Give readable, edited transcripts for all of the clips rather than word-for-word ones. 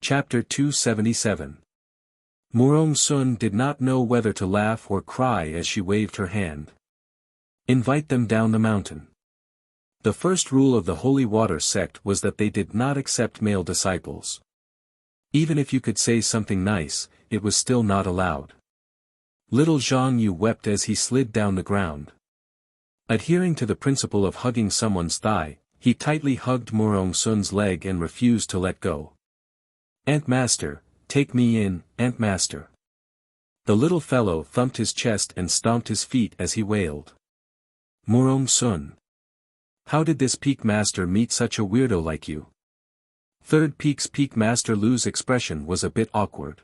Chapter 277. Murong Sun did not know whether to laugh or cry as she waved her hand. Invite them down the mountain. The first rule of the Holy Water sect was that they did not accept male disciples. Even if you could say something nice, it was still not allowed. Little Zhang Yu wept as he slid down the ground. Adhering to the principle of hugging someone's thigh, he tightly hugged Murong Sun's leg and refused to let go. "Aunt Master, take me in, Aunt Master." The little fellow thumped his chest and stomped his feet as he wailed. "Murong Sun. How did this Peak Master meet such a weirdo like you?" Third Peak's Peak Master Lu's expression was a bit awkward.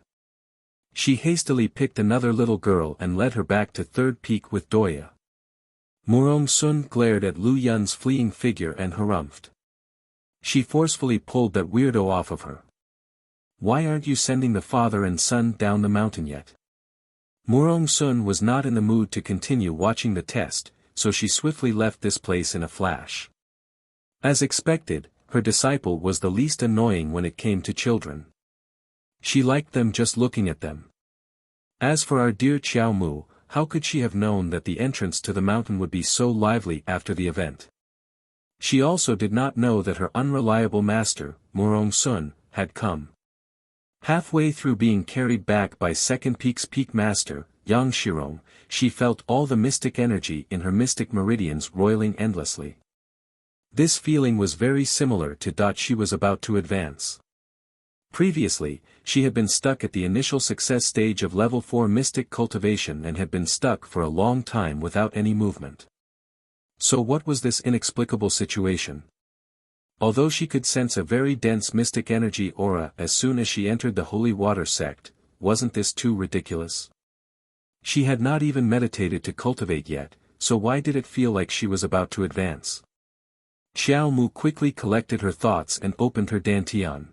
She hastily picked another little girl and led her back to Third Peak with Doya. Murong Sun glared at Lu Yun's fleeing figure and harumphed. She forcefully pulled that weirdo off of her. "Why aren't you sending the father and son down the mountain yet?" Murong Sun was not in the mood to continue watching the test, so she swiftly left this place in a flash. As expected, her disciple was the least annoying when it came to children. She liked them just looking at them. As for our dear Qiao Mu, how could she have known that the entrance to the mountain would be so lively after the event? She also did not know that her unreliable master, Murong Sun, had come. Halfway through being carried back by Second Peak's Peak Master, Yang Shirong, she felt all the mystic energy in her mystic meridians roiling endlessly. This feeling was very similar to that she was about to advance. Previously, she had been stuck at the initial success stage of level 4 mystic cultivation and had been stuck for a long time without any movement. So what was this inexplicable situation? Although she could sense a very dense mystic energy aura as soon as she entered the Holy Water sect, wasn't this too ridiculous? She had not even meditated to cultivate yet, so why did it feel like she was about to advance? Qiao Mu quickly collected her thoughts and opened her dantian.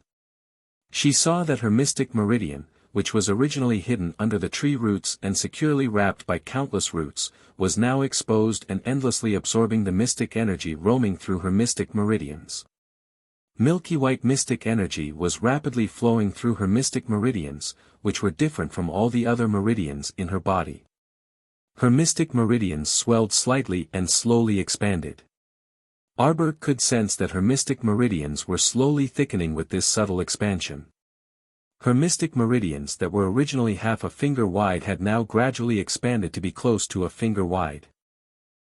She saw that her mystic meridian, which was originally hidden under the tree roots and securely wrapped by countless roots, was now exposed and endlessly absorbing the mystic energy roaming through her mystic meridians. Milky white mystic energy was rapidly flowing through her mystic meridians, which were different from all the other meridians in her body. Her mystic meridians swelled slightly and slowly expanded. Arbor could sense that her mystic meridians were slowly thickening with this subtle expansion. Her mystic meridians that were originally half a finger wide had now gradually expanded to be close to a finger wide.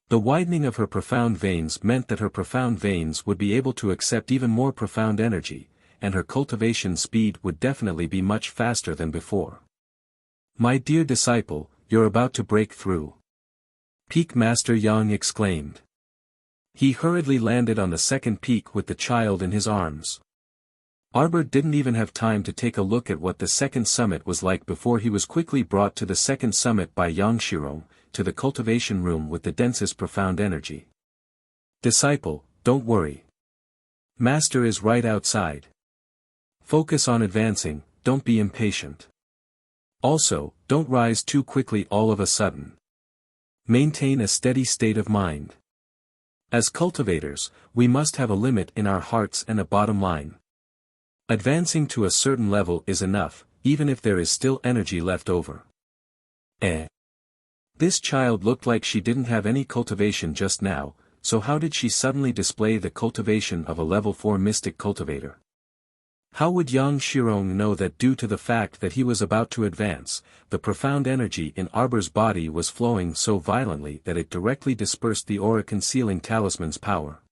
The widening of her profound veins meant that her profound veins would be able to accept even more profound energy, and her cultivation speed would definitely be much faster than before. "My dear disciple, you're about to break through," Peak Master Yang exclaimed. He hurriedly landed on the second peak with the child in his arms. Arbor didn't even have time to take a look at what the second summit was like before he was quickly brought to the second summit by Yang Shirong, to the cultivation room with the densest profound energy. "Disciple, don't worry. Master is right outside. Focus on advancing, don't be impatient. Also, don't rise too quickly all of a sudden. Maintain a steady state of mind. As cultivators, we must have a limit in our hearts and a bottom line. Advancing to a certain level is enough, even if there is still energy left over." This child looked like she didn't have any cultivation just now, so how did she suddenly display the cultivation of a level 4 mystic cultivator? How would Yang Shirong know that due to the fact that he was about to advance, the profound energy in Arbor's body was flowing so violently that it directly dispersed the aura concealing talisman's power?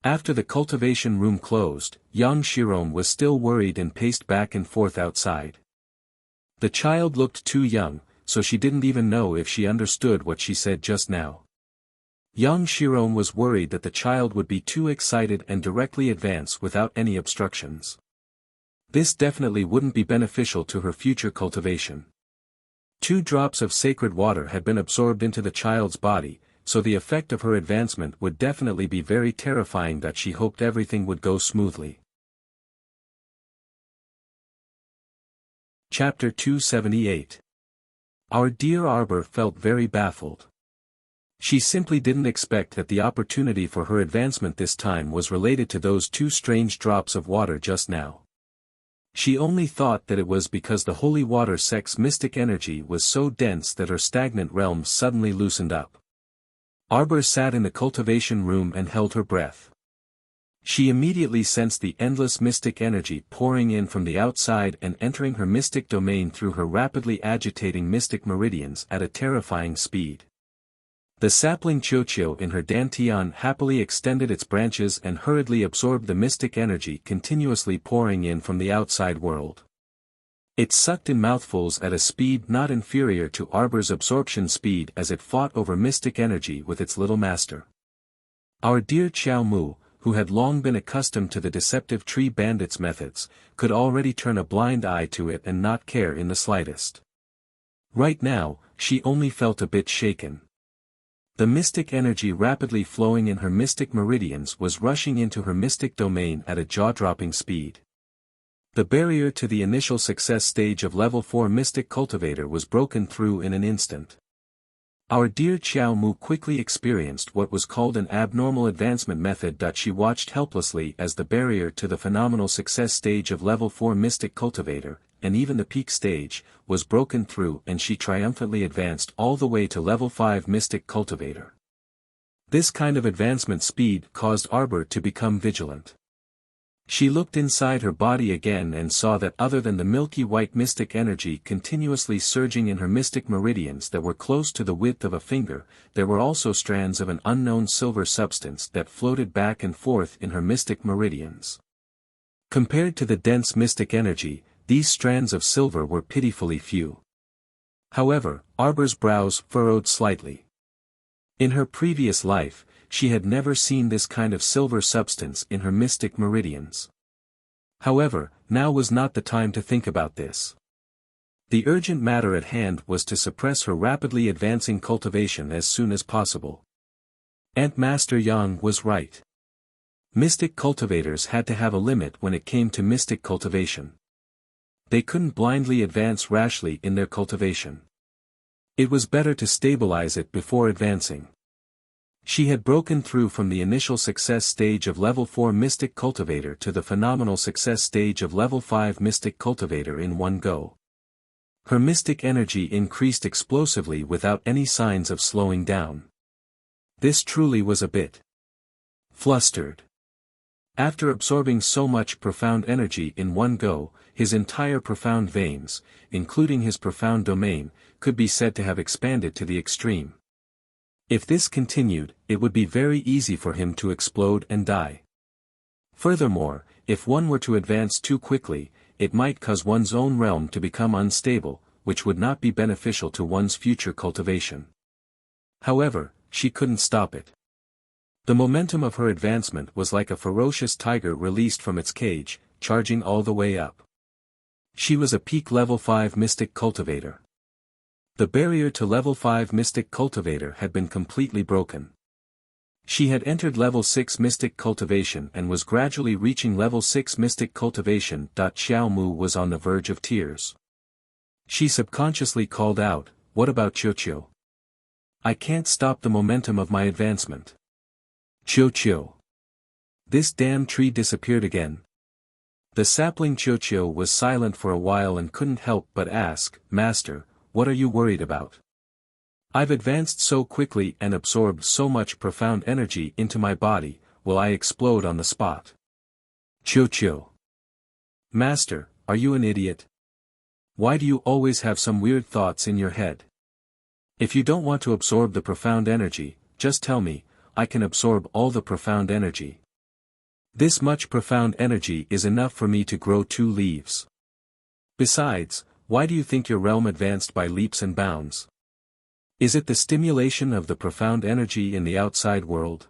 After the cultivation room closed, Yang Shirong was still worried and paced back and forth outside. The child looked too young, so she didn't even know if she understood what she said just now. Yang Shirong was worried that the child would be too excited and directly advance without any obstructions. This definitely wouldn't be beneficial to her future cultivation. 2 drops of sacred water had been absorbed into the child's body, so the effect of her advancement would definitely be very terrifying that she hoped everything would go smoothly. Chapter 278. Our dear Arbor felt very baffled. She simply didn't expect that the opportunity for her advancement this time was related to those 2 strange drops of water just now. She only thought that it was because the holy water sect's mystic energy was so dense that her stagnant realm suddenly loosened up. Arbor sat in the cultivation room and held her breath. She immediately sensed the endless mystic energy pouring in from the outside and entering her mystic domain through her rapidly agitating mystic meridians at a terrifying speed. The sapling Chochio in her dantian happily extended its branches and hurriedly absorbed the mystic energy continuously pouring in from the outside world. It sucked in mouthfuls at a speed not inferior to Arbor's absorption speed as it fought over mystic energy with its little master. Our dear Xiao Mu, who had long been accustomed to the deceptive tree bandits' methods, could already turn a blind eye to it and not care in the slightest. Right now, she only felt a bit shaken. The mystic energy rapidly flowing in her mystic meridians was rushing into her mystic domain at a jaw-dropping speed. The barrier to the initial success stage of level 4 mystic cultivator was broken through in an instant. Our dear Xiao Mu quickly experienced what was called an abnormal advancement method. She watched helplessly as the barrier to the phenomenal success stage of level 4 mystic cultivator, and even the peak stage, was broken through, and she triumphantly advanced all the way to level 5 mystic cultivator. This kind of advancement speed caused Arbor to become vigilant. She looked inside her body again and saw that other than the milky white mystic energy continuously surging in her mystic meridians that were close to the width of a finger, there were also strands of an unknown silver substance that floated back and forth in her mystic meridians. Compared to the dense mystic energy, these strands of silver were pitifully few. However, Arbor's brows furrowed slightly. In her previous life, she had never seen this kind of silver substance in her mystic meridians. However, now was not the time to think about this. The urgent matter at hand was to suppress her rapidly advancing cultivation as soon as possible. Aunt Master Yang was right. Mystic cultivators had to have a limit when it came to mystic cultivation. They couldn't blindly advance rashly in their cultivation. It was better to stabilize it before advancing. She had broken through from the initial success stage of level 4 mystic cultivator to the phenomenal success stage of level 5 mystic cultivator in one go. Her mystic energy increased explosively without any signs of slowing down. This truly was a bit flustered. After absorbing so much profound energy in one go, his entire profound veins, including his profound domain, could be said to have expanded to the extreme. If this continued, it would be very easy for him to explode and die. Furthermore, if one were to advance too quickly, it might cause one's own realm to become unstable, which would not be beneficial to one's future cultivation. However, she couldn't stop it. The momentum of her advancement was like a ferocious tiger released from its cage, charging all the way up. She was a peak level 5 mystic cultivator. The barrier to level 5 mystic cultivator had been completely broken. She had entered level 6 mystic cultivation and was gradually reaching level 6 mystic cultivation. Xiao Mu was on the verge of tears. She subconsciously called out, "What about Chochio? I can't stop the momentum of my advancement. Chochio." This damn tree disappeared again. The sapling Chochio was silent for a while and couldn't help but ask, "Master, what are you worried about? I've advanced so quickly and absorbed so much profound energy into my body, will I explode on the spot?" Chochio. "Master, are you an idiot? Why do you always have some weird thoughts in your head? If you don't want to absorb the profound energy, just tell me, I can absorb all the profound energy. This much profound energy is enough for me to grow 2 leaves. Besides, why do you think your realm advanced by leaps and bounds? Is it the stimulation of the profound energy in the outside world?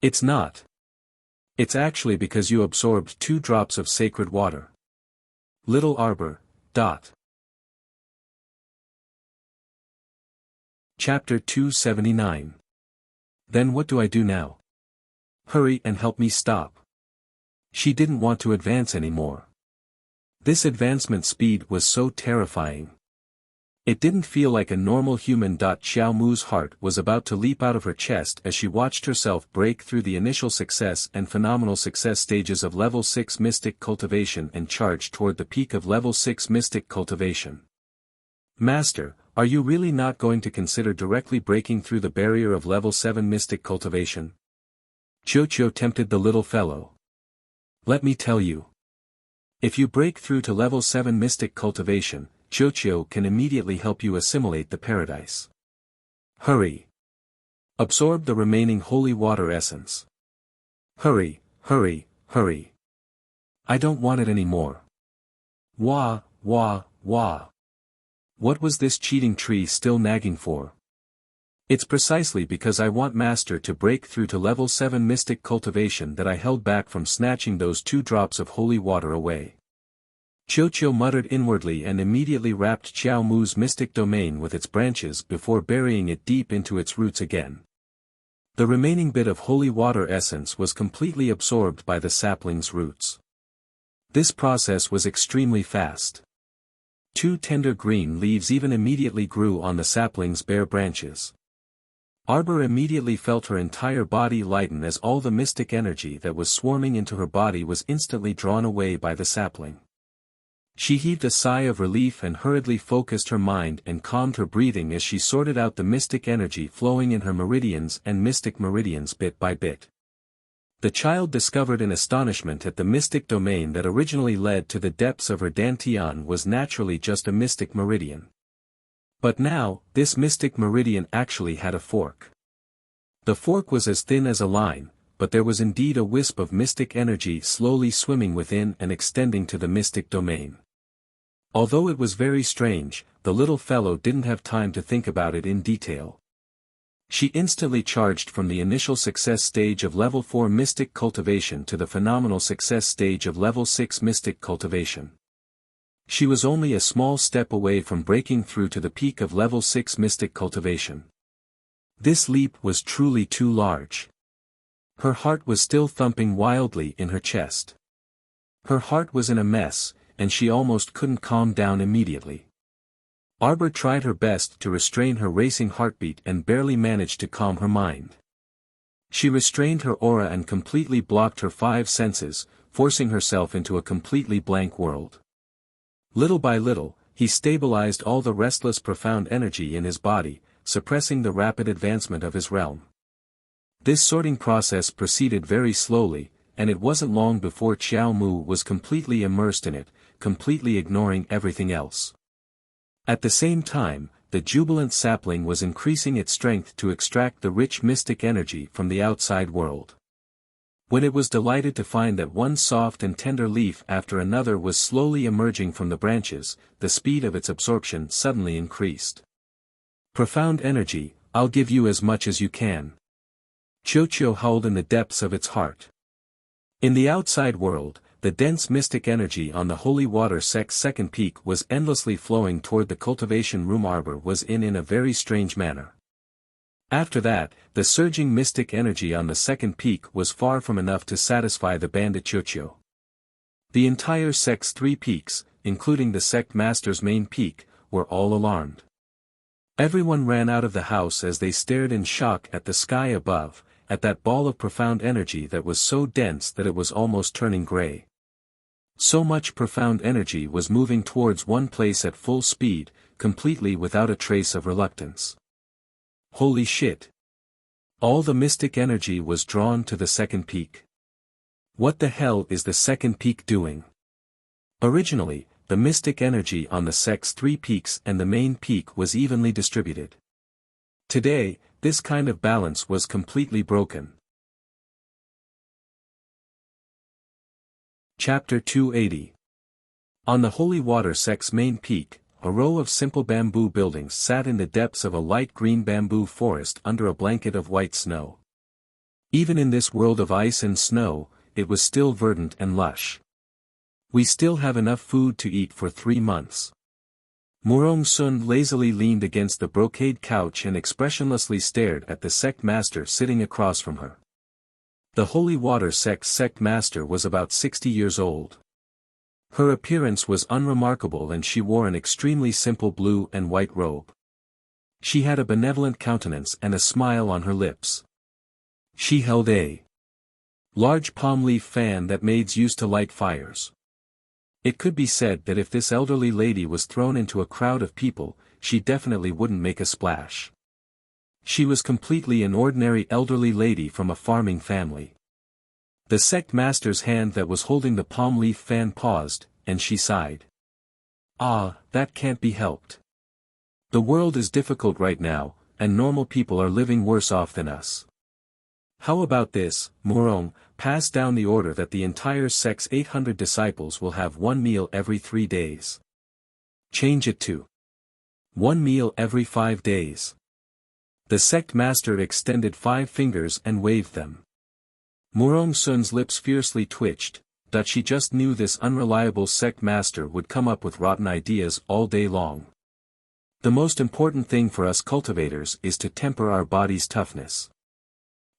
It's not. It's actually because you absorbed 2 drops of sacred water. Little Arbor. Chapter 279. Then what do I do now? Hurry and help me stop. She didn't want to advance anymore. This advancement speed was so terrifying. It didn't feel like a normal human. Xiao Mu's heart was about to leap out of her chest as she watched herself break through the initial success and phenomenal success stages of level 6 mystic cultivation and charge toward the peak of level 6 mystic cultivation. Master, are you really not going to consider directly breaking through the barrier of level 7 mystic cultivation? Qiuqiu tempted the little fellow. Let me tell you. If you break through to level 7 mystic cultivation, Qiuqiu can immediately help you assimilate the paradise. Hurry. Absorb the remaining holy water essence. Hurry, hurry, hurry. I don't want it anymore. Wah, wah, wah. What was this cheating tree still nagging for? It's precisely because I want Master to break through to level 7 mystic cultivation that I held back from snatching those 2 drops of holy water away. Qiuqiu muttered inwardly and immediately wrapped Xiao Mu's mystic domain with its branches before burying it deep into its roots again. The remaining bit of holy water essence was completely absorbed by the sapling's roots. This process was extremely fast. 2 tender green leaves even immediately grew on the sapling's bare branches. Arbor immediately felt her entire body lighten as all the mystic energy that was swarming into her body was instantly drawn away by the sapling. She heaved a sigh of relief and hurriedly focused her mind and calmed her breathing as she sorted out the mystic energy flowing in her meridians and mystic meridians bit by bit. The child discovered in astonishment at the mystic domain that originally led to the depths of her dantian was naturally just a mystic meridian. But now, this mystic meridian actually had a fork. The fork was as thin as a line, but there was indeed a wisp of mystic energy slowly swimming within and extending to the mystic domain. Although it was very strange, the little fellow didn't have time to think about it in detail. She instantly charged from the initial success stage of level 4 mystic cultivation to the phenomenal success stage of level 6 mystic cultivation. She was only a small step away from breaking through to the peak of level 6 mystic cultivation. This leap was truly too large. Her heart was still thumping wildly in her chest. Her heart was in a mess, and she almost couldn't calm down immediately. Arbor tried her best to restrain her racing heartbeat and barely managed to calm her mind. She restrained her aura and completely blocked her 5 senses, forcing herself into a completely blank world. Little by little, he stabilized all the restless profound energy in his body, suppressing the rapid advancement of his realm. This sorting process proceeded very slowly, and it wasn't long before Xiao Mu was completely immersed in it, completely ignoring everything else. At the same time, the jubilant sapling was increasing its strength to extract the rich mystic energy from the outside world. When it was delighted to find that one soft and tender leaf after another was slowly emerging from the branches, the speed of its absorption suddenly increased. Profound energy, I'll give you as much as you can. Qiuqiu howled in the depths of its heart. In the outside world, the dense mystic energy on the holy water sect's second peak was endlessly flowing toward the cultivation room. Arbor was in a very strange manner. After that, the surging mystic energy on the second peak was far from enough to satisfy the bandit Qiuqiu. The entire sect's 3 peaks, including the sect master's main peak, were all alarmed. Everyone ran out of the house as they stared in shock at the sky above, at that ball of profound energy that was so dense that it was almost turning gray. So much profound energy was moving towards one place at full speed, completely without a trace of reluctance. Holy shit! All the mystic energy was drawn to the second peak. What the hell is the second peak doing? Originally, the mystic energy on the sect's 3 peaks and the main peak was evenly distributed. Today, this kind of balance was completely broken. Chapter 280. On the holy water sect's main peak, a row of simple bamboo buildings sat in the depths of a light green bamboo forest under a blanket of white snow. Even in this world of ice and snow, it was still verdant and lush. We still have enough food to eat for 3 months. Murong Sun lazily leaned against the brocade couch and expressionlessly stared at the sect master sitting across from her. The holy water sect's sect master was about 60 years old. Her appearance was unremarkable and she wore an extremely simple blue and white robe. She had a benevolent countenance and a smile on her lips. She held a large palm leaf fan that maids used to light fires. It could be said that if this elderly lady was thrown into a crowd of people, she definitely wouldn't make a splash. She was completely an ordinary elderly lady from a farming family. The sect master's hand that was holding the palm leaf fan paused, and she sighed. Ah, that can't be helped. The world is difficult right now, and normal people are living worse off than us. How about this, Murong, pass down the order that the entire sect's 800 disciples will have one meal every 3 days. Change it to one meal every 5 days. The sect master extended 5 fingers and waved them. Murong Sun's lips fiercely twitched, that she just knew this unreliable sect master would come up with rotten ideas all day long. The most important thing for us cultivators is to temper our body's toughness.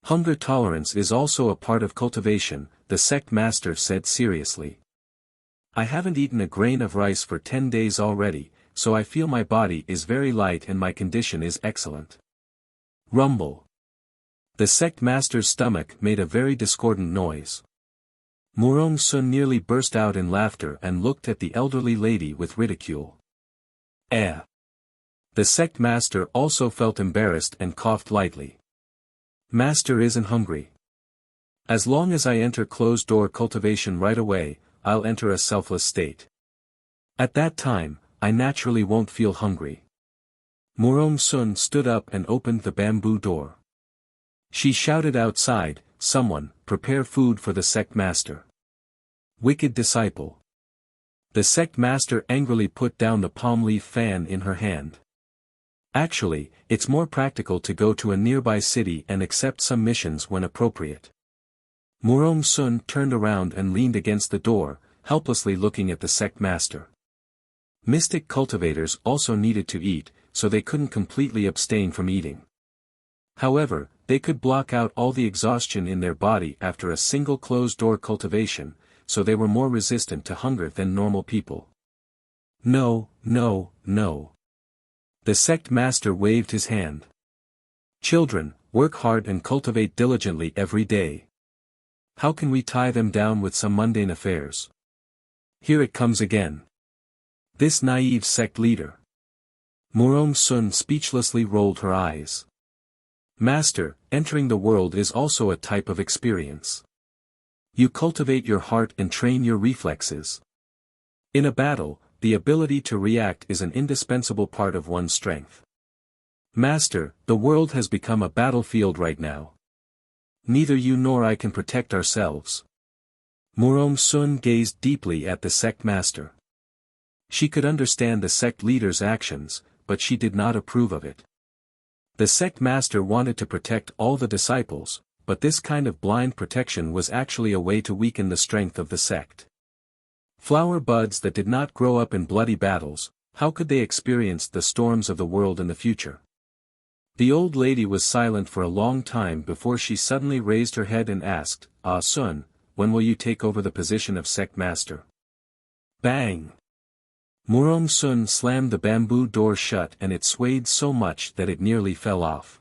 Hunger tolerance is also a part of cultivation, the sect master said seriously. I haven't eaten a grain of rice for 10 days already, so I feel my body is very light and my condition is excellent. Rumble. The sect master's stomach made a very discordant noise. Murong Sun nearly burst out in laughter and looked at the elderly lady with ridicule. Eh. The sect master also felt embarrassed and coughed lightly. Master isn't hungry. As long as I enter closed-door cultivation right away, I'll enter a selfless state. At that time, I naturally won't feel hungry. Murong Sun stood up and opened the bamboo door. She shouted outside, someone, prepare food for the sect master. Wicked disciple. The sect master angrily put down the palm leaf fan in her hand. Actually, it's more practical to go to a nearby city and accept some missions when appropriate. Murong Sun turned around and leaned against the door, helplessly looking at the sect master. Mystic cultivators also needed to eat, so they couldn't completely abstain from eating. However, they could block out all the exhaustion in their body after a single closed-door cultivation, so they were more resistant to hunger than normal people. No, no, no. The sect master waved his hand. Children, work hard and cultivate diligently every day. How can we tie them down with some mundane affairs? Here it comes again. This naive sect leader. Murong Sun speechlessly rolled her eyes. Master, entering the world is also a type of experience. You cultivate your heart and train your reflexes. In a battle, the ability to react is an indispensable part of one's strength. Master, the world has become a battlefield right now. Neither you nor I can protect ourselves. Murong Sun gazed deeply at the sect master. She could understand the sect leader's actions, but she did not approve of it. The sect master wanted to protect all the disciples, but this kind of blind protection was actually a way to weaken the strength of the sect. Flower buds that did not grow up in bloody battles, how could they experience the storms of the world in the future? The old lady was silent for a long time before she suddenly raised her head and asked, Ah Sun, when will you take over the position of sect master? Bang! Murong Sun slammed the bamboo door shut and it swayed so much that it nearly fell off.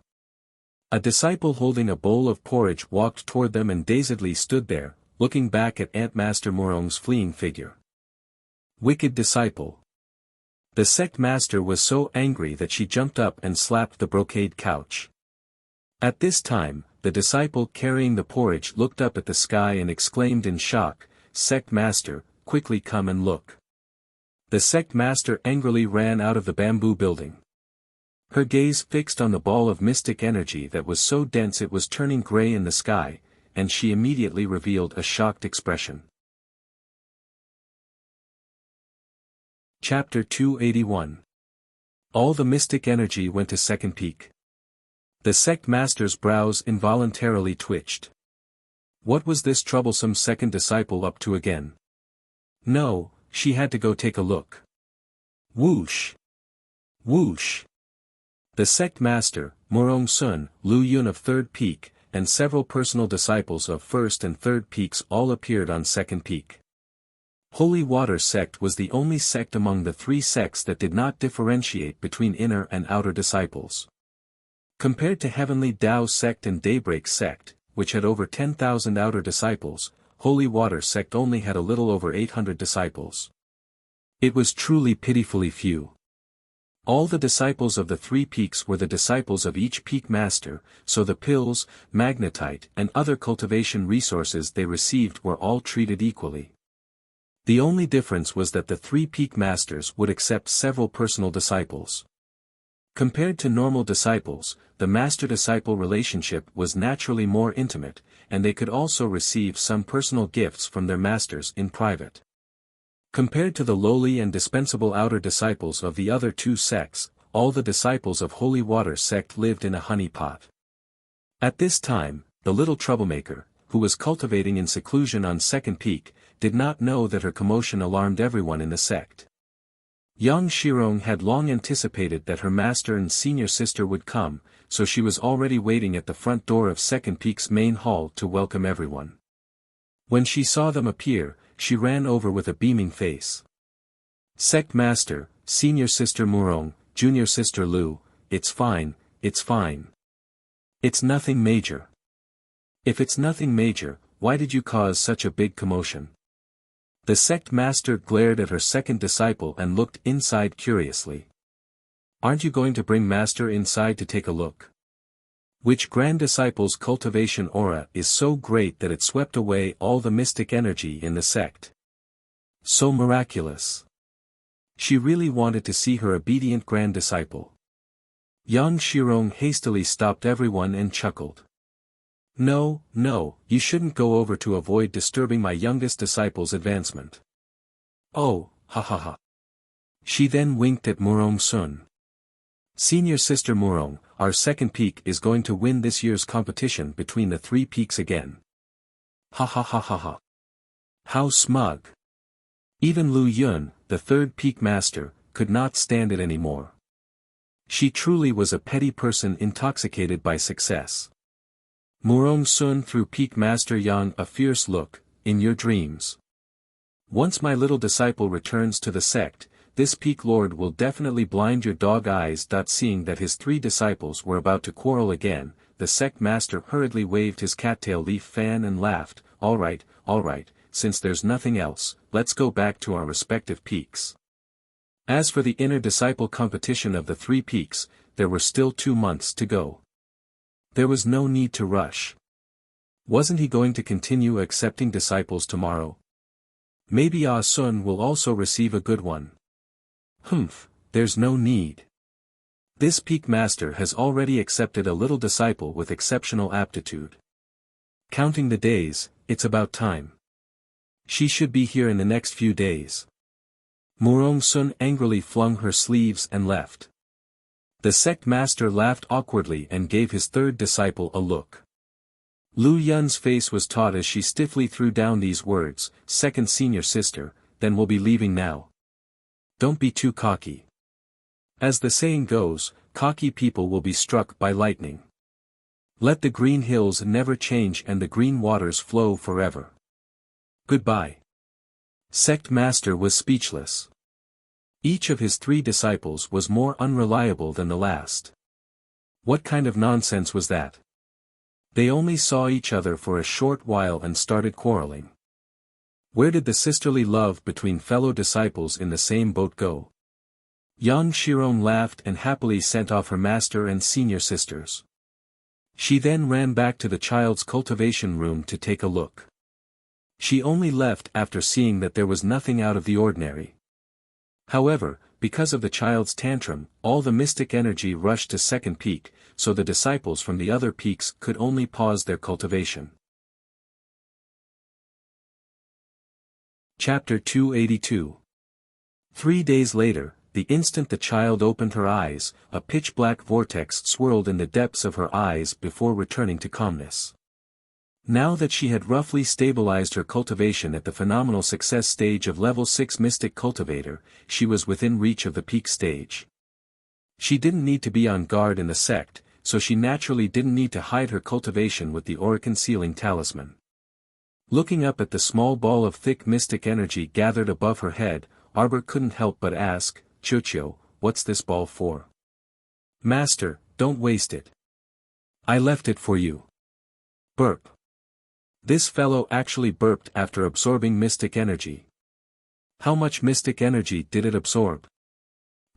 A disciple holding a bowl of porridge walked toward them and dazedly stood there, looking back at Ant Master Murong's fleeing figure. Wicked disciple. The sect master was so angry that she jumped up and slapped the brocade couch. At this time, the disciple carrying the porridge looked up at the sky and exclaimed in shock, Sect master, quickly come and look. The sect master angrily ran out of the bamboo building. Her gaze fixed on the ball of mystic energy that was so dense it was turning gray in the sky, and she immediately revealed a shocked expression. Chapter 281. All the mystic energy went to second peak. The sect master's brows involuntarily twitched. What was this troublesome second disciple up to again? No, she had to go take a look. Whoosh! Whoosh! The sect master, Murong Sun, Lu Yun of third peak, and several personal disciples of first and third peaks all appeared on second peak. Holy Water sect was the only sect among the 3 sects that did not differentiate between inner and outer disciples. Compared to Heavenly Tao sect and Daybreak sect, which had over 10,000 outer disciples, Holy Water sect only had a little over 800 disciples. It was truly pitifully few. All the disciples of the 3 peaks were the disciples of each peak master, so the pills, magnetite and other cultivation resources they received were all treated equally. The only difference was that the 3 peak masters would accept several personal disciples. Compared to normal disciples, the master-disciple relationship was naturally more intimate, and they could also receive some personal gifts from their masters in private. Compared to the lowly and dispensable outer disciples of the other 2 sects, all the disciples of Holy Water sect lived in a honey pot. At this time, the little troublemaker, who was cultivating in seclusion on Second Peak, did not know that her commotion alarmed everyone in the sect. Young Shirong had long anticipated that her master and senior sister would come, so she was already waiting at the front door of Second Peak's main hall to welcome everyone. When she saw them appear, she ran over with a beaming face. Sect Master, Senior Sister Murong, Junior Sister Lu, it's fine, it's fine. It's nothing major. If it's nothing major, why did you cause such a big commotion? The sect master glared at her second disciple and looked inside curiously. Aren't you going to bring master inside to take a look? Which grand disciple's cultivation aura is so great that it swept away all the mystic energy in the sect? So miraculous. She really wanted to see her obedient grand disciple. Yang Shirong hastily stopped everyone and chuckled. No, you shouldn't go over to avoid disturbing my youngest disciple's advancement. Oh, ha ha ha. She then winked at Murong Sun. Senior Sister Murong, our second peak is going to win this year's competition between the 3 peaks again. Ha ha ha ha ha. How smug. Even Lu Yun, the 3rd peak master, could not stand it anymore. She truly was a petty person intoxicated by success. Murong Sun threw Peak Master Yang a fierce look, in your dreams. Once my little disciple returns to the sect, this Peak Lord will definitely blind your dog eyes. Seeing that his 3 disciples were about to quarrel again, the sect master hurriedly waved his cattail leaf fan and laughed, all right, since there's nothing else, let's go back to our respective peaks. As for the inner disciple competition of the 3 peaks, there were still 2 months to go. There was no need to rush. Wasn't he going to continue accepting disciples tomorrow? Maybe Ah Sun will also receive a good one. There's no need. This peak master has already accepted a little disciple with exceptional aptitude. Counting the days, it's about time. She should be here in the next few days. Murong Sun angrily flung her sleeves and left. The sect master laughed awkwardly and gave his 3rd disciple a look. Lu Yun's face was taut as she stiffly threw down these words, second senior sister, then we'll be leaving now. Don't be too cocky. As the saying goes, cocky people will be struck by lightning. Let the green hills never change and the green waters flow forever. Goodbye. Sect master was speechless. Each of his 3 disciples was more unreliable than the last. What kind of nonsense was that? They only saw each other for a short while and started quarreling. Where did the sisterly love between fellow disciples in the same boat go? Yang Shirong laughed and happily sent off her master and senior sisters. She then ran back to the child's cultivation room to take a look. She only left after seeing that there was nothing out of the ordinary. However, because of the child's tantrum, all the mystic energy rushed to Second Peak, so the disciples from the other peaks could only pause their cultivation. Chapter 282. 3 days later, the instant the child opened her eyes, a pitch-black vortex swirled in the depths of her eyes before returning to calmness. Now that she had roughly stabilized her cultivation at the phenomenal success stage of level 6 Mystic Cultivator, she was within reach of the peak stage. She didn't need to be on guard in the sect, so she naturally didn't need to hide her cultivation with the aura concealing talisman. Looking up at the small ball of thick mystic energy gathered above her head, Arbor couldn't help but ask, "Chuchyo, what's this ball for?" "Master, don't waste it. I left it for you." Burp. This fellow actually burped after absorbing mystic energy. How much mystic energy did it absorb?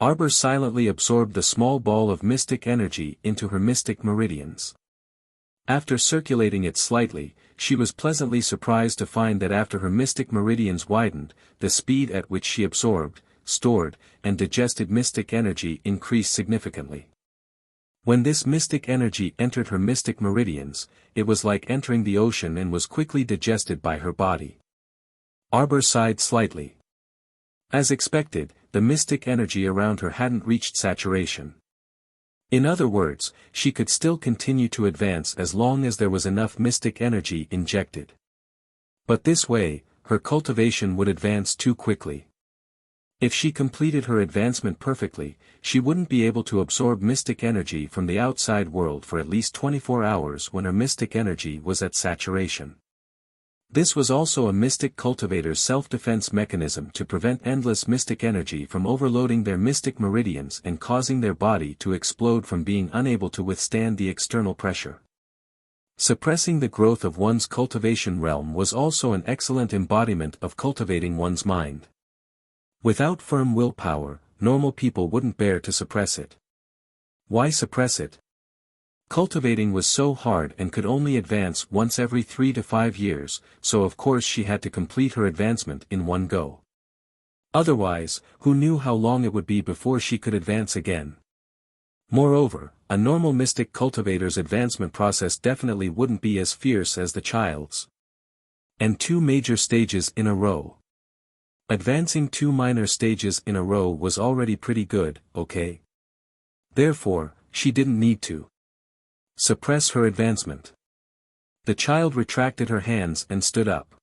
Arbor silently absorbed the small ball of mystic energy into her mystic meridians. After circulating it slightly, she was pleasantly surprised to find that after her mystic meridians widened, the speed at which she absorbed, stored, and digested mystic energy increased significantly. When this mystic energy entered her mystic meridians, it was like entering the ocean and was quickly digested by her body. Arbor sighed slightly. As expected, the mystic energy around her hadn't reached saturation. In other words, she could still continue to advance as long as there was enough mystic energy injected. But this way, her cultivation would advance too quickly. If she completed her advancement perfectly, she wouldn't be able to absorb mystic energy from the outside world for at least 24 hours when her mystic energy was at saturation. This was also a mystic cultivator's self-defense mechanism to prevent endless mystic energy from overloading their mystic meridians and causing their body to explode from being unable to withstand the external pressure. Suppressing the growth of one's cultivation realm was also an excellent embodiment of cultivating one's mind. Without firm willpower, normal people wouldn't bear to suppress it. Why suppress it? Cultivating was so hard and could only advance once every 3 to 5 years, so of course she had to complete her advancement in one go. Otherwise, who knew how long it would be before she could advance again? Moreover, a normal mystic cultivator's advancement process definitely wouldn't be as fierce as the child's. And 2 major stages in a row. Advancing 2 minor stages in a row was already pretty good, okay? Therefore, she didn't need to suppress her advancement. The child retracted her hands and stood up.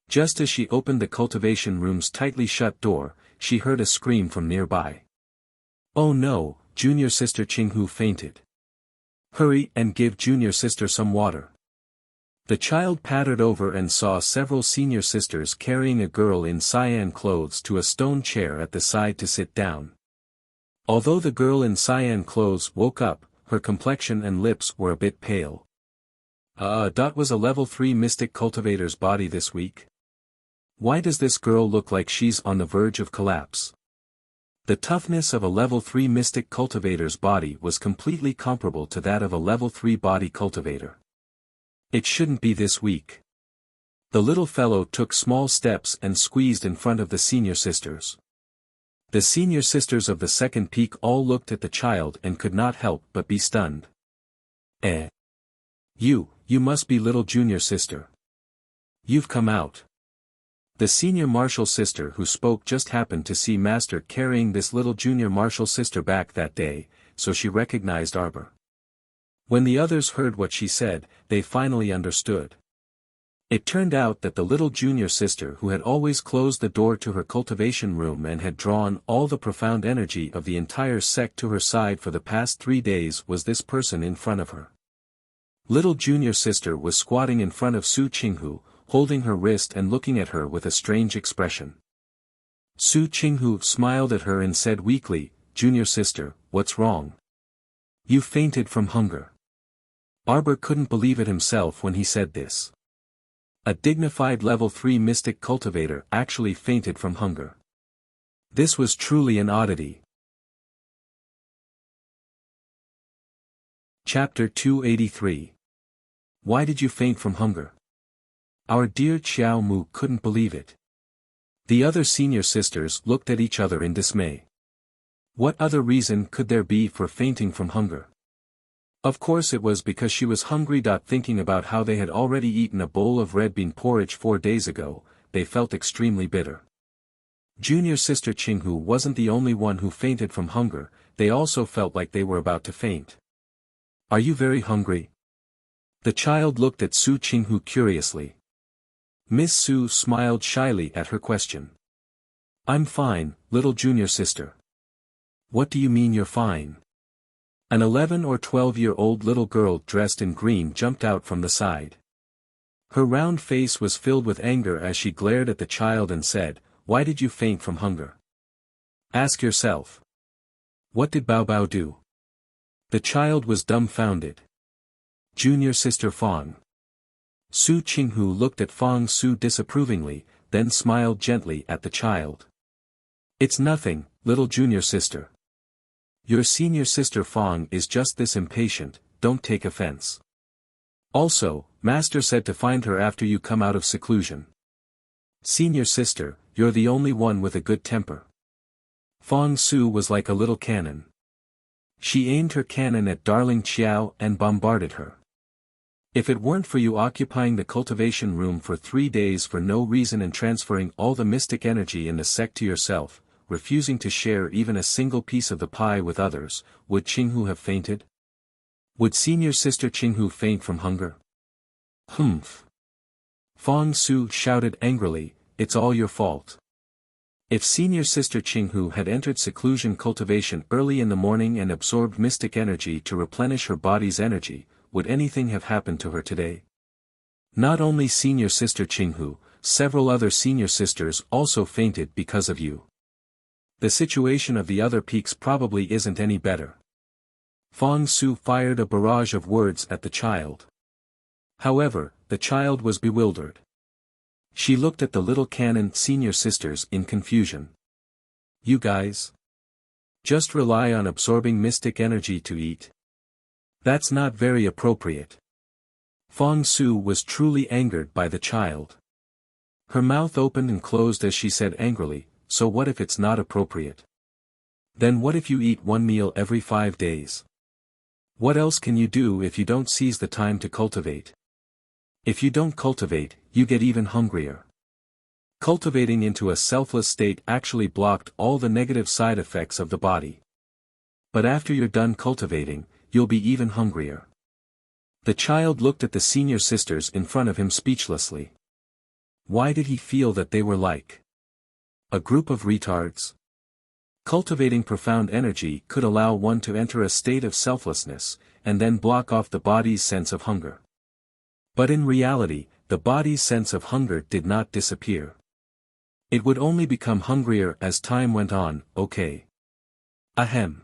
Just as she opened the cultivation room's tightly shut door, she heard a scream from nearby. "Oh no, junior sister Qinghu fainted. Hurry and give junior sister some water." The child pattered over and saw several senior sisters carrying a girl in cyan clothes to a stone chair at the side to sit down. Although the girl in cyan clothes woke up, her complexion and lips were a bit pale. Was a level 3 mystic cultivator's body this week? Why does this girl look like she's on the verge of collapse? The toughness of a level 3 mystic cultivator's body was completely comparable to that of a level 3 body cultivator. It shouldn't be this weak. The little fellow took small steps and squeezed in front of the senior sisters. The senior sisters of the second peak all looked at the child and could not help but be stunned. You must be little junior sister. You've come out. The senior martial sister who spoke just happened to see Master carrying this little junior martial sister back that day, so she recognized Arbor. When the others heard what she said, they finally understood. It turned out that the little junior sister who had always closed the door to her cultivation room and had drawn all the profound energy of the entire sect to her side for the past 3 days was this person in front of her. Little junior sister was squatting in front of Su Qinghu, holding her wrist and looking at her with a strange expression. Su Qinghu smiled at her and said weakly, "Junior sister, what's wrong? You fainted from hunger." Arbor couldn't believe it himself when he said this. A dignified level 3 mystic cultivator actually fainted from hunger. This was truly an oddity. Chapter 283. Why did you faint from hunger? Our dear Qiao Mu couldn't believe it. The other senior sisters looked at each other in dismay. What other reason could there be for fainting from hunger? Of course it was because she was hungry. Thinking about how they had already eaten a bowl of red bean porridge 4 days ago, they felt extremely bitter. Junior sister Qinghu wasn't the only one who fainted from hunger, they also felt like they were about to faint. Are you very hungry? The child looked at Su Qinghu curiously. Miss Su smiled shyly at her question. I'm fine, little junior sister. What do you mean you're fine? An 11 or 12-year-old little girl dressed in green jumped out from the side. Her round face was filled with anger as she glared at the child and said, "Why did you faint from hunger? Ask yourself. What did Bao Bao do?" The child was dumbfounded. Junior sister Fong. Su Qinghu looked at Fong Su disapprovingly, then smiled gently at the child. "It's nothing, little junior sister. Your senior sister Fong is just this impatient, don't take offense. Also, Master said to find her after you come out of seclusion. Senior sister, you're the only one with a good temper." Fong Su was like a little cannon. She aimed her cannon at darling Qiao and bombarded her. "If it weren't for you occupying the cultivation room for 3 days for no reason and transferring all the mystic energy in the sect to yourself, refusing to share even a single piece of the pie with others, would Qinghu have fainted? Would senior sister Qinghu faint from hunger?" "Humph!" Fong Su shouted angrily, "It's all your fault. If senior sister Qinghu had entered seclusion cultivation early in the morning and absorbed mystic energy to replenish her body's energy, would anything have happened to her today? Not only senior sister Qinghu, several other senior sisters also fainted because of you. The situation of the other peaks probably isn't any better." Fong Su fired a barrage of words at the child. However, the child was bewildered. She looked at the little cannon senior sisters in confusion. "You guys just rely on absorbing mystic energy to eat? That's not very appropriate." Fong Su was truly angered by the child. Her mouth opened and closed as she said angrily, "So what if it's not appropriate? Then what if you eat one meal every 5 days? What else can you do if you don't seize the time to cultivate? If you don't cultivate, you get even hungrier." Cultivating into a selfless state actually blocked all the negative side effects of the body. But after you're done cultivating, you'll be even hungrier. The child looked at the senior sisters in front of him speechlessly. Why did he feel that they were like a group of retards? Cultivating profound energy could allow one to enter a state of selflessness, and then block off the body's sense of hunger. But in reality, the body's sense of hunger did not disappear. It would only become hungrier as time went on. Okay. Ahem.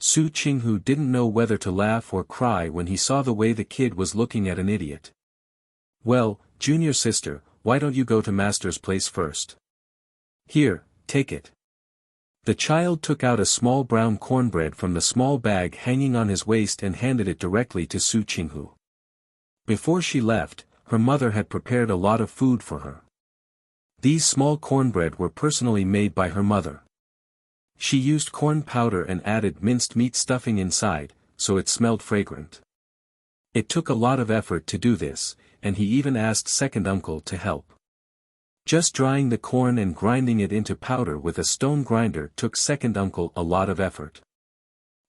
Su Qinghu didn't know whether to laugh or cry when he saw the way the kid was looking at an idiot. "Well, junior sister, why don't you go to Master's place first? Here, take it." The child took out a small brown cornbread from the small bag hanging on his waist and handed it directly to Su Qinghu. Before she left, her mother had prepared a lot of food for her. These small cornbread were personally made by her mother. She used corn powder and added minced meat stuffing inside, so it smelled fragrant. It took a lot of effort to do this, and he even asked second uncle to help. Just drying the corn and grinding it into powder with a stone grinder took second uncle a lot of effort.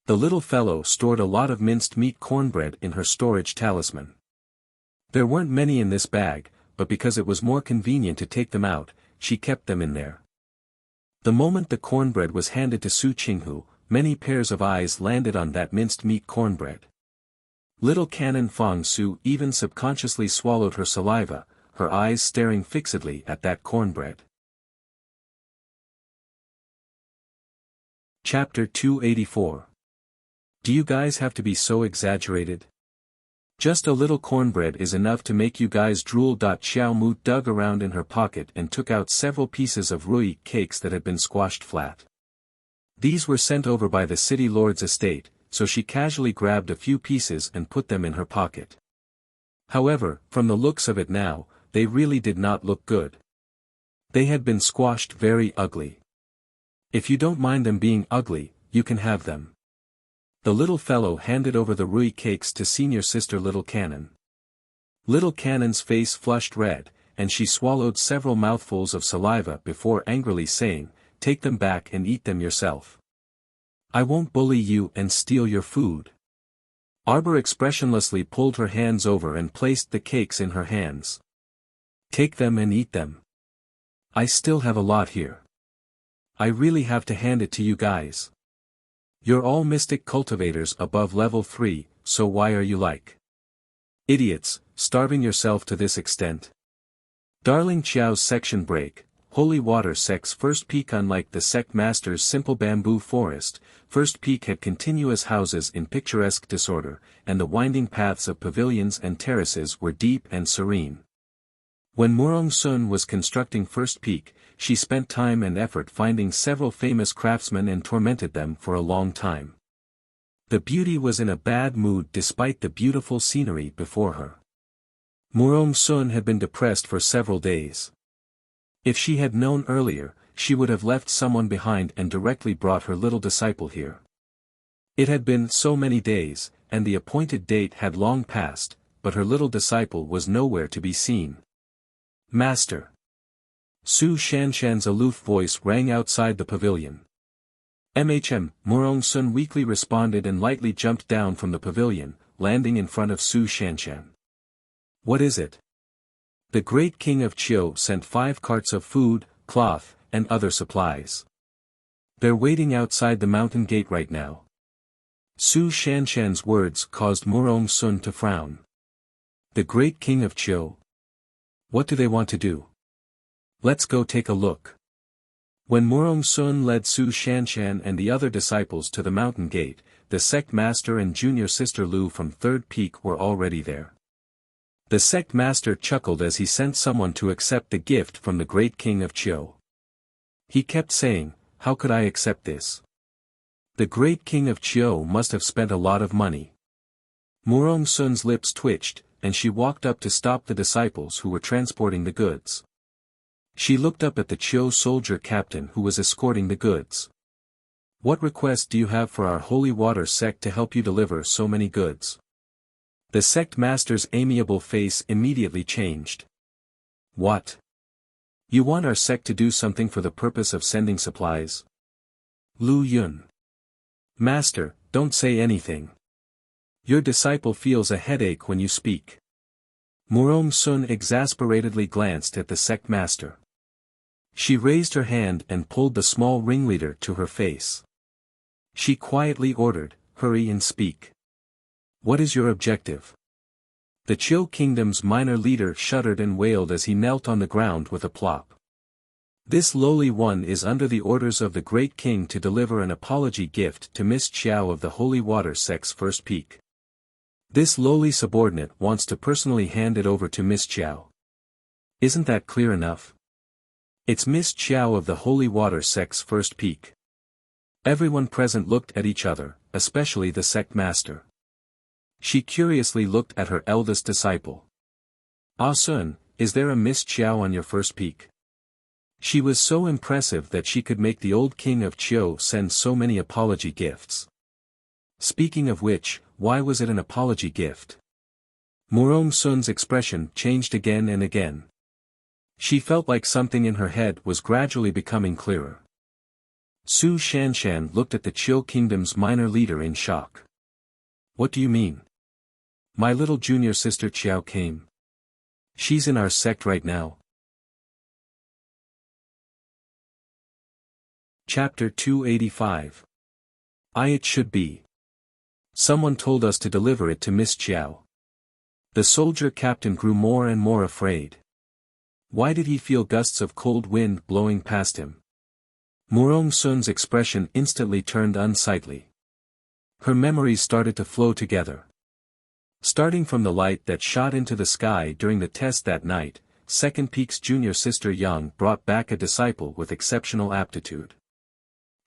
The little fellow stored a lot of minced meat cornbread in her storage talisman. There weren't many in this bag, but because it was more convenient to take them out, she kept them in there. The moment the cornbread was handed to Su Qinghu, many pairs of eyes landed on that minced meat cornbread. Little Cannon Fong Su even subconsciously swallowed her saliva, her eyes staring fixedly at that cornbread. Chapter 284. Do you guys have to be so exaggerated? Just a little cornbread is enough to make you guys drool. Xiao Mu dug around in her pocket and took out several pieces of rui cakes that had been squashed flat. These were sent over by the city lord's estate, so she casually grabbed a few pieces and put them in her pocket. However, from the looks of it now, they really did not look good. They had been squashed very ugly. If you don't mind them being ugly, you can have them. The little fellow handed over the rui cakes to senior sister Little Cannon. Little Cannon's face flushed red, and she swallowed several mouthfuls of saliva before angrily saying, "Take them back and eat them yourself. I won't bully you and steal your food." Arbor expressionlessly pulled her hands over and placed the cakes in her hands. "Take them and eat them. I still have a lot here. I really have to hand it to you guys. You're all mystic cultivators above level 3, so why are you like Idiots, starving yourself to this extent. Darling Qiao's section break. Holy Water Sect's first peak. Unlike the sect master's simple bamboo forest, first peak had continuous houses in picturesque disorder, and the winding paths of pavilions and terraces were deep and serene. When Murong Sun was constructing first peak, she spent time and effort finding several famous craftsmen and tormented them for a long time. The beauty was in a bad mood despite the beautiful scenery before her. Murong Sun had been depressed for several days. If she had known earlier, she would have left someone behind and directly brought her little disciple here. It had been so many days, and the appointed date had long passed, but her little disciple was nowhere to be seen. Master! Su Shanshan's aloof voice rang outside the pavilion. Murong Sun weakly responded and lightly jumped down from the pavilion, landing in front of Su Shanshan. What is it? The great king of Qiu sent 5 carts of food, cloth, and other supplies. They're waiting outside the mountain gate right now. Su Shanshan's words caused Murong Sun to frown. The great king of Qiu? What do they want to do? Let's go take a look. When Murong Sun led Su Shanshan and the other disciples to the mountain gate, the sect master and junior sister Lu from Third Peak were already there. The sect master chuckled as he sent someone to accept the gift from the great king of Qiu. He kept saying, "How could I accept this? The great king of Qiu must have spent a lot of money." Murong Sun's lips twitched, and she walked up to stop the disciples who were transporting the goods. She looked up at the Qiu soldier captain who was escorting the goods. "What request do you have for our holy water sect to help you deliver so many goods?" The sect master's amiable face immediately changed. "What? You want our sect to do something for the purpose of sending supplies?" Lu Yun. "Master, don't say anything. Your disciple feels a headache when you speak." Murong Sun exasperatedly glanced at the sect master. She raised her hand and pulled the small ringleader to her face. She quietly ordered, "Hurry and speak. What is your objective?" The Qiu kingdom's minor leader shuddered and wailed as he knelt on the ground with a plop. "This lowly one is under the orders of the great king to deliver an apology gift to Miss Qiao of the Holy Water Sect's first peak. This lowly subordinate wants to personally hand it over to Miss Qiao. Isn't that clear enough? It's Miss Qiao of the Holy Water Sect's first peak." Everyone present looked at each other, especially the sect master. She curiously looked at her eldest disciple. "Ah Sun, is there a Miss Qiao on your first peak?" She was so impressive that she could make the old king of Qiu send so many apology gifts. Speaking of which, why was it an apology gift? Murong Sun's expression changed again and again. She felt like something in her head was gradually becoming clearer. Su Shanshan looked at the Qiu kingdom's minor leader in shock. "What do you mean? My little junior sister Qiao came. She's in our sect right now." Chapter 285. It should be. Someone told us to deliver it to Miss Qiao. The soldier captain grew more and more afraid. Why did he feel gusts of cold wind blowing past him? Murong Sun's expression instantly turned unsightly. Her memories started to flow together. Starting from the light that shot into the sky during the test that night, Second Peak's junior sister Yang brought back a disciple with exceptional aptitude.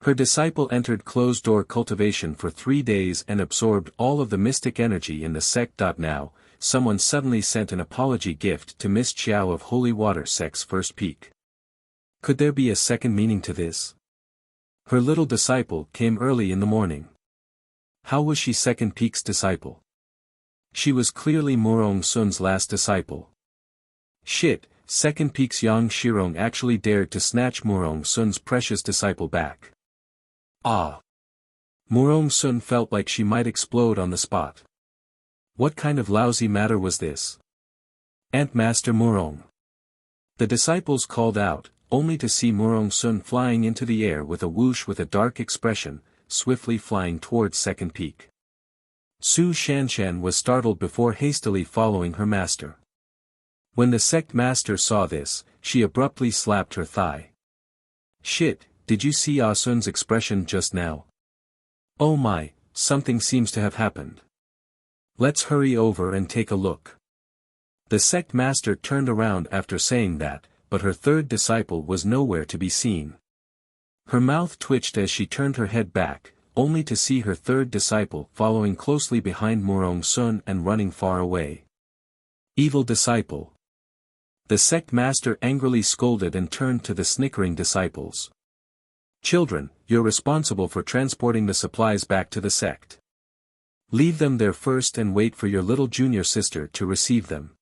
Her disciple entered closed-door cultivation for 3 days and absorbed all of the mystic energy in the sect. Now, someone suddenly sent an apology gift to Miss Qiao of Holy Water Sect's first peak. Could there be a second meaning to this? Her little disciple came early in the morning. How was she Second Peak's disciple? She was clearly Murong Sun's last disciple. Shit, Second Peak's Yang Shirong actually dared to snatch Murong Sun's precious disciple back. Ah! Murong Sun felt like she might explode on the spot. What kind of lousy matter was this? Ant Master Murong. The disciples called out, only to see Murong Sun flying into the air with a whoosh with a dark expression, swiftly flying towards Second Peak. Su Shanshan was startled before hastily following her master. When the sect master saw this, she abruptly slapped her thigh. Shit, did you see Ah Sun's expression just now? Oh my, something seems to have happened. Let's hurry over and take a look. The sect master turned around after saying that, but her third disciple was nowhere to be seen. Her mouth twitched as she turned her head back, only to see her third disciple following closely behind Murong Sun and running far away. Evil disciple. The sect master angrily scolded and turned to the snickering disciples. Children, you're responsible for transporting the supplies back to the sect. Leave them there first and wait for your little junior sister to receive them.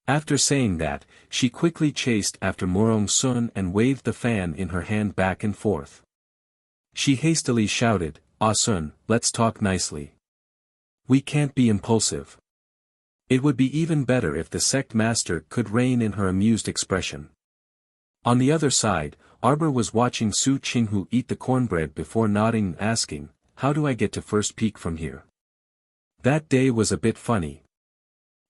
After saying that, she quickly chased after Murong Sun and waved the fan in her hand back and forth. She hastily shouted, Ah Sun, let's talk nicely. We can't be impulsive. It would be even better if the sect master could rein in her amused expression. On the other side, Arbor was watching Su Qinghu eat the cornbread before nodding and asking, how do I get to First Peak from here? That day was a bit funny.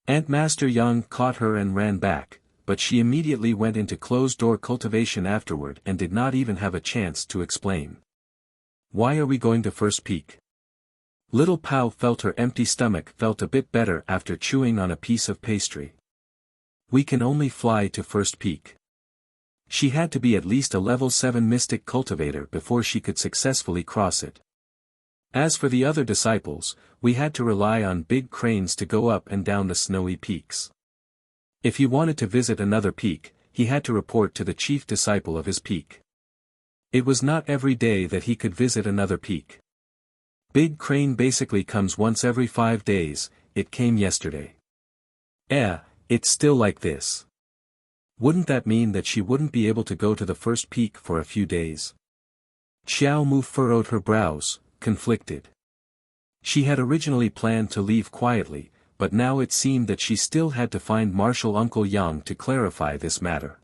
Aunt Master Yang caught her and ran back, but she immediately went into closed-door cultivation afterward and did not even have a chance to explain. Why are we going to First Peak? Little Pao felt her empty stomach felt a bit better after chewing on a piece of pastry. We can only fly to First Peak. She had to be at least a level 7 mystic cultivator before she could successfully cross it. As for the other disciples, we had to rely on big cranes to go up and down the snowy peaks. If he wanted to visit another peak, he had to report to the chief disciple of his peak. It was not every day that he could visit another peak. Big crane basically comes once every 5 days, it came yesterday. It's still like this. Wouldn't that mean that she wouldn't be able to go to the first peak for a few days? Xiao Mu furrowed her brows, conflicted. She had originally planned to leave quietly, but now it seemed that she still had to find Marshal Uncle Yang to clarify this matter.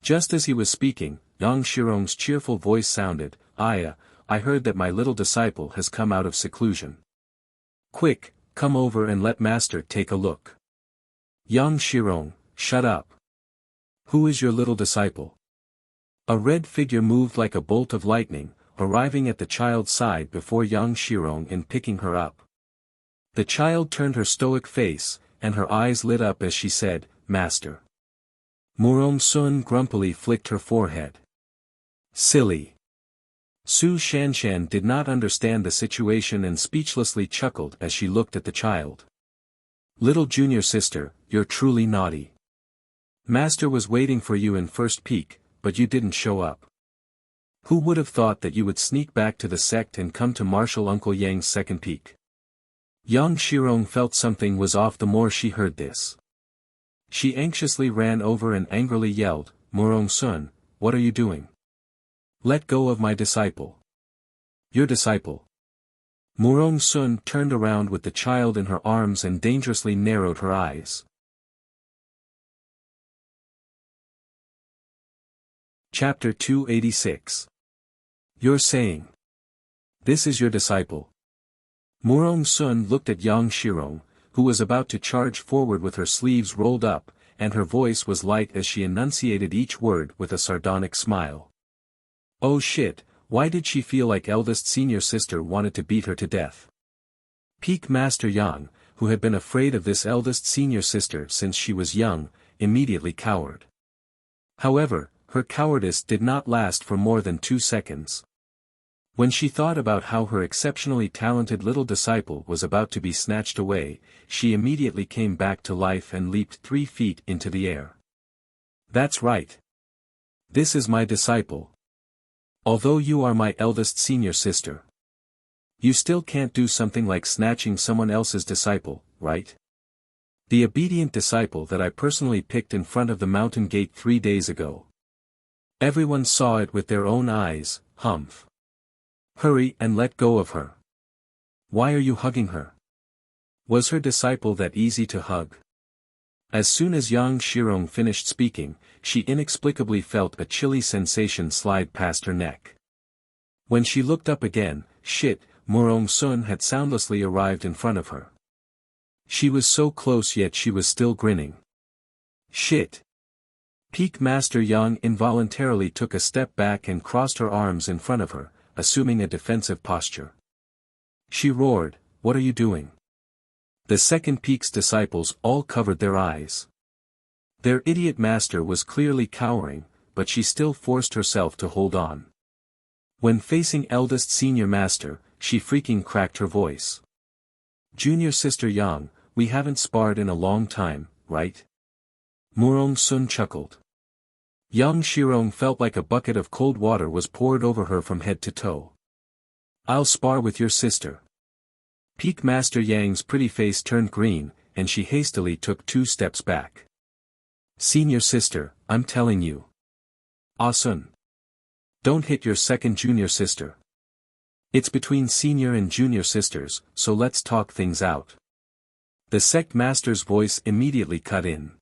Just as he was speaking, Yang Shirong's cheerful voice sounded, Aya, I heard that my little disciple has come out of seclusion. Quick, come over and let Master take a look. Yang Shirong, shut up. Who is your little disciple? A red figure moved like a bolt of lightning, arriving at the child's side before Yang Shirong and picking her up. The child turned her stoic face, and her eyes lit up as she said, Master. Murong Sun grumpily flicked her forehead. Silly. Su Shanshan did not understand the situation and speechlessly chuckled as she looked at the child. Little junior sister, you're truly naughty. Master was waiting for you in First Peak, but you didn't show up. Who would have thought that you would sneak back to the sect and come to Marshal Uncle Yang's second peak? Yang Shirong felt something was off the more she heard this. She anxiously ran over and angrily yelled, Murong Sun, what are you doing? Let go of my disciple. Your disciple. Murong Sun turned around with the child in her arms and dangerously narrowed her eyes. Chapter 286. You're saying. This is your disciple. Murong Sun looked at Yang Shirong, who was about to charge forward with her sleeves rolled up, and her voice was light as she enunciated each word with a sardonic smile. Oh shit, why did she feel like eldest senior sister wanted to beat her to death? Peak Master Yang, who had been afraid of this eldest senior sister since she was young, immediately cowered. However, her cowardice did not last for more than 2 seconds. When she thought about how her exceptionally talented little disciple was about to be snatched away, she immediately came back to life and leaped 3 feet into the air. That's right. This is my disciple. Although you are my eldest senior sister. You still can't do something like snatching someone else's disciple, right? The obedient disciple that I personally picked in front of the mountain gate 3 days ago. Everyone saw it with their own eyes, humph. Hurry and let go of her. Why are you hugging her? Was her disciple that easy to hug? As soon as Yang Shirong finished speaking, she inexplicably felt a chilly sensation slide past her neck. When she looked up again, shit, Murong Sun had soundlessly arrived in front of her. She was so close yet she was still grinning. Shit! Peak Master Yang involuntarily took a step back and crossed her arms in front of her, assuming a defensive posture. She roared, "What are you doing?" The second Peak's disciples all covered their eyes. Their idiot master was clearly cowering, but she still forced herself to hold on. When facing eldest senior master, she freaking cracked her voice. "Junior sister Yang, we haven't sparred in a long time, right?" Murong Sun chuckled. Yang Shirong felt like a bucket of cold water was poured over her from head to toe. "I'll spar with your sister." Peak Master Yang's pretty face turned green, and she hastily took 2 steps back. "Senior sister, I'm telling you. Sun. Don't hit your second junior sister. It's between senior and junior sisters, so let's talk things out." The sect master's voice immediately cut in.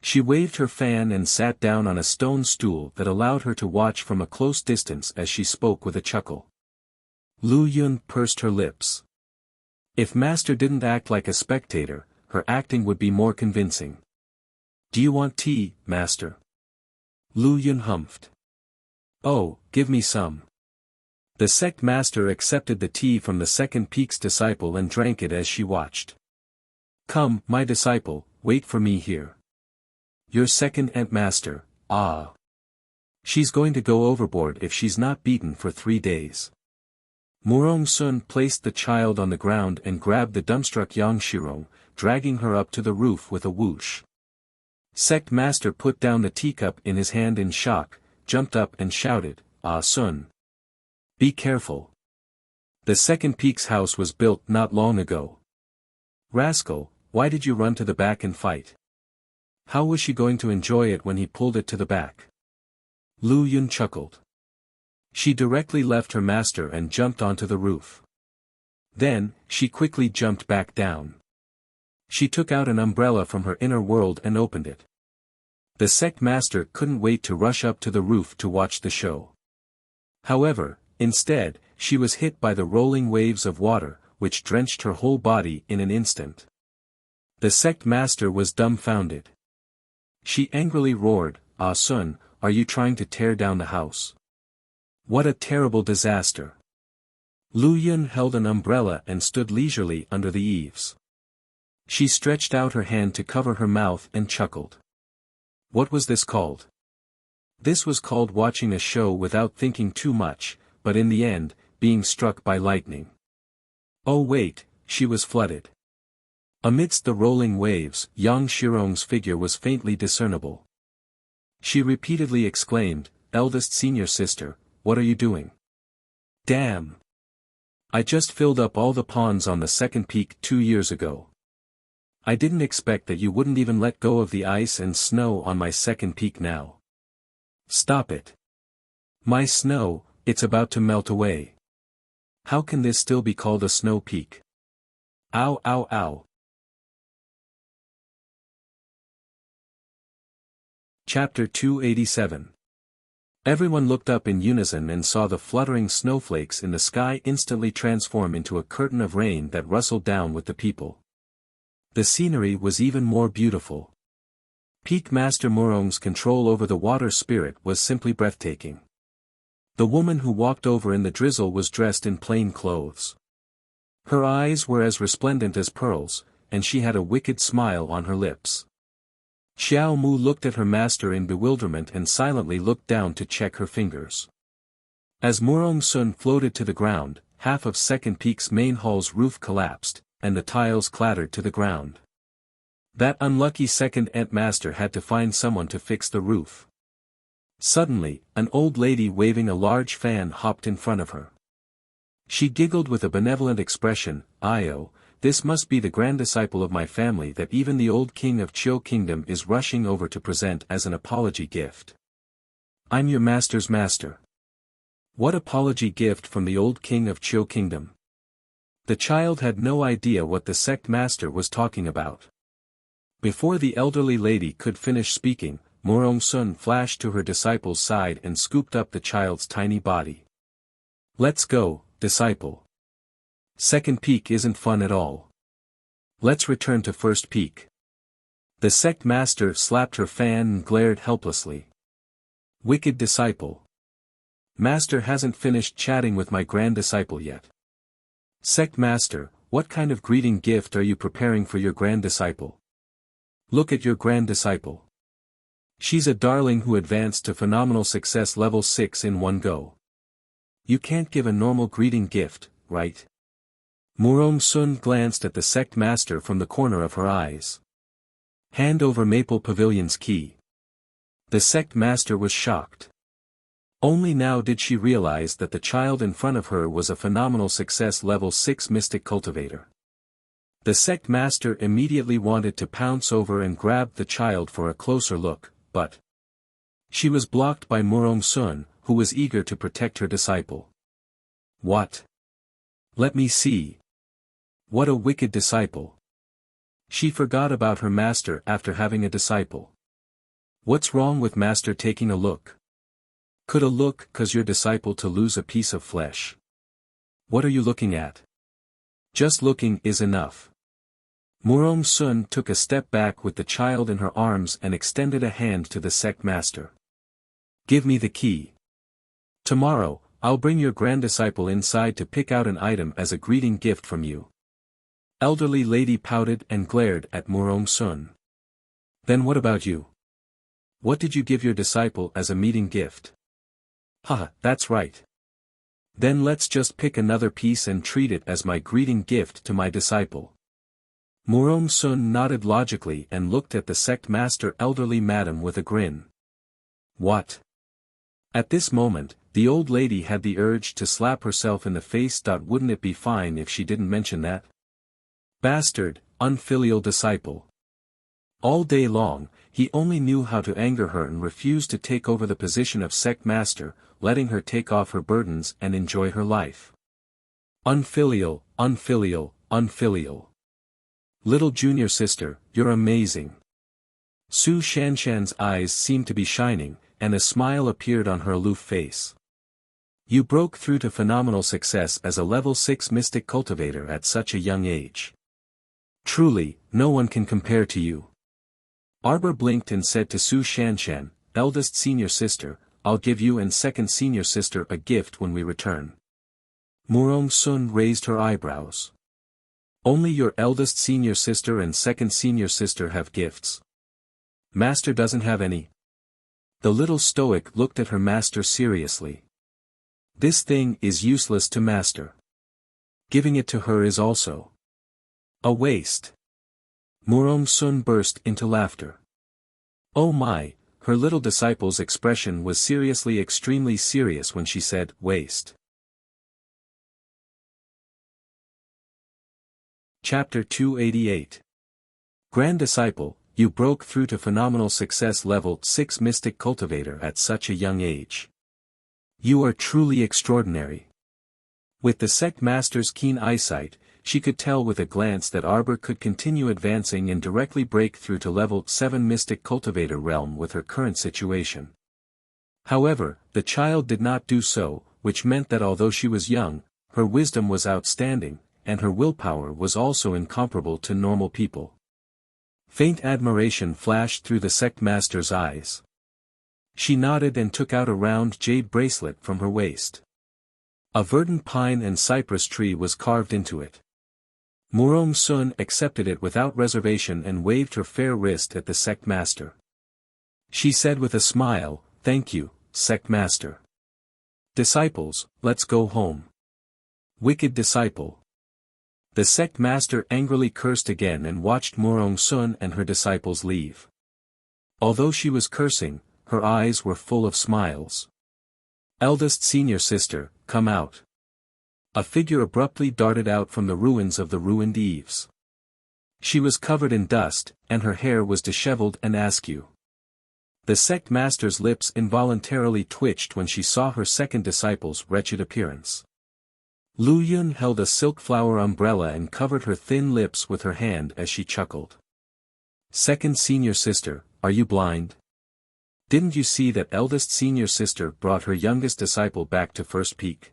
She waved her fan and sat down on a stone stool that allowed her to watch from a close distance as she spoke with a chuckle. Lu Yun pursed her lips. If Master didn't act like a spectator, her acting would be more convincing. "Do you want tea, Master?" Lu Yun humphed. "Oh, give me some." The sect master accepted the tea from the second Peak's disciple and drank it as she watched. "Come, my disciple, wait for me here. Your second Ant Master, she's going to go overboard if she's not beaten for 3 days." Murong Sun placed the child on the ground and grabbed the dumbstruck Yang Shirong, dragging her up to the roof with a whoosh. Sect Master put down the teacup in his hand in shock, jumped up and shouted, Sun. Be careful. The second Peak's house was built not long ago. Rascal, why did you run to the back and fight? How was she going to enjoy it when he pulled it to the back?" Lu Yun chuckled. She directly left her master and jumped onto the roof. Then, she quickly jumped back down. She took out an umbrella from her inner world and opened it. The sect master couldn't wait to rush up to the roof to watch the show. However, instead, she was hit by the rolling waves of water, which drenched her whole body in an instant. The sect master was dumbfounded. She angrily roared, Sun, are you trying to tear down the house? What a terrible disaster. Lu Yun held an umbrella and stood leisurely under the eaves. She stretched out her hand to cover her mouth and chuckled. What was this called? This was called watching a show without thinking too much, but in the end, being struck by lightning. Oh wait, she was flooded. Amidst the rolling waves, Yang Shirong's figure was faintly discernible. She repeatedly exclaimed, Eldest senior sister, what are you doing? Damn! I just filled up all the ponds on the second peak 2 years ago. I didn't expect that you wouldn't even let go of the ice and snow on my second peak now. Stop it. My snow, it's about to melt away. How can this still be called a snow peak? Ow ow ow. Chapter 287. Everyone looked up in unison and saw the fluttering snowflakes in the sky instantly transform into a curtain of rain that rustled down with the people. The scenery was even more beautiful. Peak Master Murong's control over the water spirit was simply breathtaking. The woman who walked over in the drizzle was dressed in plain clothes. Her eyes were as resplendent as pearls, and she had a wicked smile on her lips. Xiao Mu looked at her master in bewilderment and silently looked down to check her fingers. As Murong Sun floated to the ground, half of Second Peak's main hall's roof collapsed, and the tiles clattered to the ground. That unlucky second Ant Master had to find someone to fix the roof. Suddenly, an old lady waving a large fan hopped in front of her. She giggled with a benevolent expression, Io, this must be the grand disciple of my family that even the old king of Chiu Kingdom is rushing over to present as an apology gift. I'm your master's master. What apology gift from the old king of Chiu Kingdom? The child had no idea what the sect master was talking about. Before the elderly lady could finish speaking, Murong Sun flashed to her disciple's side and scooped up the child's tiny body. Let's go, disciple. Second peak isn't fun at all. Let's return to first peak. The sect master slapped her fan and glared helplessly. Wicked disciple. Master hasn't finished chatting with my grand disciple yet. Sect master, what kind of greeting gift are you preparing for your grand disciple? Look at your grand disciple. She's a darling who advanced to phenomenal success level 6 in one go. You can't give a normal greeting gift, right? Murong Sun glanced at the sect master from the corner of her eyes. Hand over Maple Pavilion's key. The sect master was shocked. Only now did she realize that the child in front of her was a phenomenal success level 6 mystic cultivator. The sect master immediately wanted to pounce over and grab the child for a closer look, but she was blocked by Murong Sun, who was eager to protect her disciple. What? Let me see. What a wicked disciple. She forgot about her master after having a disciple. What's wrong with master taking a look? Could a look cause your disciple to lose a piece of flesh? What are you looking at? Just looking is enough. Murong Sun took a step back with the child in her arms and extended a hand to the sect master. Give me the key. Tomorrow, I'll bring your grand disciple inside to pick out an item as a greeting gift from you. Elderly lady pouted and glared at Murong Sun. Then what about you? What did you give your disciple as a meeting gift? Haha, that's right. Then let's just pick another piece and treat it as my greeting gift to my disciple. Murong Sun nodded logically and looked at the sect master elderly madam with a grin. What? At this moment, the old lady had the urge to slap herself in the face. Wouldn't it be fine if she didn't mention that? Bastard, unfilial disciple. All day long, he only knew how to anger her and refused to take over the position of sect master, letting her take off her burdens and enjoy her life. Unfilial, unfilial, unfilial. Little junior sister, you're amazing. Su Shanshan's eyes seemed to be shining, and a smile appeared on her aloof face. You broke through to phenomenal success as a level 6 mystic cultivator at such a young age. Truly, no one can compare to you. Arbor blinked and said to Su Shanshan, eldest senior sister, I'll give you and second senior sister a gift when we return. Murong Sun raised her eyebrows. Only your eldest senior sister and second senior sister have gifts. Master doesn't have any. The little stoic looked at her master seriously. This thing is useless to master. Giving it to her is also a waste. Murong Sun burst into laughter. Oh my, her little disciple's expression was seriously extremely serious when she said, waste. Chapter 288. Grand Disciple, you broke through to phenomenal success level 6 mystic cultivator at such a young age. You are truly extraordinary. With the sect master's keen eyesight, she could tell with a glance that Arbor could continue advancing and directly break through to level 7 mystic cultivator realm with her current situation. However, the child did not do so, which meant that although she was young, her wisdom was outstanding, and her willpower was also incomparable to normal people. Faint admiration flashed through the sect master's eyes. She nodded and took out a round jade bracelet from her waist. A verdant pine and cypress tree was carved into it. Murong Sun accepted it without reservation and waved her fair wrist at the sect master. She said with a smile, thank you, sect master. Disciples, let's go home. Wicked disciple. The sect master angrily cursed again and watched Murong Sun and her disciples leave. Although she was cursing, her eyes were full of smiles. Eldest senior sister, come out. A figure abruptly darted out from the ruins of the ruined eaves. She was covered in dust, and her hair was disheveled and askew. The sect master's lips involuntarily twitched when she saw her second disciple's wretched appearance. Lu Yun held a silk flower umbrella and covered her thin lips with her hand as she chuckled. Second senior sister, are you blind? Didn't you see that eldest senior sister brought her youngest disciple back to first peak?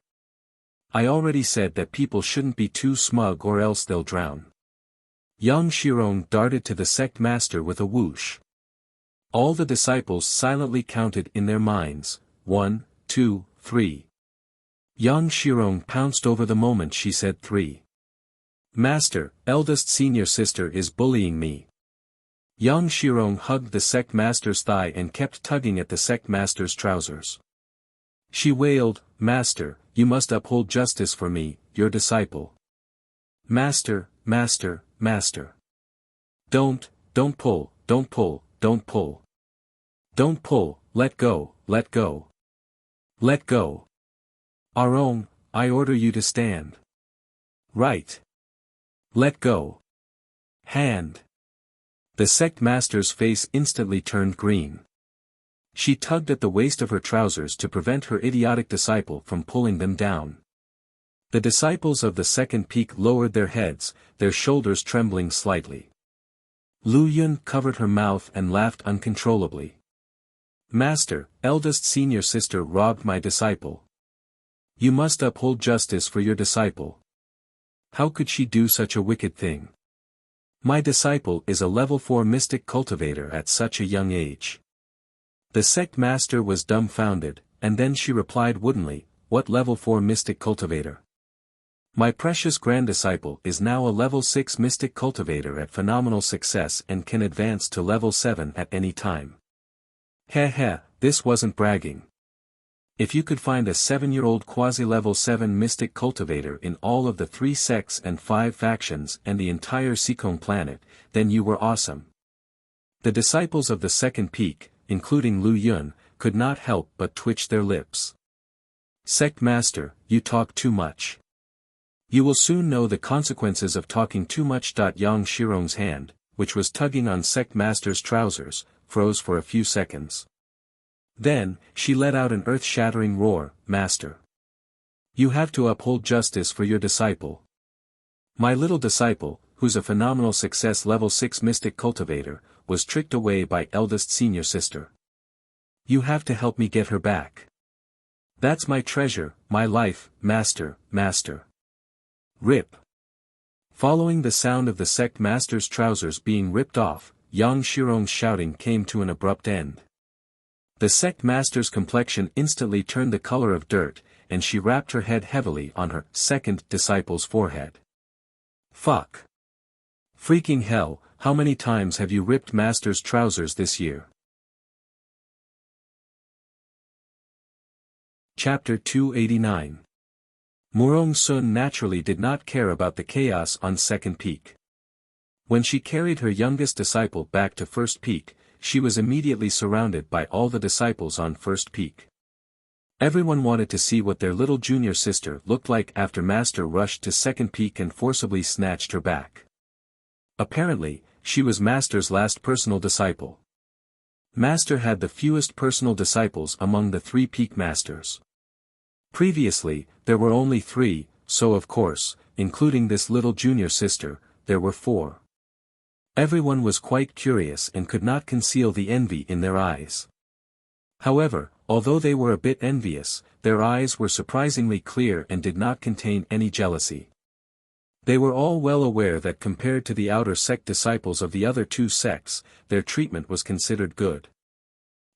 I already said that people shouldn't be too smug or else they'll drown. Yang Shirong darted to the sect master with a whoosh. All the disciples silently counted in their minds, 1, 2, 3. Yang Shirong pounced over the moment she said 3. Master, eldest senior sister is bullying me. Yang Shirong hugged the sect master's thigh and kept tugging at the sect master's trousers. She wailed, Master, you must uphold justice for me, your disciple. Master, master, master. Don't pull, don't pull, don't pull. Don't pull, let go, let go. Let go. Arong, I order you to stand. Right. Let go. Hand. The sect master's face instantly turned green. She tugged at the waist of her trousers to prevent her idiotic disciple from pulling them down. The disciples of the second peak lowered their heads, their shoulders trembling slightly. Lu Yun covered her mouth and laughed uncontrollably. Master, eldest senior sister robbed my disciple. You must uphold justice for your disciple. How could she do such a wicked thing? My disciple is a level 4 mystic cultivator at such a young age. The sect master was dumbfounded, and then she replied woodenly, What level 4 mystic cultivator? My precious grand-disciple is now a level 6 mystic cultivator at phenomenal success and can advance to level 7 at any time. Heh, this wasn't bragging. If you could find a 7-year-old quasi-level 7 mystic cultivator in all of the 3 sects and 5 factions and the entire Seikong planet, then you were awesome. The disciples of the second peak, including Lu Yun, could not help but twitch their lips. Sect master, you talk too much. You will soon know the consequences of talking too much. Yang Shirong's hand, which was tugging on sect master's trousers, froze for a few seconds. Then, she let out an earth-shattering roar, Master. You have to uphold justice for your disciple. My little disciple, who's a phenomenal success level 6 mystic cultivator, was tricked away by eldest senior sister. You have to help me get her back. That's my treasure, my life, Master, Master. Rip. Following the sound of the sect master's trousers being ripped off, Yang Shirong's shouting came to an abrupt end. The sect master's complexion instantly turned the color of dirt, and she rapped her head heavily on her second disciple's forehead. Fuck. Freaking hell, how many times have you ripped master's trousers this year? Chapter 289. Murong Sun naturally did not care about the chaos on second peak. When she carried her youngest disciple back to first peak, she was immediately surrounded by all the disciples on first peak. Everyone wanted to see what their little junior sister looked like after Master rushed to second peak and forcibly snatched her back. Apparently, she was Master's last personal disciple. Master had the fewest personal disciples among the 3 peak masters. Previously, there were only 3, so of course, including this little junior sister, there were 4. Everyone was quite curious and could not conceal the envy in their eyes. However, although they were a bit envious, their eyes were surprisingly clear and did not contain any jealousy. They were all well aware that compared to the outer sect disciples of the other 2 sects, their treatment was considered good.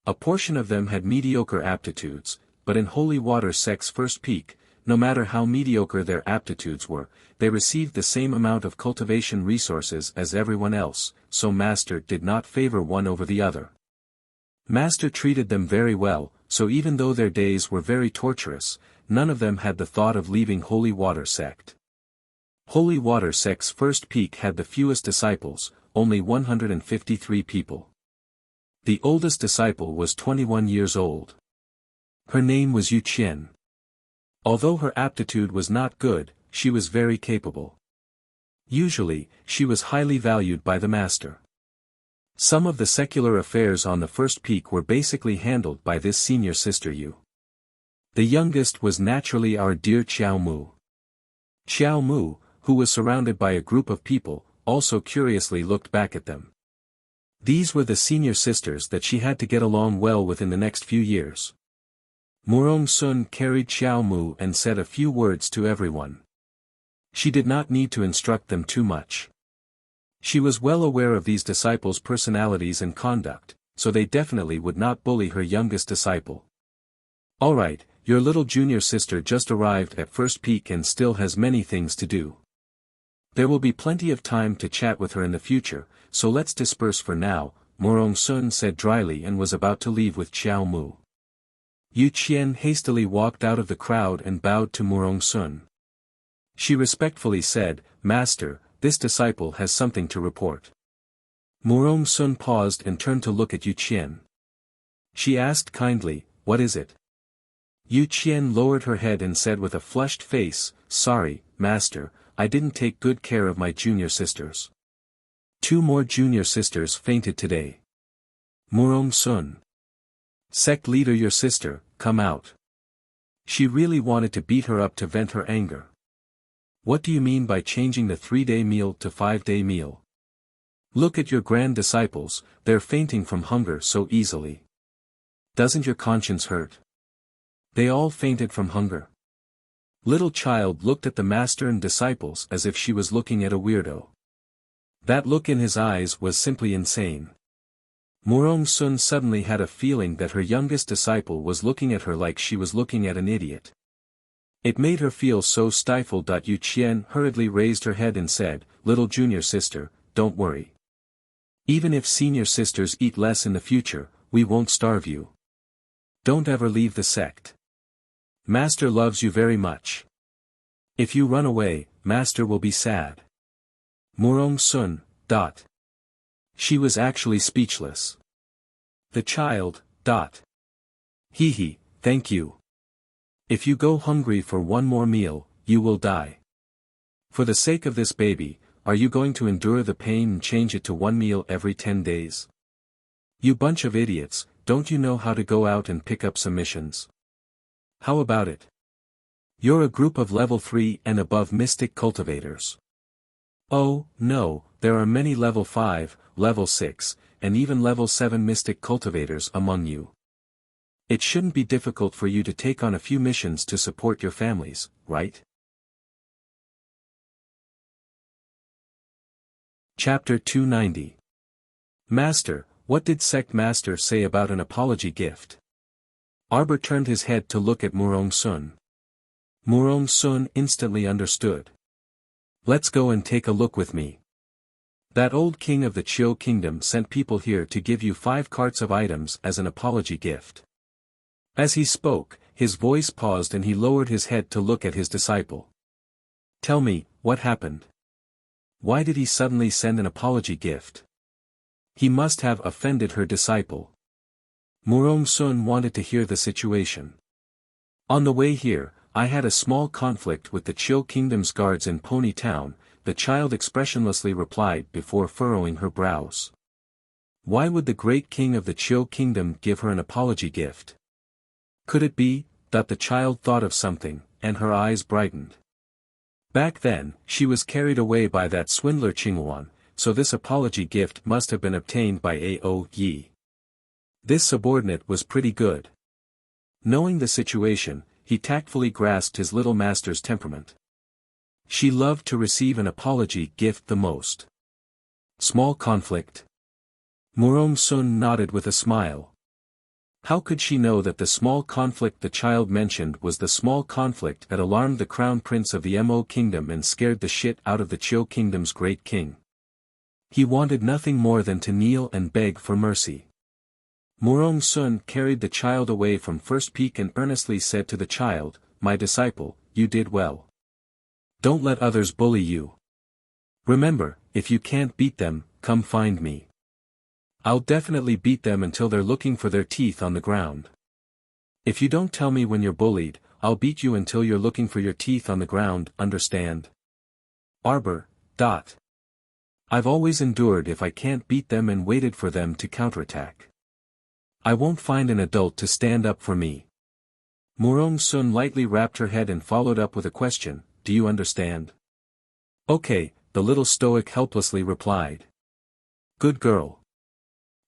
A portion of them had mediocre aptitudes, but in Holy Water sect's first peak, no matter how mediocre their aptitudes were, they received the same amount of cultivation resources as everyone else, so Master did not favor one over the other. Master treated them very well, so even though their days were very torturous, none of them had the thought of leaving Holy Water sect. Holy Water sect's first peak had the fewest disciples, only 153 people. The oldest disciple was 21 years old. Her name was Yu Qian. Although her aptitude was not good, she was very capable. Usually, she was highly valued by the Master. Some of the secular affairs on the first peak were basically handled by this senior sister Yu. The youngest was naturally our dear Qiao Mu. Qiao Mu, who was surrounded by a group of people, also curiously looked back at them. These were the senior sisters that she had to get along well with in the next few years. Murong Sun carried Xiao Mu and said a few words to everyone. She did not need to instruct them too much. She was well aware of these disciples' personalities and conduct, so they definitely would not bully her youngest disciple. Alright, your little junior sister just arrived at first peak and still has many things to do. There will be plenty of time to chat with her in the future, so let's disperse for now, Murong Sun said dryly and was about to leave with Xiao Mu. Yu Qian hastily walked out of the crowd and bowed to Murong Sun. She respectfully said, Master, this disciple has something to report. Murong Sun paused and turned to look at Yu Qian. She asked kindly, what is it? Yu Qian lowered her head and said with a flushed face, Sorry, Master, I didn't take good care of my junior sisters. 2 more junior sisters fainted today. Murong Sun. Sect leader, your sister, come out. She really wanted to beat her up to vent her anger. What do you mean by changing the 3-day meal to 5-day meal? Look at your grand disciples, they're fainting from hunger so easily. Doesn't your conscience hurt? They all fainted from hunger. Little child looked at the master and disciples as if she was looking at a weirdo. That look in his eyes was simply insane. Murong Sun suddenly had a feeling that her youngest disciple was looking at her like she was looking at an idiot. It made her feel so stifled. Yu Qian hurriedly raised her head and said, Little junior sister, don't worry. Even if senior sisters eat less in the future, we won't starve you. Don't ever leave the sect. Master loves you very much. If you run away, Master will be sad. Murong Sun. She was actually speechless. The child. Hee, thank you. If you go hungry for one more meal, you will die. For the sake of this baby, are you going to endure the pain and change it to 1 meal every 10 days? You bunch of idiots, don't you know how to go out and pick up some missions? How about it? You're a group of level 3 and above mystic cultivators. Oh, no, there are many level 5, level 6, and even level 7 mystic cultivators among you. It shouldn't be difficult for you to take on a few missions to support your families, right? Chapter 290. Master, what did Sect Master say about an apology gift? Arbor turned his head to look at Murong Sun. Murong Sun instantly understood. Let's go and take a look with me. That old king of the Chiu kingdom sent people here to give you 5 carts of items as an apology gift. As he spoke, his voice paused and he lowered his head to look at his disciple. Tell me, what happened? Why did he suddenly send an apology gift? He must have offended her disciple. Murong Sun wanted to hear the situation. On the way here, I had a small conflict with the Chiu kingdom's guards in Pony Town, the child expressionlessly replied before furrowing her brows. Why would the great king of the Chiu kingdom give her an apology gift? Could it be that the child thought of something, and her eyes brightened? Back then, she was carried away by that swindler Qinghuan, so this apology gift must have been obtained by Ao Yi. This subordinate was pretty good. Knowing the situation, he tactfully grasped his little master's temperament. She loved to receive an apology gift the most. Small conflict. Murong Sun nodded with a smile. How could she know that the small conflict the child mentioned was the small conflict that alarmed the crown prince of the Mo kingdom and scared the shit out of the Chiu kingdom's great king? He wanted nothing more than to kneel and beg for mercy. Murong Sun carried the child away from first peak and earnestly said to the child, My disciple, you did well. Don't let others bully you. Remember, if you can't beat them, come find me. I'll definitely beat them until they're looking for their teeth on the ground. If you don't tell me when you're bullied, I'll beat you until you're looking for your teeth on the ground, understand? Arbor. I've always endured if I can't beat them and waited for them to counterattack. I won't find an adult to stand up for me. Murong Sun lightly rapped her head and followed up with a question, do you understand? Okay, the little stoic helplessly replied. Good girl.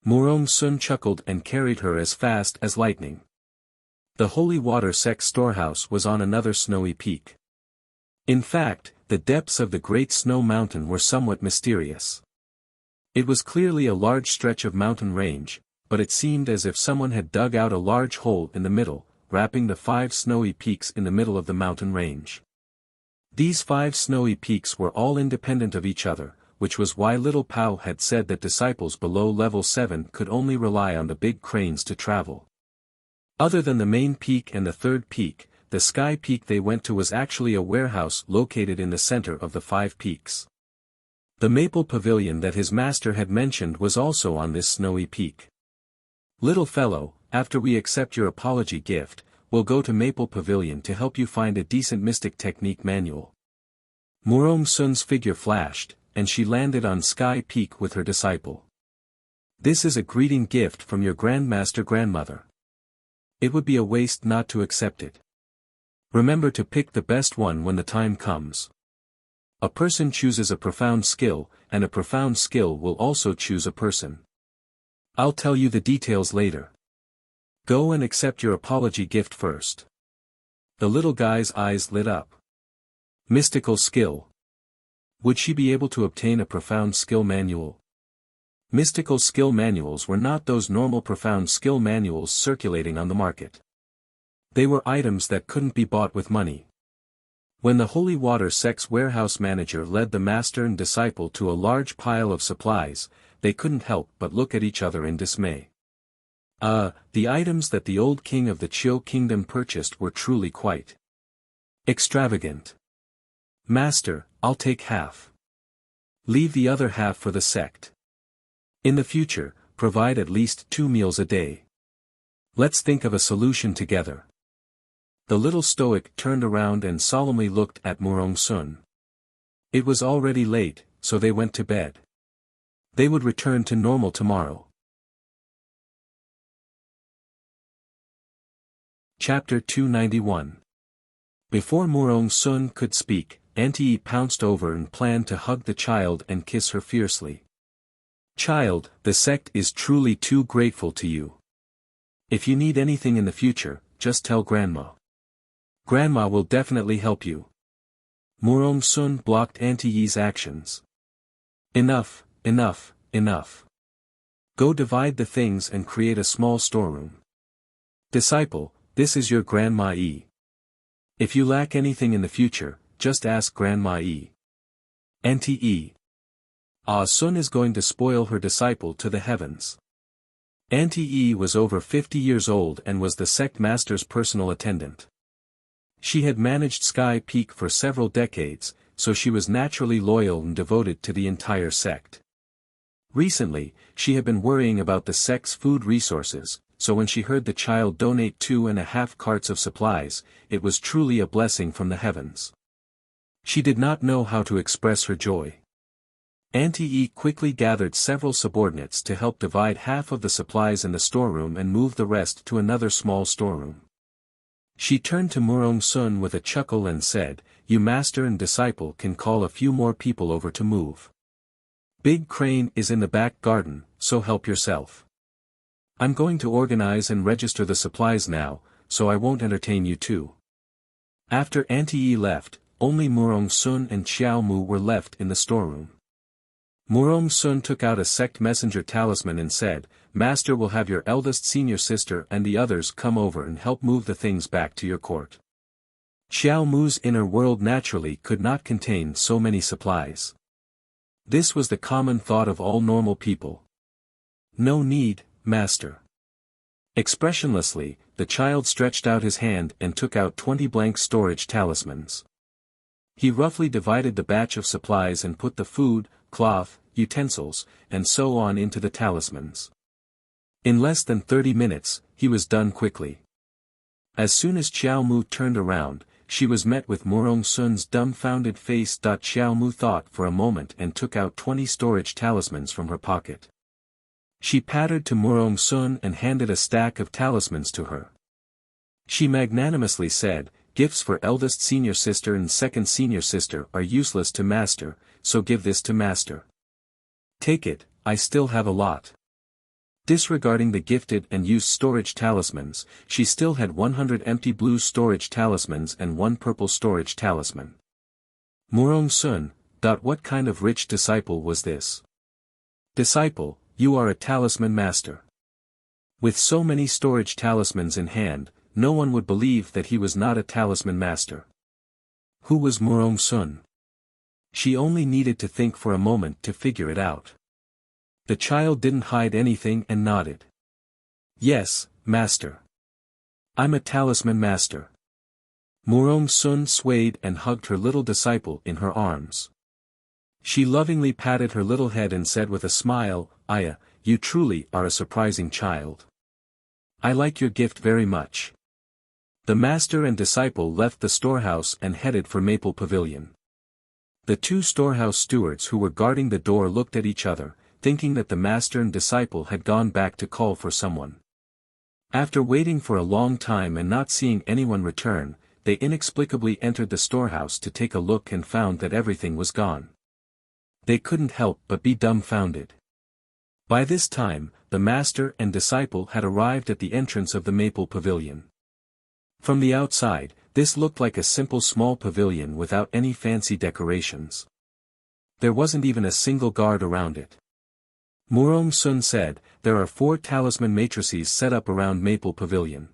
Murong Sun chuckled and carried her as fast as lightning. The holy water sect storehouse was on another snowy peak. In fact, the depths of the great snow mountain were somewhat mysterious. It was clearly a large stretch of mountain range, but it seemed as if someone had dug out a large hole in the middle, wrapping the 5 snowy peaks in the middle of the mountain range. These 5 snowy peaks were all independent of each other, which was why Little Pao had said that disciples below level 7 could only rely on the big cranes to travel. Other than the main peak and the third peak, the sky peak they went to was actually a warehouse located in the center of the 5 peaks. The maple pavilion that his master had mentioned was also on this snowy peak. Little fellow, after we accept your apology gift, we'll go to Maple Pavilion to help you find a decent mystic technique manual. Murong Sun's figure flashed, and she landed on Sky Peak with her disciple. This is a greeting gift from your Grandmaster grandmother. It would be a waste not to accept it. Remember to pick the best one when the time comes. A person chooses a profound skill, and a profound skill will also choose a person. I'll tell you the details later. Go and accept your apology gift first. The little guy's eyes lit up. Mystical skill. Would she be able to obtain a profound skill manual? Mystical skill manuals were not those normal profound skill manuals circulating on the market. They were items that couldn't be bought with money. When the Holy Water Sect's warehouse manager led the master and disciple to a large pile of supplies, they couldn't help but look at each other in dismay. The items that the old king of the Chiu kingdom purchased were truly quite extravagant. Master, I'll take half. Leave the other half for the sect. In the future, provide at least 2 meals a day. Let's think of a solution together. The little stoic turned around and solemnly looked at Murong Sun. It was already late, so they went to bed. They would return to normal tomorrow. Chapter 291. Before Murong Sun could speak, Auntie Yi pounced over and planned to hug the child and kiss her fiercely. Child, the sect is truly too grateful to you. If you need anything in the future, just tell Grandma. Grandma will definitely help you. Murong Sun blocked Auntie Yi's actions. Enough, enough, enough. Go divide the things and create a small storeroom. Disciple, this is your Grandma Yi. If you lack anything in the future, just ask Grandma Yi. Auntie Yi. Sun is going to spoil her disciple to the heavens. Auntie Yi was over 50 years old and was the sect master's personal attendant. She had managed Sky Peak for several decades, so she was naturally loyal and devoted to the entire sect. Recently, she had been worrying about the sect's food resources, so when she heard the child donate 2.5 carts of supplies, it was truly a blessing from the heavens. She did not know how to express her joy. Auntie Yi quickly gathered several subordinates to help divide half of the supplies in the storeroom and move the rest to another small storeroom. She turned to Murong Sun with a chuckle and said, "You master and disciple can call a few more people over to move. Big Crane is in the back garden, so help yourself. I'm going to organize and register the supplies now, so I won't entertain you too." After Auntie Yi left, only Murong Sun and Xiao Mu were left in the storeroom. Murong Sun took out a sect messenger talisman and said, "Master will have your eldest senior sister and the others come over and help move the things back to your court." Xiao Mu's inner world naturally could not contain so many supplies. This was the common thought of all normal people. "No need, Master." Expressionlessly, the child stretched out his hand and took out 20 blank storage talismans. He roughly divided the batch of supplies and put the food, cloth, utensils, and so on into the talismans. In less than 30 minutes, he was done quickly. As soon as Xiao Mu turned around, she was met with Murong Sun's dumbfounded face. Xiao Mu thought for a moment and took out 20 storage talismans from her pocket. She pattered to Murong Sun and handed a stack of talismans to her. She magnanimously said, "Gifts for eldest senior sister and second senior sister are useless to Master, so give this to Master. Take it, I still have a lot." Disregarding the gifted and used storage talismans, she still had 100 empty blue storage talismans and 1 purple storage talisman. Murong Sun, what kind of rich disciple was this? Disciple, you are a talisman master. With so many storage talismans in hand, no one would believe that he was not a talisman master. Who was Murong Sun? She only needed to think for a moment to figure it out. The child didn't hide anything and nodded. Yes, master. I'm a talisman master. Murong Sun swayed and hugged her little disciple in her arms. She lovingly patted her little head and said with a smile, Aya, you truly are a surprising child. I like your gift very much. The master and disciple left the storehouse and headed for Maple Pavilion. The 2 storehouse stewards who were guarding the door looked at each other, thinking that the master and disciple had gone back to call for someone. After waiting for a long time and not seeing anyone return, they inexplicably entered the storehouse to take a look and found that everything was gone. They couldn't help but be dumbfounded. By this time, the master and disciple had arrived at the entrance of the Maple Pavilion. From the outside, this looked like a simple small pavilion without any fancy decorations. There wasn't even a single guard around it. Murong Sun said, there are 4 talisman matrices set up around Maple Pavilion.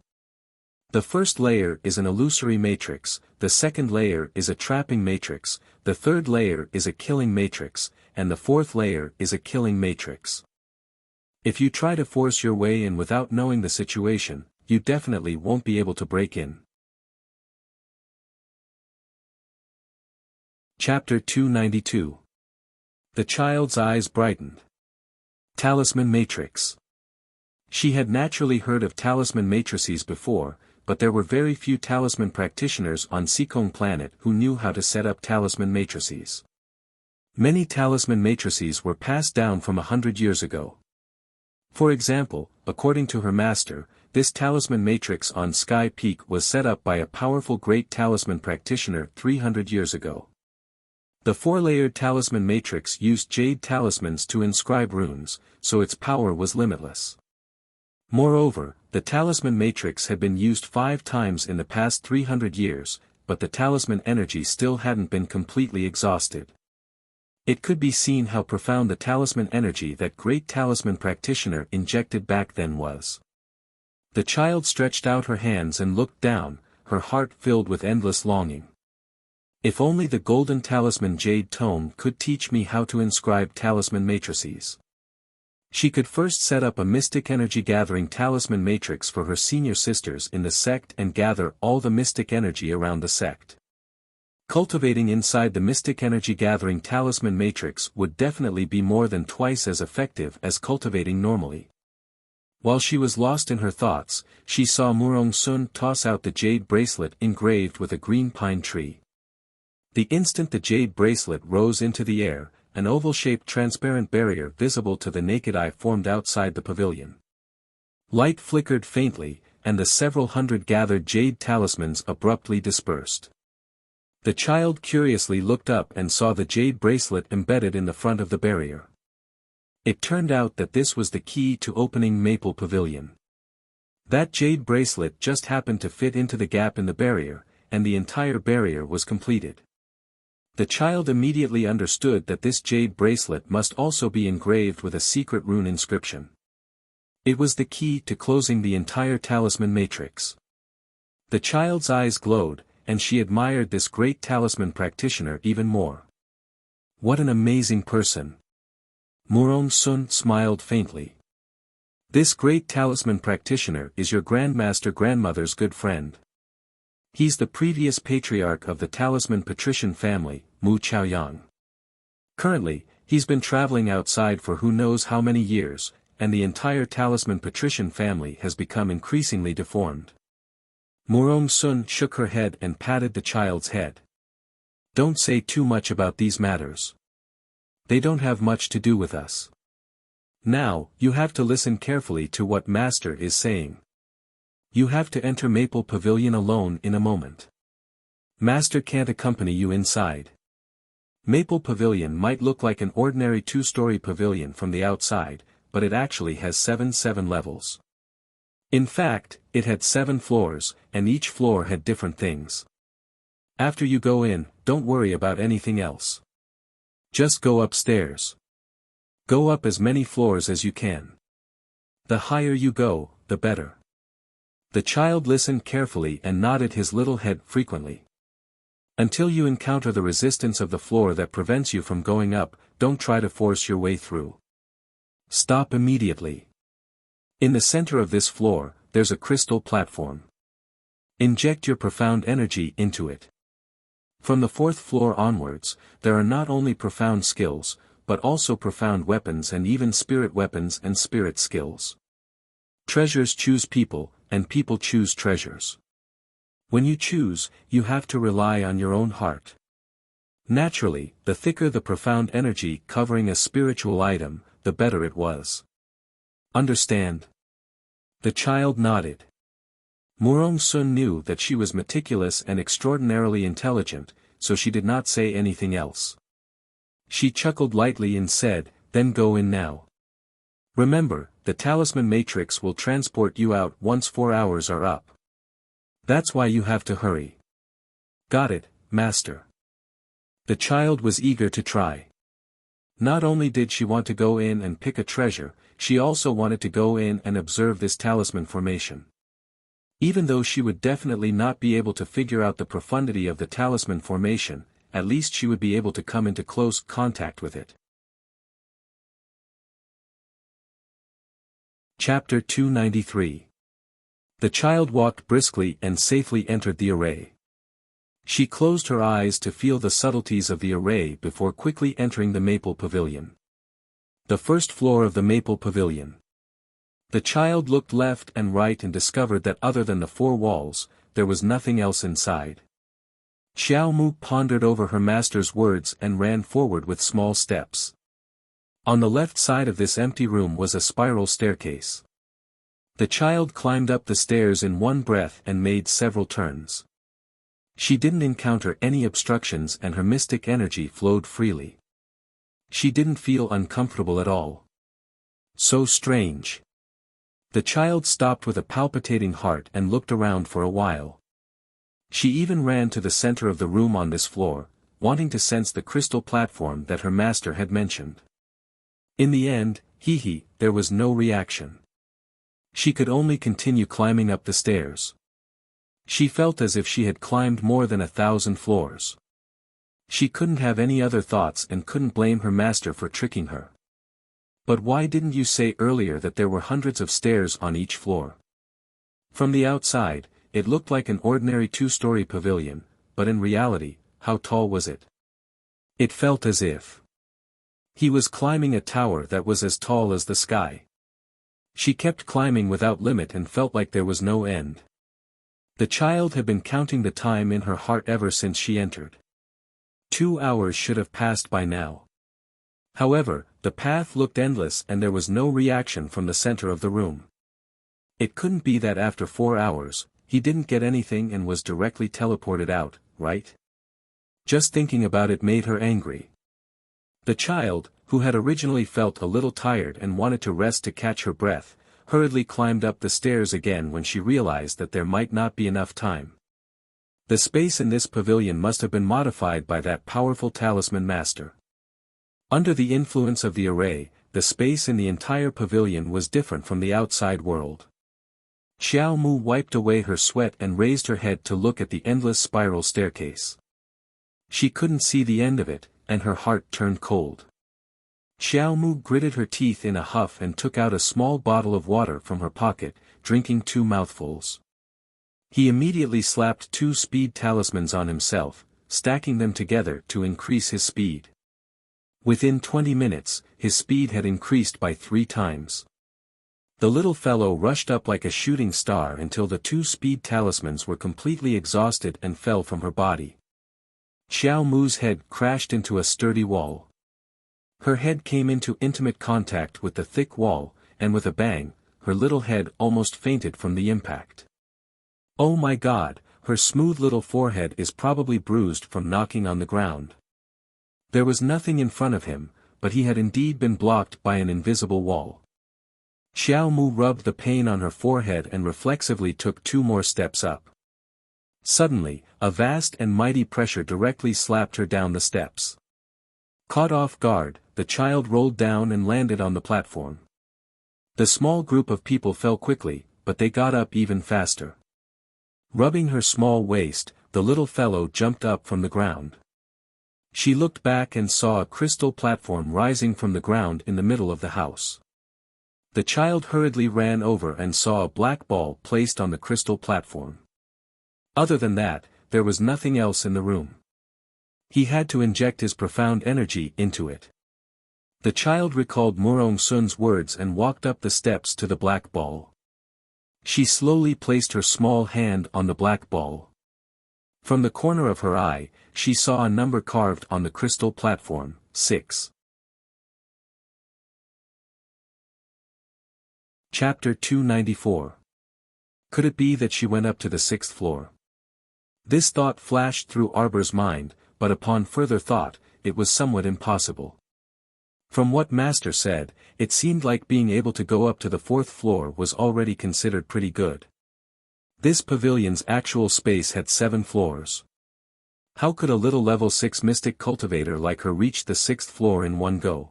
The first layer is an illusory matrix, the second layer is a trapping matrix, the third layer is a killing matrix, and the fourth layer is a killing matrix. If you try to force your way in without knowing the situation, you definitely won't be able to break in. Chapter 292. The child's eyes brightened. Talisman Matrix. She had naturally heard of talisman matrices before, but there were very few talisman practitioners on Seikong planet who knew how to set up talisman matrices. Many talisman matrices were passed down from 100 years ago. For example, according to her master, this talisman matrix on Sky Peak was set up by a powerful great talisman practitioner 300 years ago. The 4-layered talisman matrix used jade talismans to inscribe runes, so its power was limitless. Moreover, the talisman matrix had been used 5 times in the past 300 years, but the talisman energy still hadn't been completely exhausted. It could be seen how profound the talisman energy that great talisman practitioner injected back then was. The child stretched out her hands and looked down, her heart filled with endless longing. If only the golden talisman jade tome could teach me how to inscribe talisman matrices. She could first set up a mystic energy gathering talisman matrix for her senior sisters in the sect and gather all the mystic energy around the sect. Cultivating inside the mystic energy gathering talisman matrix would definitely be more than twice as effective as cultivating normally. While she was lost in her thoughts, she saw Murong Sun toss out the jade bracelet engraved with a green pine tree. The instant the jade bracelet rose into the air, an oval-shaped transparent barrier visible to the naked eye formed outside the pavilion. Light flickered faintly, and the several hundred gathered jade talismans abruptly dispersed. The child curiously looked up and saw the jade bracelet embedded in the front of the barrier. It turned out that this was the key to opening Maple Pavilion. That jade bracelet just happened to fit into the gap in the barrier, and the entire barrier was completed. The child immediately understood that this jade bracelet must also be engraved with a secret rune inscription. It was the key to closing the entire talisman matrix. The child's eyes glowed, and she admired this great talisman practitioner even more. What an amazing person! Murong Sun smiled faintly. This great talisman practitioner is your grandmother's good friend. He's the previous patriarch of the talisman patrician family, Mu Chaoyang. Currently, he's been traveling outside for who knows how many years, and the entire talisman patrician family has become increasingly deformed. Murong Sun shook her head and patted the child's head. Don't say too much about these matters. They don't have much to do with us. Now, you have to listen carefully to what Master is saying. You have to enter Maple Pavilion alone in a moment. Master can't accompany you inside. Maple Pavilion might look like an ordinary 2-story pavilion from the outside, but it actually has 7 levels. In fact, it had 7 floors, and each floor had different things. After you go in, don't worry about anything else. Just go upstairs. Go up as many floors as you can. The higher you go, the better. The child listened carefully and nodded his little head frequently. Until you encounter the resistance of the floor that prevents you from going up, don't try to force your way through. Stop immediately. In the center of this floor, there's a crystal platform. Inject your profound energy into it. From the 4th floor onwards, there are not only profound skills, but also profound weapons and even spirit weapons and spirit skills. Treasures choose people, and people choose treasures. When you choose, you have to rely on your own heart. Naturally, the thicker the profound energy covering a spiritual item, the better it was. Understand? The child nodded. Murong Sun knew that she was meticulous and extraordinarily intelligent, so she did not say anything else. She chuckled lightly and said, "Then go in now. Remember, the talisman matrix will transport you out once 4 hours are up. That's why you have to hurry." "Got it, Master." The child was eager to try. Not only did she want to go in and pick a treasure, she also wanted to go in and observe this talisman formation. Even though she would definitely not be able to figure out the profundity of the talisman formation, at least she would be able to come into close contact with it. Chapter 293. The child walked briskly and safely entered the array. She closed her eyes to feel the subtleties of the array before quickly entering the maple pavilion. The 1st floor of the maple pavilion. The child looked left and right and discovered that other than the 4 walls, there was nothing else inside. Xiao Mu pondered over her master's words and ran forward with small steps. On the left side of this empty room was a spiral staircase. The child climbed up the stairs in one breath and made several turns. She didn't encounter any obstructions and her mystic energy flowed freely. She didn't feel uncomfortable at all. So strange. The child stopped with a palpitating heart and looked around for a while. She even ran to the center of the room on this floor, wanting to sense the crystal platform that her master had mentioned. In the end, there was no reaction. She could only continue climbing up the stairs. She felt as if she had climbed more than 1,000 floors. She couldn't have any other thoughts and couldn't blame her master for tricking her. "But why didn't you say earlier that there were hundreds of stairs on each floor?" From the outside, it looked like an ordinary 2-story pavilion, but in reality, how tall was it? It felt as if he was climbing a tower that was as tall as the sky. She kept climbing without limit and felt like there was no end. The child had been counting the time in her heart ever since she entered. 2 hours should have passed by now. However, the path looked endless and there was no reaction from the center of the room. It couldn't be that after 4 hours, he didn't get anything and was directly teleported out, right? Just thinking about it made her angry. The child, who had originally felt a little tired and wanted to rest to catch her breath, hurriedly climbed up the stairs again when she realized that there might not be enough time. The space in this pavilion must have been modified by that powerful talisman master. Under the influence of the array, the space in the entire pavilion was different from the outside world. Xiao Mu wiped away her sweat and raised her head to look at the endless spiral staircase. She couldn't see the end of it, and her heart turned cold. Xiao Mu gritted her teeth in a huff and took out a small bottle of water from her pocket, drinking 2 mouthfuls. He immediately slapped 2 speed talismans on himself, stacking them together to increase his speed. Within 20 minutes, his speed had increased by 3 times. The little fellow rushed up like a shooting star until the 2 speed talismans were completely exhausted and fell from her body. Xiao Mu's head crashed into a sturdy wall. Her head came into intimate contact with the thick wall, and with a bang, her little head almost fainted from the impact. Oh my God, her smooth little forehead is probably bruised from knocking on the ground. There was nothing in front of him, but he had indeed been blocked by an invisible wall. Xiao Mu rubbed the pain on her forehead and reflexively took 2 more steps up. Suddenly, a vast and mighty pressure directly slapped her down the steps. Caught off guard, the child rolled down and landed on the platform. The small group of people fell quickly, but they got up even faster. Rubbing her small waist, the little fellow jumped up from the ground. She looked back and saw a crystal platform rising from the ground in the middle of the house. The child hurriedly ran over and saw a black ball placed on the crystal platform. Other than that, there was nothing else in the room. He had to inject his profound energy into it. The child recalled Murong Sun's words and walked up the steps to the black ball. She slowly placed her small hand on the black ball. From the corner of her eye, she saw a number carved on the crystal platform, 6. Chapter 294. Could it be that she went up to the 6th floor? This thought flashed through Arbor's mind, but upon further thought, it was somewhat impossible. From what Master said, it seemed like being able to go up to the 4th floor was already considered pretty good. This pavilion's actual space had 7 floors. How could a little level 6 mystic cultivator like her reach the 6th floor in one go?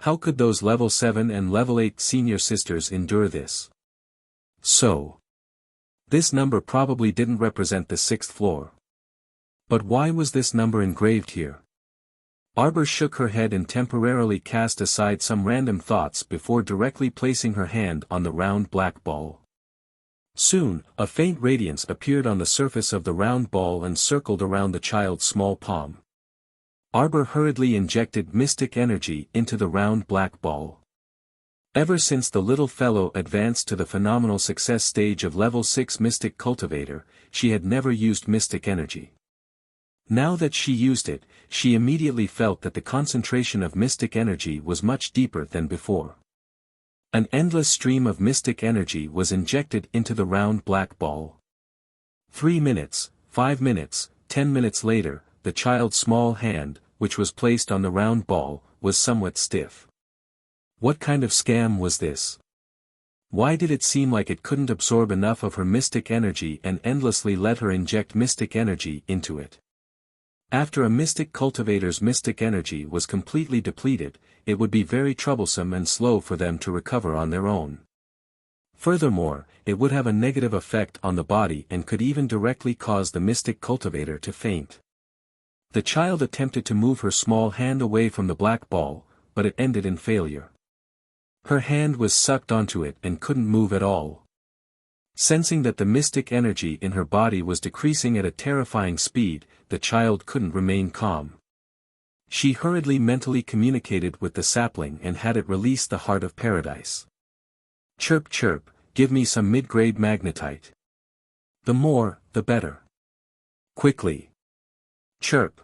How could those level 7 and level 8 senior sisters endure this? So, this number probably didn't represent the 6th floor. But why was this number engraved here? Arbor shook her head and temporarily cast aside some random thoughts before directly placing her hand on the round black ball. Soon, a faint radiance appeared on the surface of the round ball and circled around the child's small palm. Arbor hurriedly injected mystic energy into the round black ball. Ever since the little fellow advanced to the phenomenal success stage of level 6 mystic cultivator, she had never used mystic energy. Now that she used it, she immediately felt that the concentration of mystic energy was much deeper than before. An endless stream of mystic energy was injected into the round black ball. 3 minutes, 5 minutes, 10 minutes later, the child's small hand, which was placed on the round ball, was somewhat stiff. What kind of scam was this? Why did it seem like it couldn't absorb enough of her mystic energy and endlessly let her inject mystic energy into it? After a mystic cultivator's mystic energy was completely depleted, it would be very troublesome and slow for them to recover on their own. Furthermore, it would have a negative effect on the body and could even directly cause the mystic cultivator to faint. The child attempted to move her small hand away from the black ball, but it ended in failure. Her hand was sucked onto it and couldn't move at all. Sensing that the mystic energy in her body was decreasing at a terrifying speed, the child couldn't remain calm. She hurriedly mentally communicated with the sapling and had it release the heart of paradise. Chirp chirp, give me some mid-grade magnetite. The more, the better. Quickly. Chirp.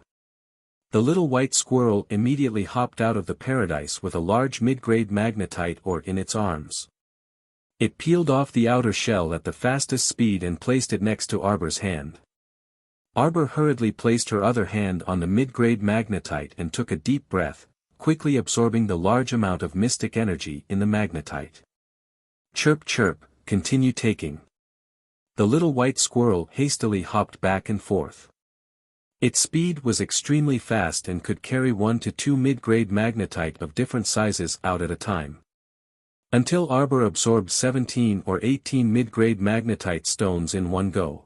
The little white squirrel immediately hopped out of the paradise with a large mid-grade magnetite ore in its arms. It peeled off the outer shell at the fastest speed and placed it next to Arbor's hand. Arbor hurriedly placed her other hand on the mid-grade magnetite and took a deep breath, quickly absorbing the large amount of mystic energy in the magnetite. Chirp chirp, continue taking. The little white squirrel hastily hopped back and forth. Its speed was extremely fast and could carry 1 to 2 mid-grade magnetite of different sizes out at a time. Until Arbor absorbed 17 or 18 mid-grade magnetite stones in one go.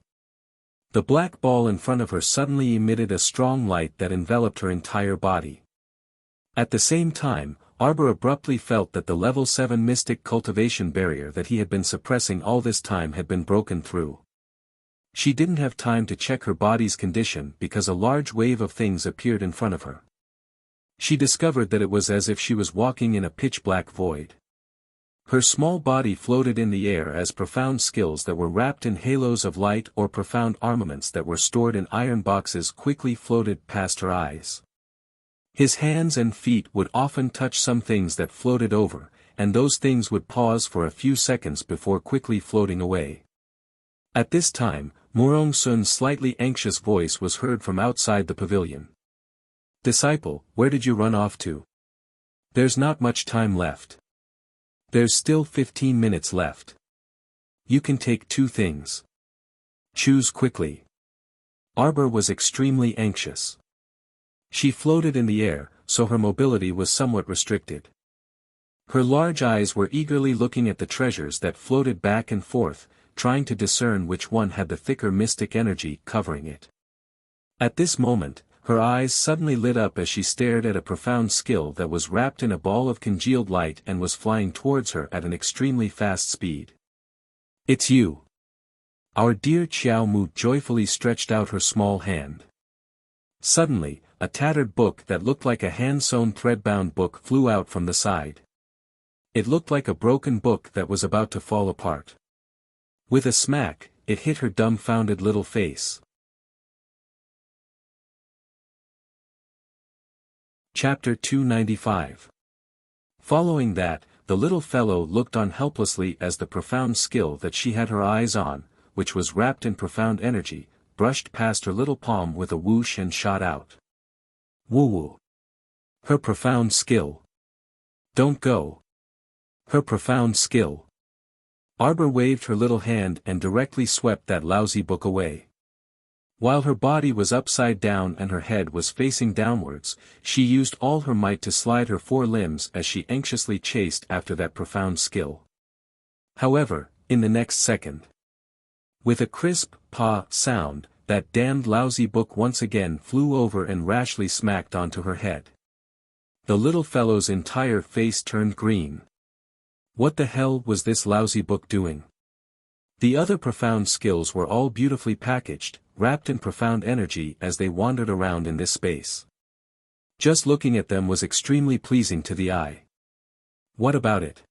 The black ball in front of her suddenly emitted a strong light that enveloped her entire body. At the same time, Arbor abruptly felt that the level 7 mystic cultivation barrier that he had been suppressing all this time had been broken through. She didn't have time to check her body's condition because a large wave of things appeared in front of her. She discovered that it was as if she was walking in a pitch-black void. Her small body floated in the air as profound skills that were wrapped in halos of light or profound armaments that were stored in iron boxes quickly floated past her eyes. His hands and feet would often touch some things that floated over, and those things would pause for a few seconds before quickly floating away. At this time, Murong Sun's slightly anxious voice was heard from outside the pavilion. "Disciple, where did you run off to? There's not much time left. There's still 15 minutes left. You can take two things. Choose quickly. Arbor was extremely anxious. She floated in the air, so her mobility was somewhat restricted. Her large eyes were eagerly looking at the treasures that floated back and forth, trying to discern which one had the thicker mystic energy covering it. At this moment, her eyes suddenly lit up as she stared at a profound skill that was wrapped in a ball of congealed light and was flying towards her at an extremely fast speed. It's you. Our dear Xiao Mu joyfully stretched out her small hand. Suddenly, a tattered book that looked like a hand-sewn thread-bound book flew out from the side. It looked like a broken book that was about to fall apart. With a smack, it hit her dumbfounded little face. Chapter 295. Following that, the little fellow looked on helplessly as the profound skill that she had her eyes on, which was wrapped in profound energy, brushed past her little palm with a whoosh and shot out. Woo-woo. Her profound skill. Don't go. Her profound skill. Arbor waved her little hand and directly swept that lousy book away. While her body was upside down and her head was facing downwards, she used all her might to slide her four limbs as she anxiously chased after that profound skill. However, in the next second, with a crisp "pa" sound, that damned lousy book once again flew over and rashly smacked onto her head. The little fellow's entire face turned green. What the hell was this lousy book doing? The other profound skills were all beautifully packaged, wrapped in profound energy as they wandered around in this space. Just looking at them was extremely pleasing to the eye. What about it?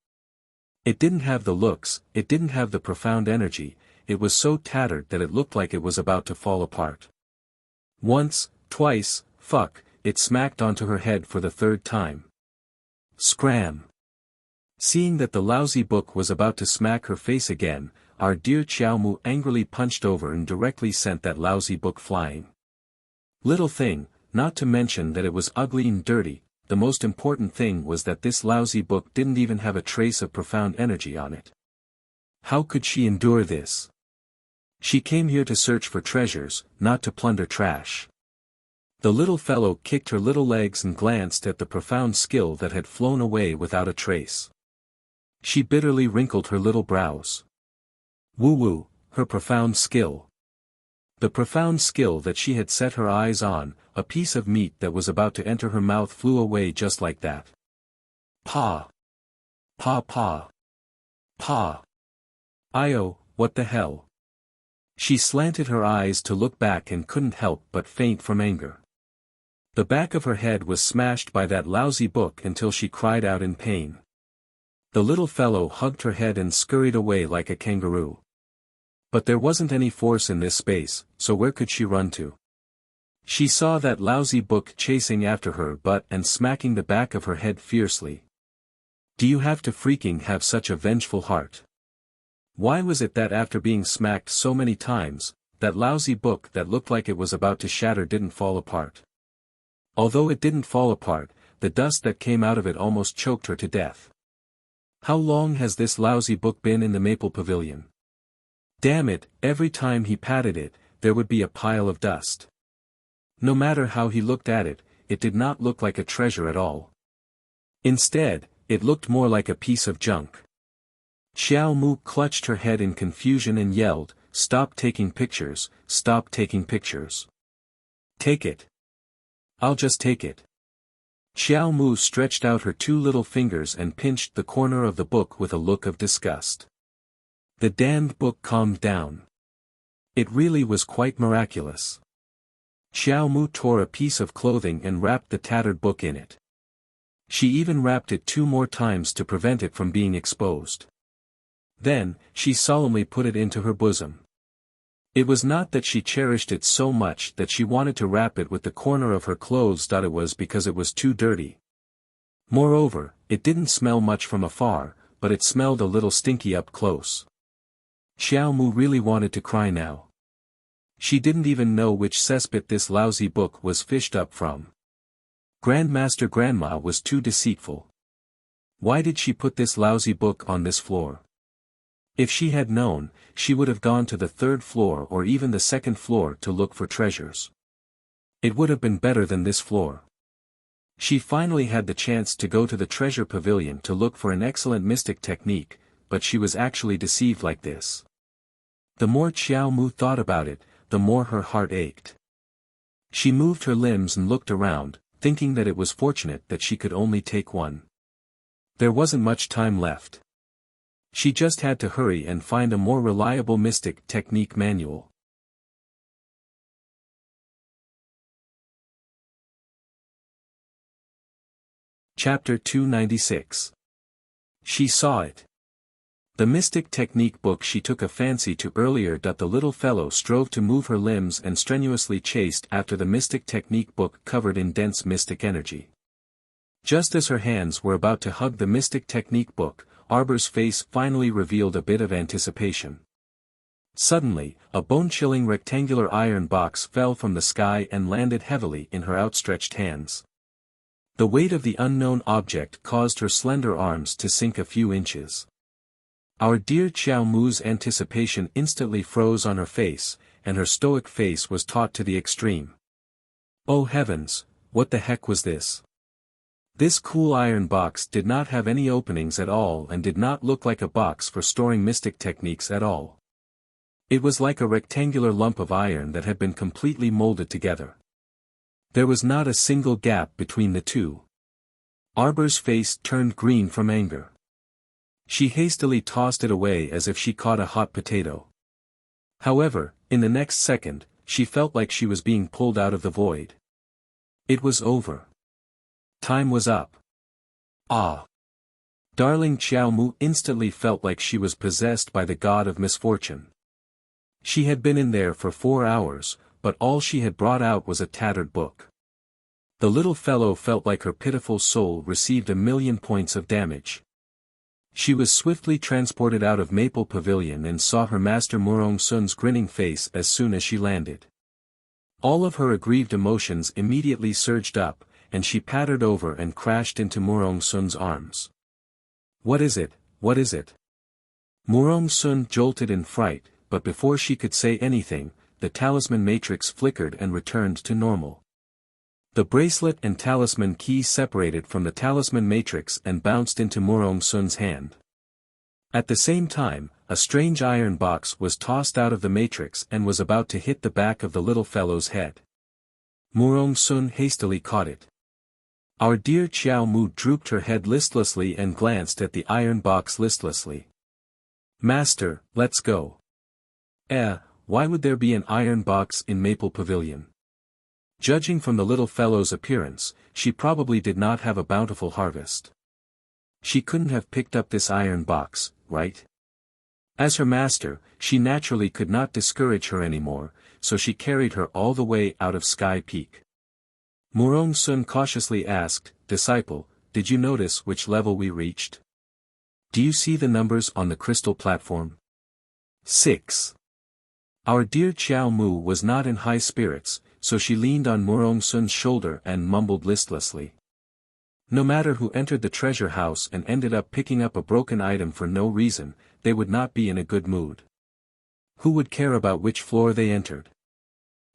It didn't have the looks, it didn't have the profound energy, it was so tattered that it looked like it was about to fall apart. Once, twice, fuck, it smacked onto her head for the third time. Scram! Seeing that the lousy book was about to smack her face again, our dear Xiao Mu angrily punched over and directly sent that lousy book flying. Little thing, not to mention that it was ugly and dirty, the most important thing was that this lousy book didn't even have a trace of profound energy on it. How could she endure this? She came here to search for treasures, not to plunder trash. The little fellow kicked her little legs and glanced at the profound skill that had flown away without a trace. She bitterly wrinkled her little brows. Woo-woo, her profound skill. The profound skill that she had set her eyes on, a piece of meat that was about to enter her mouth flew away just like that. Pa. Pa pa. Pa. Io, what the hell? She slanted her eyes to look back and couldn't help but faint from anger. The back of her head was smashed by that lousy book until she cried out in pain. The little fellow hugged her head and scurried away like a kangaroo. But there wasn't any force in this space, so where could she run to? She saw that lousy book chasing after her butt and smacking the back of her head fiercely. Do you have to freaking have such a vengeful heart? Why was it that after being smacked so many times, that lousy book that looked like it was about to shatter didn't fall apart? Although it didn't fall apart, the dust that came out of it almost choked her to death. How long has this lousy book been in the Maple Pavilion? Damn it, every time he patted it, there would be a pile of dust. No matter how he looked at it, it did not look like a treasure at all. Instead, it looked more like a piece of junk. Xiao Mu clutched her head in confusion and yelled, "Stop taking pictures, stop taking pictures. Take it. I'll just take it." Xiao Mu stretched out her two little fingers and pinched the corner of the book with a look of disgust. The damned book calmed down. It really was quite miraculous. Xiao Mu tore a piece of clothing and wrapped the tattered book in it. She even wrapped it 2 more times to prevent it from being exposed. Then, she solemnly put it into her bosom. It was not that she cherished it so much that she wanted to wrap it with the corner of her clothes. It was because it was too dirty. Moreover, it didn't smell much from afar, but it smelled a little stinky up close. Xiao Mu really wanted to cry now. She didn't even know which cesspit this lousy book was fished up from. Grandmaster Grandma was too deceitful. Why did she put this lousy book on this floor? If she had known, she would have gone to the third floor or even the second floor to look for treasures. It would have been better than this floor. She finally had the chance to go to the treasure pavilion to look for an excellent mystic technique, but she was actually deceived like this. The more Xiao Mu thought about it, the more her heart ached. She moved her limbs and looked around, thinking that it was fortunate that she could only take one. There wasn't much time left. She just had to hurry and find a more reliable mystic technique manual. Chapter 296. She saw it. The mystic technique book she took a fancy to earlier. The little fellow strove to move her limbs and strenuously chased after the mystic technique book covered in dense mystic energy. Just as her hands were about to hug the mystic technique book, Arbor's face finally revealed a bit of anticipation. Suddenly, a bone-chilling rectangular iron box fell from the sky and landed heavily in her outstretched hands. The weight of the unknown object caused her slender arms to sink a few inches. Our dear Xiao Mu's anticipation instantly froze on her face, and her stoic face was taut to the extreme. Oh heavens, what the heck was this? This cool iron box did not have any openings at all and did not look like a box for storing mystic techniques at all. It was like a rectangular lump of iron that had been completely molded together. There was not a single gap between the two. Arbor's face turned green from anger. She hastily tossed it away as if she caught a hot potato. However, in the next second, she felt like she was being pulled out of the void. It was over. Time was up. Ah! Darling Xiao Mu instantly felt like she was possessed by the god of misfortune. She had been in there for 4 hours, but all she had brought out was a tattered book. The little fellow felt like her pitiful soul received 1,000,000 points of damage. She was swiftly transported out of Maple Pavilion and saw her master Murong Sun's grinning face as soon as she landed. All of her aggrieved emotions immediately surged up, and she pattered over and crashed into Murong Sun's arms. What is it? What is it? Murong Sun jolted in fright, but before she could say anything, the talisman matrix flickered and returned to normal. The bracelet and talisman key separated from the talisman matrix and bounced into Murong Sun's hand. At the same time, a strange iron box was tossed out of the matrix and was about to hit the back of the little fellow's head. Murong Sun hastily caught it. Our dear Xiao Mu drooped her head listlessly and glanced at the iron box listlessly. Master, let's go. Why would there be an iron box in Maple Pavilion? Judging from the little fellow's appearance, she probably did not have a bountiful harvest. She couldn't have picked up this iron box, right? As her master, she naturally could not discourage her anymore, so she carried her all the way out of Sky Peak. Murong Sun cautiously asked, Disciple, did you notice which level we reached? Do you see the numbers on the crystal platform? 6. Our dear Xiao Mu was not in high spirits, so she leaned on Murong Sun's shoulder and mumbled listlessly. No matter who entered the treasure house and ended up picking up a broken item for no reason, they would not be in a good mood. Who would care about which floor they entered?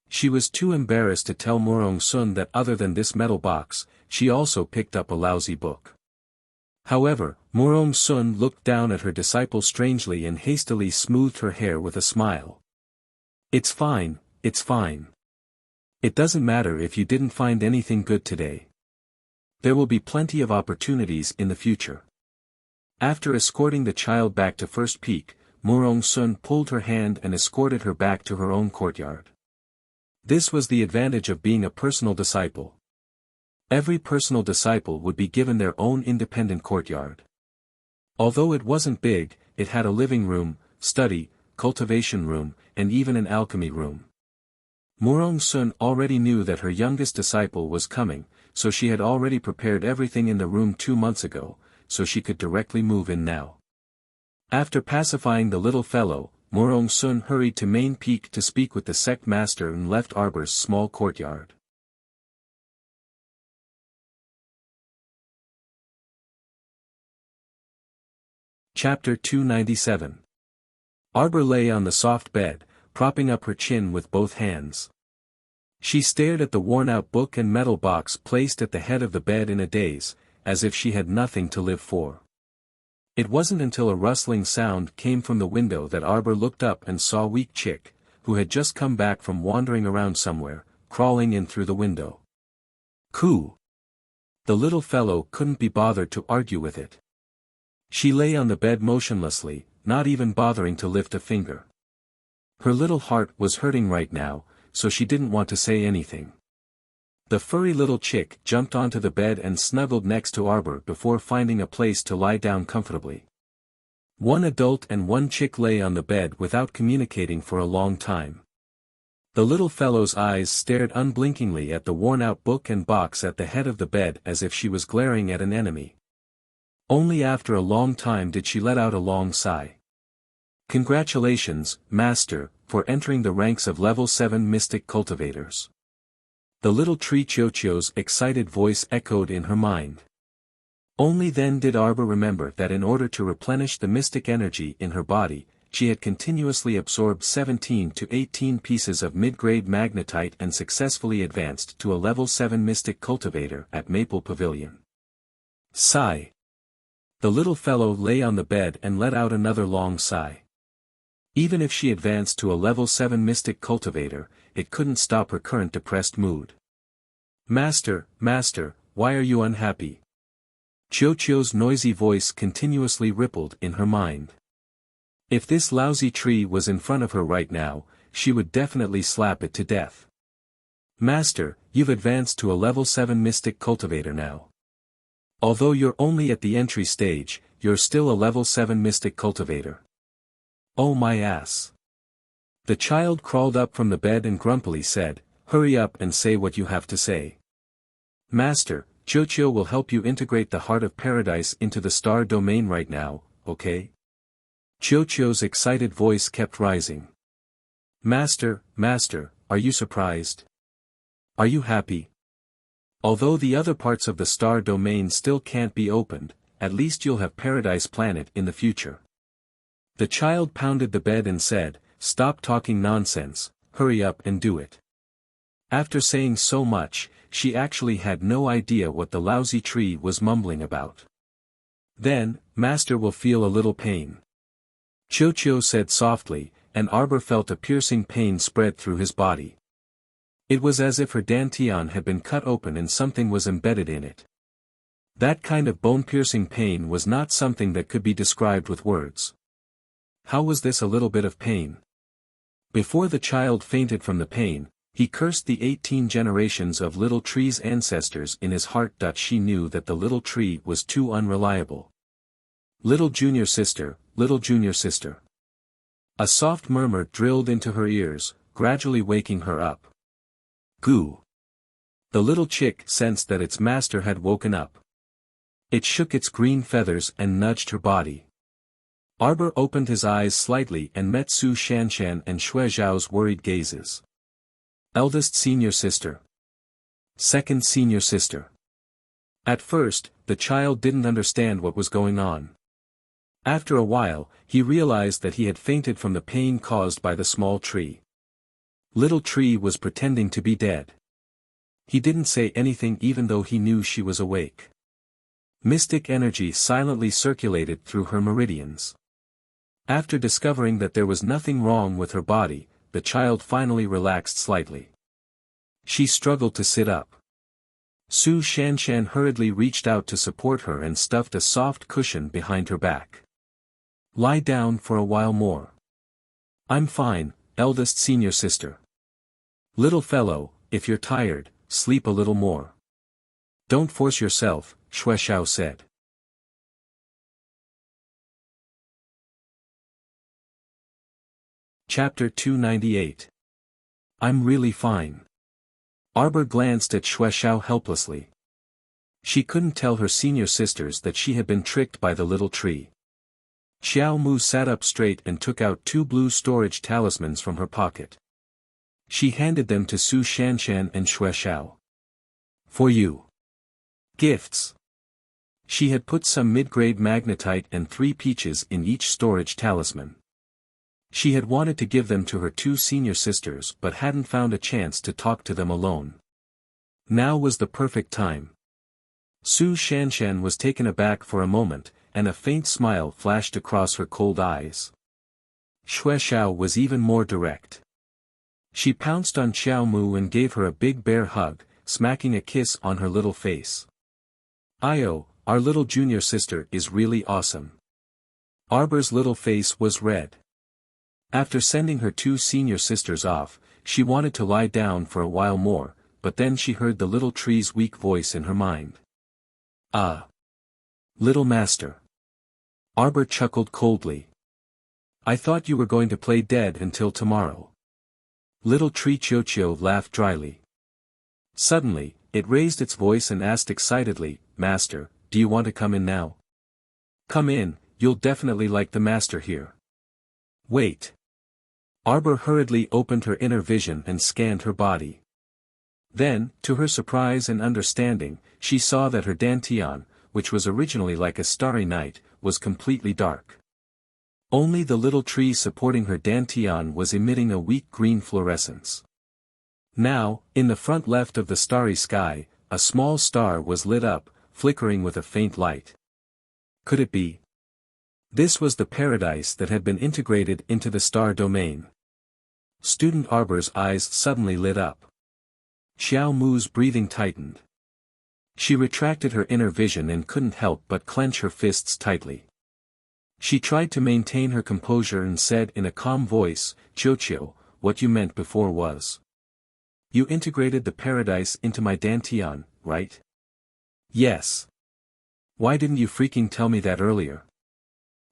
She was too embarrassed to tell Murong Sun that other than this metal box, she also picked up a lousy book. However, Murong Sun looked down at her disciple strangely and hastily smoothed her hair with a smile. It's fine, it's fine. It doesn't matter if you didn't find anything good today. There will be plenty of opportunities in the future. After escorting the child back to First Peak, Murong Sun pulled her hand and escorted her back to her own courtyard. This was the advantage of being a personal disciple. Every personal disciple would be given their own independent courtyard. Although it wasn't big, it had a living room, study, cultivation room, and even an alchemy room. Murong Sun already knew that her youngest disciple was coming, so she had already prepared everything in the room 2 months ago, so she could directly move in now. After pacifying the little fellow, Murong Sun hurried to Main Peak to speak with the sect master and left Arbor's small courtyard. Chapter 297. Arbor lay on the soft bed, propping up her chin with both hands. She stared at the worn-out book and metal box placed at the head of the bed in a daze, as if she had nothing to live for. It wasn't until a rustling sound came from the window that Arbor looked up and saw Weak Chick, who had just come back from wandering around somewhere, crawling in through the window. Coo! The little fellow couldn't be bothered to argue with it. She lay on the bed motionlessly, not even bothering to lift a finger. Her little heart was hurting right now, so she didn't want to say anything. The furry little chick jumped onto the bed and snuggled next to Arbor before finding a place to lie down comfortably. One adult and one chick lay on the bed without communicating for a long time. The little fellow's eyes stared unblinkingly at the worn-out book and box at the head of the bed as if she was glaring at an enemy. Only after a long time did she let out a long sigh. "Congratulations, Master, for entering the ranks of Level 7 Mystic Cultivators." The little tree Chocho's excited voice echoed in her mind. Only then did Arbor remember that in order to replenish the mystic energy in her body, she had continuously absorbed 17 to 18 pieces of mid-grade magnetite and successfully advanced to a Level 7 Mystic Cultivator at Maple Pavilion. Sigh. The little fellow lay on the bed and let out another long sigh. Even if she advanced to a Level 7 Mystic Cultivator, it couldn't stop her current depressed mood. Master, why are you unhappy?" Chocho's noisy voice continuously rippled in her mind. If this lousy tree was in front of her right now, she would definitely slap it to death. "Master, you've advanced to a Level 7 Mystic Cultivator now. Although you're only at the entry stage, you're still a Level 7 Mystic Cultivator." "Oh my ass." The child crawled up from the bed and grumpily said, "Hurry up and say what you have to say." "Master, Chocho will help you integrate the Heart of Paradise into the star domain right now, okay?" Chocho's excited voice kept rising. Master, are you surprised? Are you happy? Although the other parts of the star domain still can't be opened, at least you'll have Paradise Planet in the future." The child pounded the bed and said, "Stop talking nonsense, hurry up and do it." After saying so much, she actually had no idea what the lousy tree was mumbling about. "Then, Master will feel a little pain," Chocho said softly, and Arbor felt a piercing pain spread through his body. It was as if her dantian had been cut open and something was embedded in it. That kind of bone-piercing pain was not something that could be described with words. How was this a little bit of pain? Before the child fainted from the pain, he cursed the 18 generations of Little Tree's ancestors in his heart. She knew that the little tree was too unreliable. Little junior sister. A soft murmur drilled into her ears, gradually waking her up. Goo! The little chick sensed that its master had woken up. It shook its green feathers and nudged her body. Arbor opened his eyes slightly and met Su Shanshan and Shui Zhao's worried gazes. Eldest senior sister. Second senior sister. At first, the child didn't understand what was going on. After a while, he realized that he had fainted from the pain caused by the small tree. Little Tree was pretending to be dead. He didn't say anything even though he knew she was awake. Mystic energy silently circulated through her meridians. After discovering that there was nothing wrong with her body, the child finally relaxed slightly. She struggled to sit up. Su Shanshan hurriedly reached out to support her and stuffed a soft cushion behind her back. "Lie down for a while more." "I'm fine, eldest senior sister." "Little fellow, if you're tired, sleep a little more. Don't force yourself," Shui Xiao said. Chapter 298. I'm really fine. Arbor glanced at Shui Xiao helplessly. She couldn't tell her senior sisters that she had been tricked by the little tree. Xiao Mu sat up straight and took out 2 blue storage talismans from her pocket. She handed them to Su Shanshan and Shui Xiao. "For you. Gifts." She had put some mid-grade magnetite and 3 peaches in each storage talisman. She had wanted to give them to her 2 senior sisters but hadn't found a chance to talk to them alone. Now was the perfect time. Su Shanshan was taken aback for a moment, and a faint smile flashed across her cold eyes. Xue Xiao was even more direct. She pounced on Xiao Mu and gave her a big bear hug, smacking a kiss on her little face. "Io, our little junior sister is really awesome." Arbor's little face was red. After sending her 2 senior sisters off, she wanted to lie down for a while more, but then she heard the little tree's weak voice in her mind. "Ah. Little master." Arbor chuckled coldly. "I thought you were going to play dead until tomorrow." Little tree Chiochio laughed dryly. Suddenly, it raised its voice and asked excitedly, "Master, do you want to come in now?" "Come in, you'll definitely like the master here." "Wait." Arbor hurriedly opened her inner vision and scanned her body. Then, to her surprise and understanding, she saw that her dantian, which was originally like a starry night, was completely dark. Only the little tree supporting her dantian was emitting a weak green fluorescence. Now, in the front left of the starry sky, a small star was lit up, flickering with a faint light. Could it be? This was the paradise that had been integrated into the star domain. Student Arbor's eyes suddenly lit up. Xiao Mu's breathing tightened. She retracted her inner vision and couldn't help but clench her fists tightly. She tried to maintain her composure and said in a calm voice, "Chiochio, what you meant before was. You integrated the paradise into my dantian, right?" "Yes. Why didn't you freaking tell me that earlier?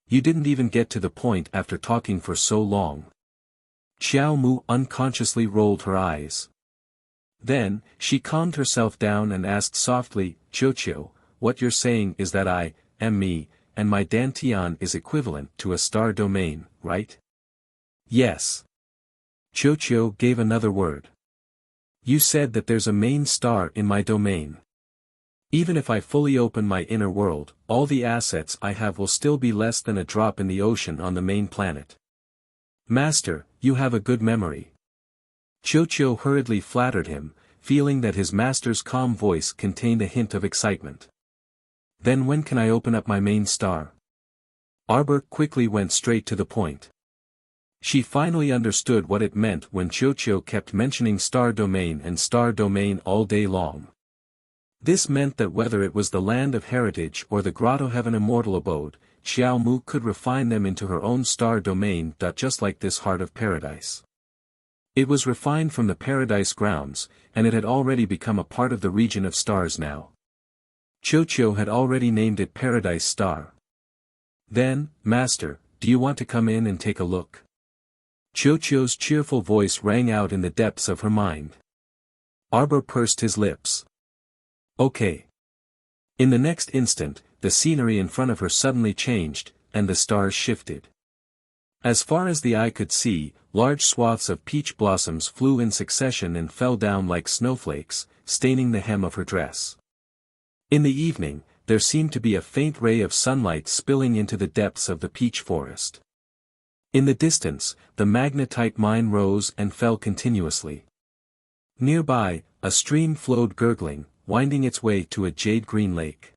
You didn't even get to the point after talking for so long." Xiao Mu unconsciously rolled her eyes. Then, she calmed herself down and asked softly, "Chiochio, what you're saying is that I am me, and my dantian is equivalent to a star domain, right?" "Yes." Chiochio gave another word. "You said that there's a main star in my domain. Even if I fully open my inner world, all the assets I have will still be less than a drop in the ocean on the main planet." "Master, you have a good memory." Chiochio hurriedly flattered him, feeling that his master's calm voice contained a hint of excitement. "Then when can I open up my main star?" Arbor quickly went straight to the point. She finally understood what it meant when Chiochio kept mentioning star domain all day long. This meant that whether it was the land of heritage or the grotto heaven immortal abode, Xiao Mu could refine them into her own star domain, just like this heart of paradise. It was refined from the paradise grounds, and it had already become a part of the region of stars now. Chiochio had already named it Paradise Star. "Then, Master, do you want to come in and take a look?" Chiochio's cheerful voice rang out in the depths of her mind. Arbor pursed his lips. "Okay." In the next instant, the scenery in front of her suddenly changed, and the stars shifted. As far as the eye could see, large swaths of peach blossoms flew in succession and fell down like snowflakes, staining the hem of her dress. In the evening, there seemed to be a faint ray of sunlight spilling into the depths of the peach forest. In the distance, the magnetite mine rose and fell continuously. Nearby, a stream flowed gurgling, winding its way to a jade-green lake.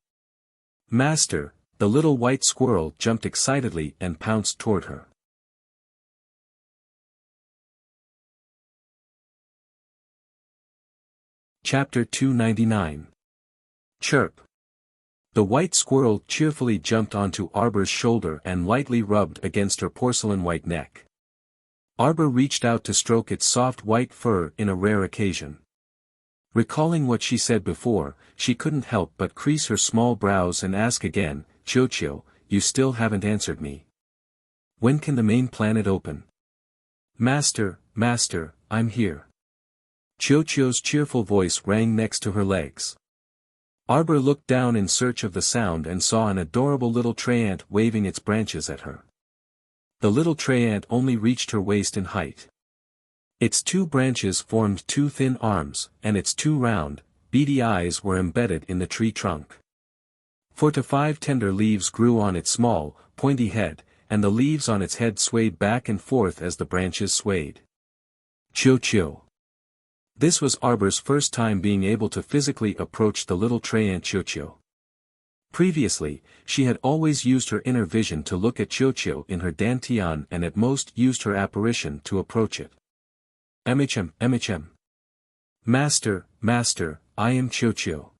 "Master," the little white squirrel jumped excitedly and pounced toward her. Chapter 299. Chirp. The white squirrel cheerfully jumped onto Arbor's shoulder and lightly rubbed against her porcelain-white neck. Arbor reached out to stroke its soft white fur in a rare occasion. Recalling what she said before, she couldn't help but crease her small brows and ask again, "Chiochio, you still haven't answered me. When can the main planet open?" Master, I'm here." Chiochio's cheerful voice rang next to her legs. Arbor looked down in search of the sound and saw an adorable little tree ant waving its branches at her. The little tree ant only reached her waist in height. Its 2 branches formed 2 thin arms, and its 2 round, beady eyes were embedded in the tree trunk. For to 5 tender leaves grew on its small, pointy head, and the leaves on its head swayed back and forth as the branches swayed. Chio. This was Arbor's first time being able to physically approach the little Traiant Chio. Previously, she had always used her inner vision to look at Chio in her dantian and at most used her apparition to approach it. MHM. Master, I am Chio.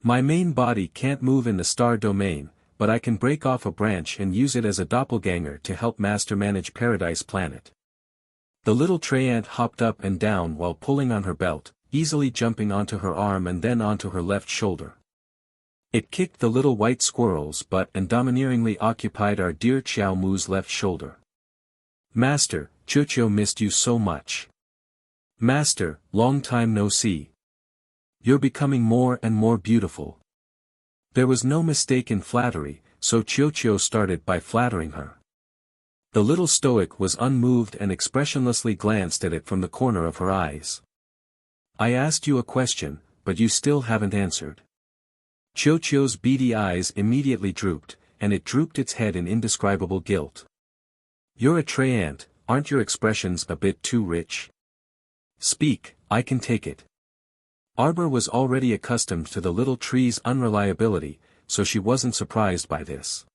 My main body can't move in the star domain, but I can break off a branch and use it as a doppelganger to help Master manage Paradise Planet. The little Traiant hopped up and down while pulling on her belt, easily jumping onto her arm and then onto her left shoulder. It kicked the little white squirrel's butt and domineeringly occupied our dear Xiao Mu's left shoulder. Master, Chio missed you so much. Master, long time no see. You're becoming more and more beautiful. There was no mistake in flattery, so Chio started by flattering her. The little stoic was unmoved and expressionlessly glanced at it from the corner of her eyes. I asked you a question, but you still haven't answered. Chio's beady eyes immediately drooped, and it drooped its head in indescribable guilt. You're a Traiant, aren't your expressions a bit too rich? Speak, I can take it. Arbor was already accustomed to the little tree's unreliability, so she wasn't surprised by this.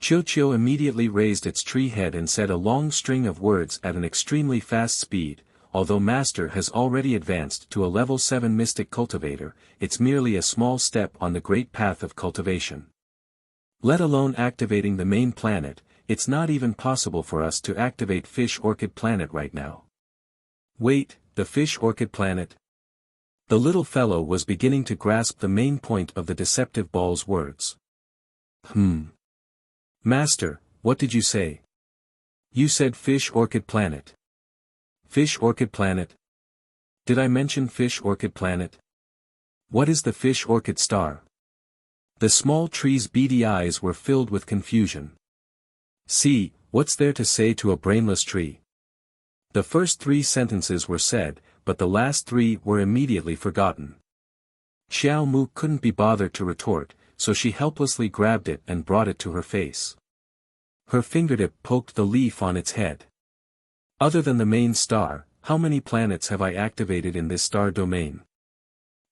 Chio immediately raised its tree head and said a long string of words at an extremely fast speed. Although Master has already advanced to a level 7 mystic cultivator, it's merely a small step on the great path of cultivation. Let alone activating the main planet, it's not even possible for us to activate Fish Orchid Planet right now. Wait, the Fish Orchid Planet? The little fellow was beginning to grasp the main point of the deceptive ball's words. Master, what did you say? You said Fish Orchid Planet. Fish Orchid Planet? Did I mention Fish Orchid Planet? What is the Fish Orchid Star? The small tree's beady eyes were filled with confusion. See, what's there to say to a brainless tree? The first 3 sentences were said, but the last 3 were immediately forgotten. Xiao Mu couldn't be bothered to retort, so she helplessly grabbed it and brought it to her face. Her fingertip poked the leaf on its head. Other than the main star, how many planets have I activated in this star domain?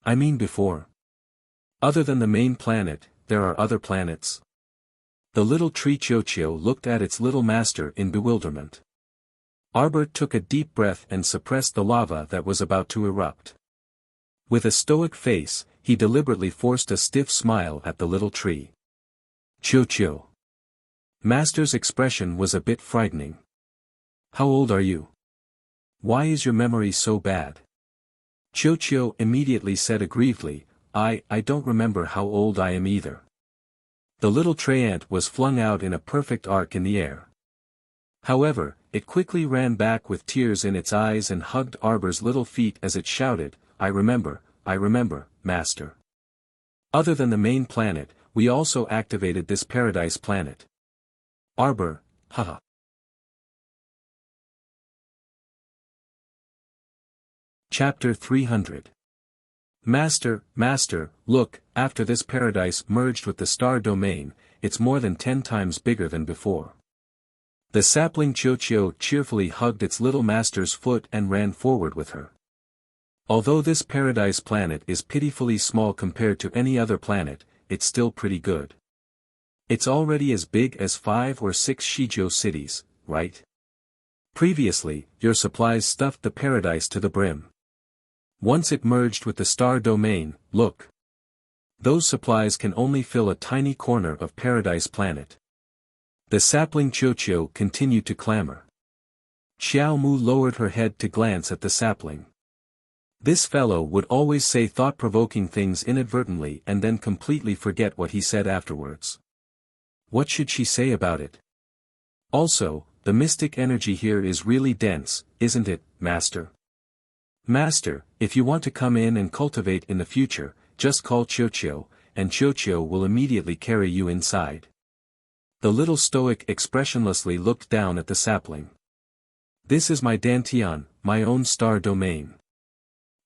I mean before. Other than the main planet, there are other planets. The little tree Chio looked at its little master in bewilderment. Arbor took a deep breath and suppressed the lava that was about to erupt. With a stoic face, he deliberately forced a stiff smile at the little tree. Chio. Master's expression was a bit frightening. How old are you? Why is your memory so bad? Chio immediately said aggrievedly, I don't remember how old I am either. The little Traiant was flung out in a perfect arc in the air. However, it quickly ran back with tears in its eyes and hugged Arbor's little feet as it shouted, I remember, Master. Other than the main planet, we also activated this Paradise Planet. Arbor, haha. Chapter 300. Master, look, after this paradise merged with the star domain, it's more than 10 times bigger than before. The sapling Chio cheerfully hugged its little master's foot and ran forward with her. Although this Paradise Planet is pitifully small compared to any other planet, it's still pretty good. It's already as big as 5 or 6 Shizhou cities, right? Previously, your supplies stuffed the paradise to the brim. Once it merged with the star domain, look. Those supplies can only fill a tiny corner of Paradise Planet. The sapling Chio continued to clamor. Xiao Mu lowered her head to glance at the sapling. This fellow would always say thought-provoking things inadvertently and then completely forget what he said afterwards. What should she say about it? Also, the mystic energy here is really dense, isn't it, Master? Master, if you want to come in and cultivate in the future, just call Chio, and Chio will immediately carry you inside. The little stoic expressionlessly looked down at the sapling. This is my dantian, my own star domain.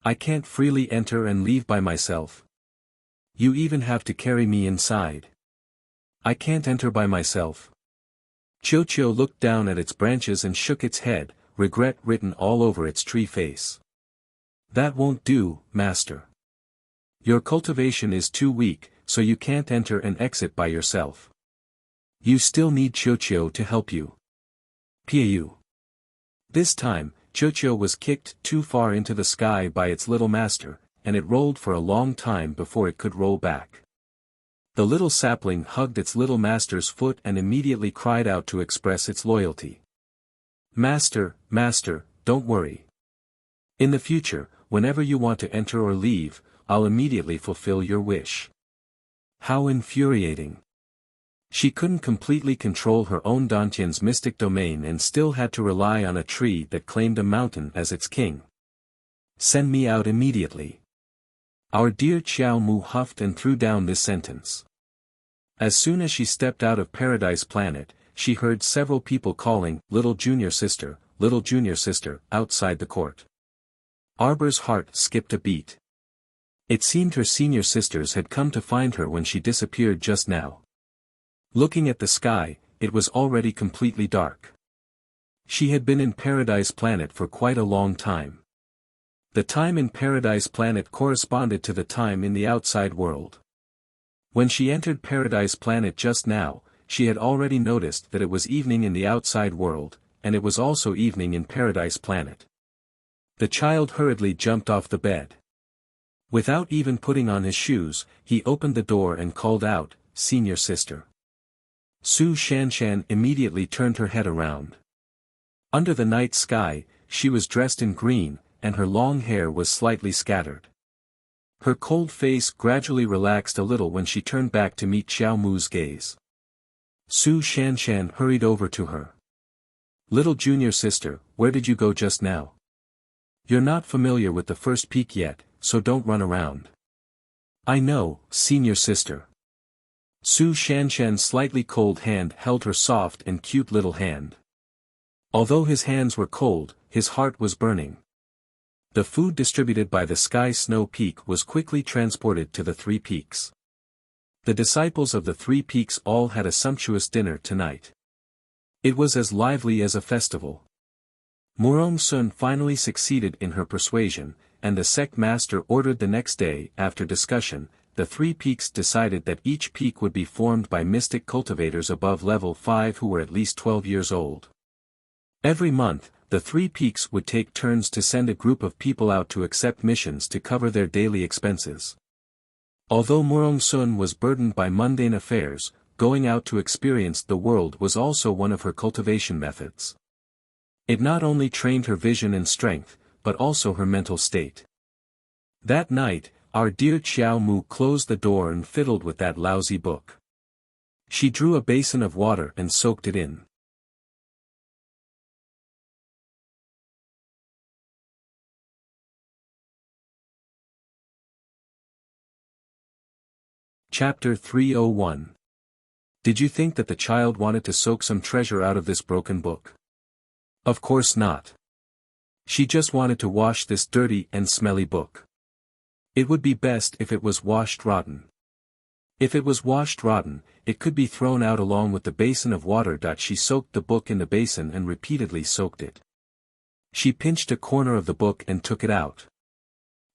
I can't freely enter and leave by myself. You even have to carry me inside. I can't enter by myself. Chiu looked down at its branches and shook its head, regret written all over its tree face. That won't do, master. Your cultivation is too weak, so you can't enter and exit by yourself. You still need Chiu to help you. Piu. This time, Chiu was kicked too far into the sky by its little master, and it rolled for a long time before it could roll back. The little sapling hugged its little master's foot and immediately cried out to express its loyalty. Master, don't worry. In the future, whenever you want to enter or leave, I'll immediately fulfill your wish. How infuriating. She couldn't completely control her own Dantian's mystic domain and still had to rely on a tree that claimed a mountain as its king. Send me out immediately. Our dear Xiao Mu huffed and threw down this sentence. As soon as she stepped out of Paradise Planet, she heard several people calling, little junior sister, outside the court. Arbor's heart skipped a beat. It seemed her senior sisters had come to find her when she disappeared just now. Looking at the sky, it was already completely dark. She had been in Paradise Planet for quite a long time. The time in Paradise Planet corresponded to the time in the outside world. When she entered Paradise Planet just now, she had already noticed that it was evening in the outside world, and it was also evening in Paradise Planet. The child hurriedly jumped off the bed. Without even putting on his shoes, he opened the door and called out, "Senior sister." Su Shanshan immediately turned her head around. Under the night sky, she was dressed in green, and her long hair was slightly scattered. Her cold face gradually relaxed a little when she turned back to meet Xiao Mu's gaze. Su Shanshan hurried over to her. Little junior sister, where did you go just now? You're not familiar with the first peak yet, so don't run around. I know, senior sister. Su Shanshan's slightly cold hand held her soft and cute little hand. Although his hands were cold, his heart was burning. The food distributed by the Sky Snow Peak was quickly transported to the three peaks. The disciples of the three peaks all had a sumptuous dinner tonight. It was as lively as a festival. Murong Sun finally succeeded in her persuasion, and the sect master ordered the next day. After discussion, the three peaks decided that each peak would be formed by mystic cultivators above level 5 who were at least 12 years old. Every month, the three peaks would take turns to send a group of people out to accept missions to cover their daily expenses. Although Murong Sun was burdened by mundane affairs, going out to experience the world was also one of her cultivation methods. It not only trained her vision and strength, but also her mental state. That night, our dear Xiao Mu closed the door and fiddled with that lousy book. She drew a basin of water and soaked it in. Chapter 301. Did you think that the child wanted to soak some treasure out of this broken book? Of course not. She just wanted to wash this dirty and smelly book. It would be best if it was washed rotten. If it was washed rotten, it could be thrown out along with the basin of water. She soaked the book in the basin and repeatedly soaked it. She pinched a corner of the book and took it out.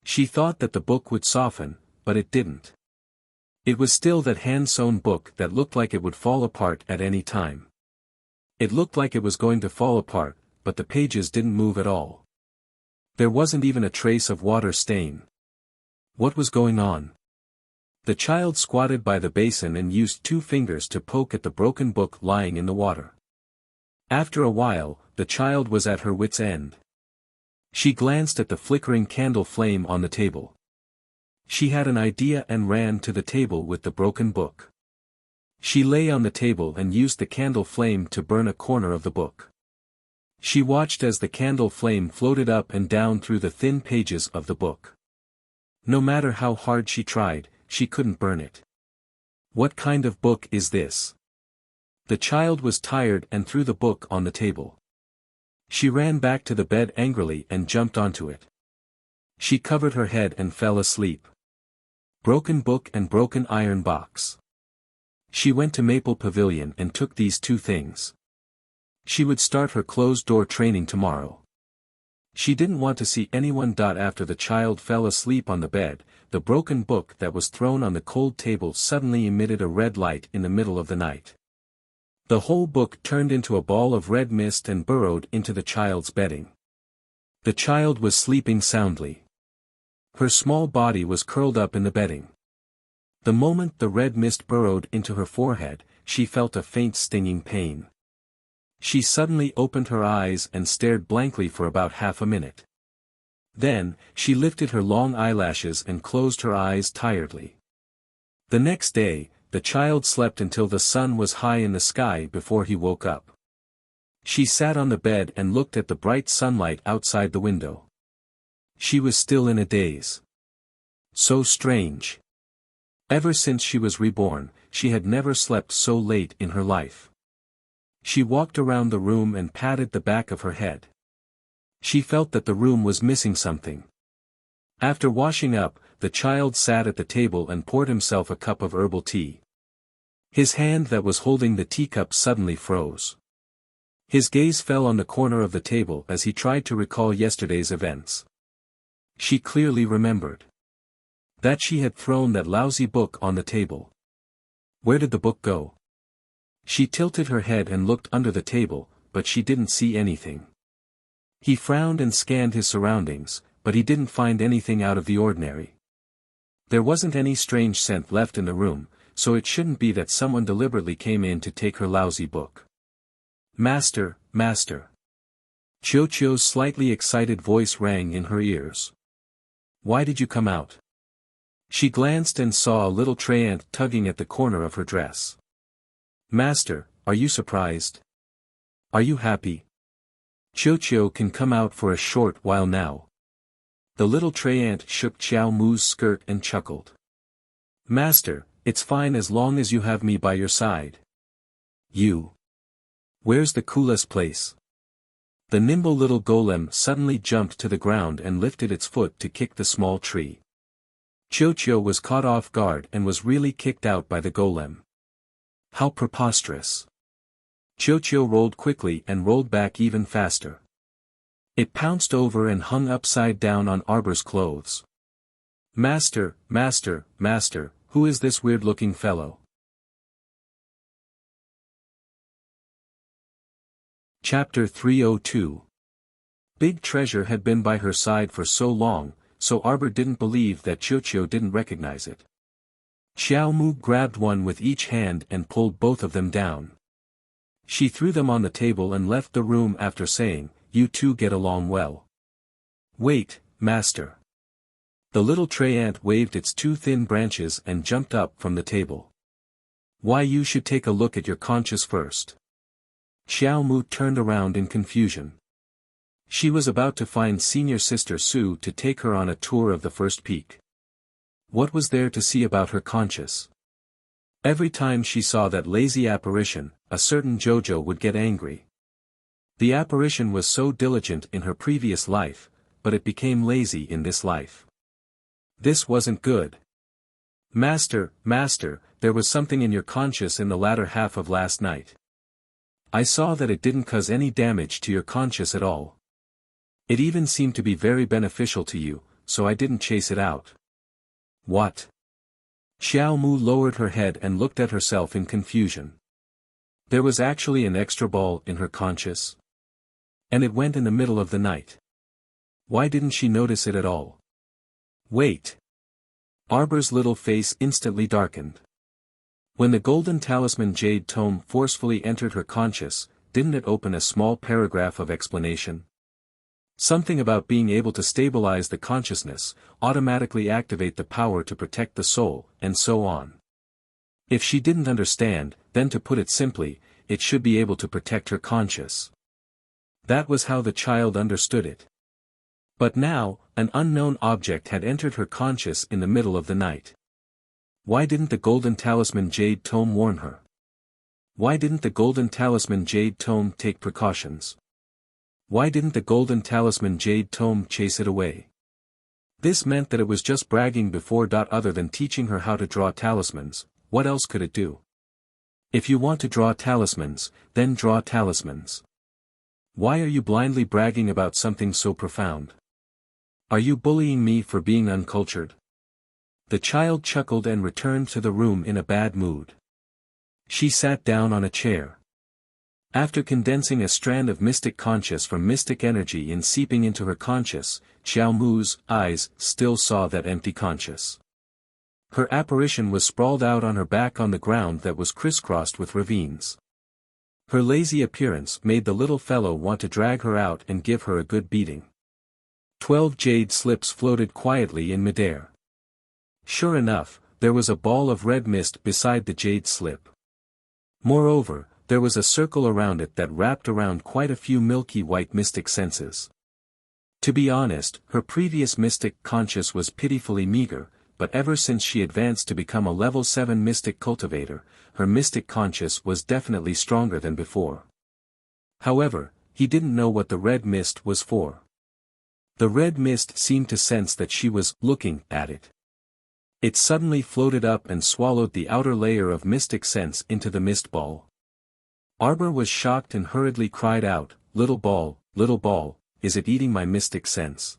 She thought that the book would soften, but it didn't. It was still that hand-sewn book that looked like it would fall apart at any time. It looked like it was going to fall apart, but the pages didn't move at all. There wasn't even a trace of water stain. What was going on? The child squatted by the basin and used 2 fingers to poke at the broken book lying in the water. After a while, the child was at her wit's end. She glanced at the flickering candle flame on the table. She had an idea and ran to the table with the broken book. She lay on the table and used the candle flame to burn a corner of the book. She watched as the candle flame floated up and down through the thin pages of the book. No matter how hard she tried, she couldn't burn it. What kind of book is this? The child was tired and threw the book on the table. She ran back to the bed angrily and jumped onto it. She covered her head and fell asleep. Broken book and broken iron box. She went to Maple Pavilion and took these two things. She would start her closed-door training tomorrow. She didn't want to see anyone. After the child fell asleep on the bed, the broken book that was thrown on the cold table suddenly emitted a red light in the middle of the night. The whole book turned into a ball of red mist and burrowed into the child's bedding. The child was sleeping soundly. Her small body was curled up in the bedding. The moment the red mist burrowed into her forehead, she felt a faint stinging pain. She suddenly opened her eyes and stared blankly for about half a minute. Then, she lifted her long eyelashes and closed her eyes tiredly. The next day, the child slept until the sun was high in the sky before he woke up. She sat on the bed and looked at the bright sunlight outside the window. She was still in a daze. So strange. Ever since she was reborn, she had never slept so late in her life. She walked around the room and patted the back of her head. She felt that the room was missing something. After washing up, the child sat at the table and poured himself a cup of herbal tea. His hand that was holding the teacup suddenly froze. His gaze fell on the corner of the table as he tried to recall yesterday's events. She clearly remembered that she had thrown that lousy book on the table. Where did the book go? She tilted her head and looked under the table, but she didn't see anything. He frowned and scanned his surroundings, but he didn't find anything out of the ordinary. There wasn't any strange scent left in the room, so it shouldn't be that someone deliberately came in to take her lousy book. Master, master. Chio's slightly excited voice rang in her ears. Why did you come out? She glanced and saw a little tray ant tugging at the corner of her dress. Master, are you surprised? Are you happy? Chio can come out for a short while now. The little tray ant shook Xiao Mu's skirt and chuckled. Master, it's fine as long as you have me by your side. You. Where's the coolest place? The nimble little golem suddenly jumped to the ground and lifted its foot to kick the small tree. Chio was caught off guard and was really kicked out by the golem. How preposterous. Chio rolled quickly and rolled back even faster. It pounced over and hung upside down on Arbor's clothes. Master, master, master, who is this weird-looking fellow? Chapter 302. Big Treasure had been by her side for so long, so Arbor didn't believe that Chio didn't recognize it. Xiao Mu grabbed one with each hand and pulled both of them down. She threw them on the table and left the room after saying, "You two get along well." Wait, master. The little tray ant waved its two thin branches and jumped up from the table. Why, you should take a look at your conscience first. Xiao Mu turned around in confusion. She was about to find senior sister Su to take her on a tour of the first peak. What was there to see about her conscience? Every time she saw that lazy apparition, a certain JoJo would get angry. The apparition was so diligent in her previous life, but it became lazy in this life. This wasn't good. Master, master, there was something in your conscience in the latter half of last night. I saw that it didn't cause any damage to your conscience at all. It even seemed to be very beneficial to you, so I didn't chase it out. What? Xiao Mu lowered her head and looked at herself in confusion. There was actually an extra ball in her conscience. And it went in the middle of the night. Why didn't she notice it at all? Wait. Arbor's little face instantly darkened. When the Golden Talisman Jade Tome forcefully entered her conscience, didn't it open a small paragraph of explanation? Something about being able to stabilize the consciousness, automatically activate the power to protect the soul, and so on. If she didn't understand, then to put it simply, it should be able to protect her conscience. That was how the child understood it. But now, an unknown object had entered her conscience in the middle of the night. Why didn't the Golden Talisman Jade Tome warn her? Why didn't the Golden Talisman Jade Tome take precautions? Why didn't the Golden Talisman Jade Tome chase it away? This meant that it was just bragging before. Other than teaching her how to draw talismans, what else could it do? If you want to draw talismans, then draw talismans. Why are you blindly bragging about something so profound? Are you bullying me for being uncultured? The child chuckled and returned to the room in a bad mood. She sat down on a chair. After condensing a strand of mystic conscious from mystic energy and seeping into her conscious, Xiao Mu's eyes still saw that empty conscious. Her apparition was sprawled out on her back on the ground that was crisscrossed with ravines. Her lazy appearance made the little fellow want to drag her out and give her a good beating. 12 jade slips floated quietly in midair. Sure enough, there was a ball of red mist beside the jade slip. Moreover, there was a circle around it that wrapped around quite a few milky white mystic senses. To be honest, her previous mystic conscious was pitifully meager, but ever since she advanced to become a level 7 mystic cultivator, her mystic conscious was definitely stronger than before. However, he didn't know what the red mist was for. The red mist seemed to sense that she was looking at it. It suddenly floated up and swallowed the outer layer of mystic sense into the mist ball. Arbor was shocked and hurriedly cried out, little ball, is it eating my mystic sense?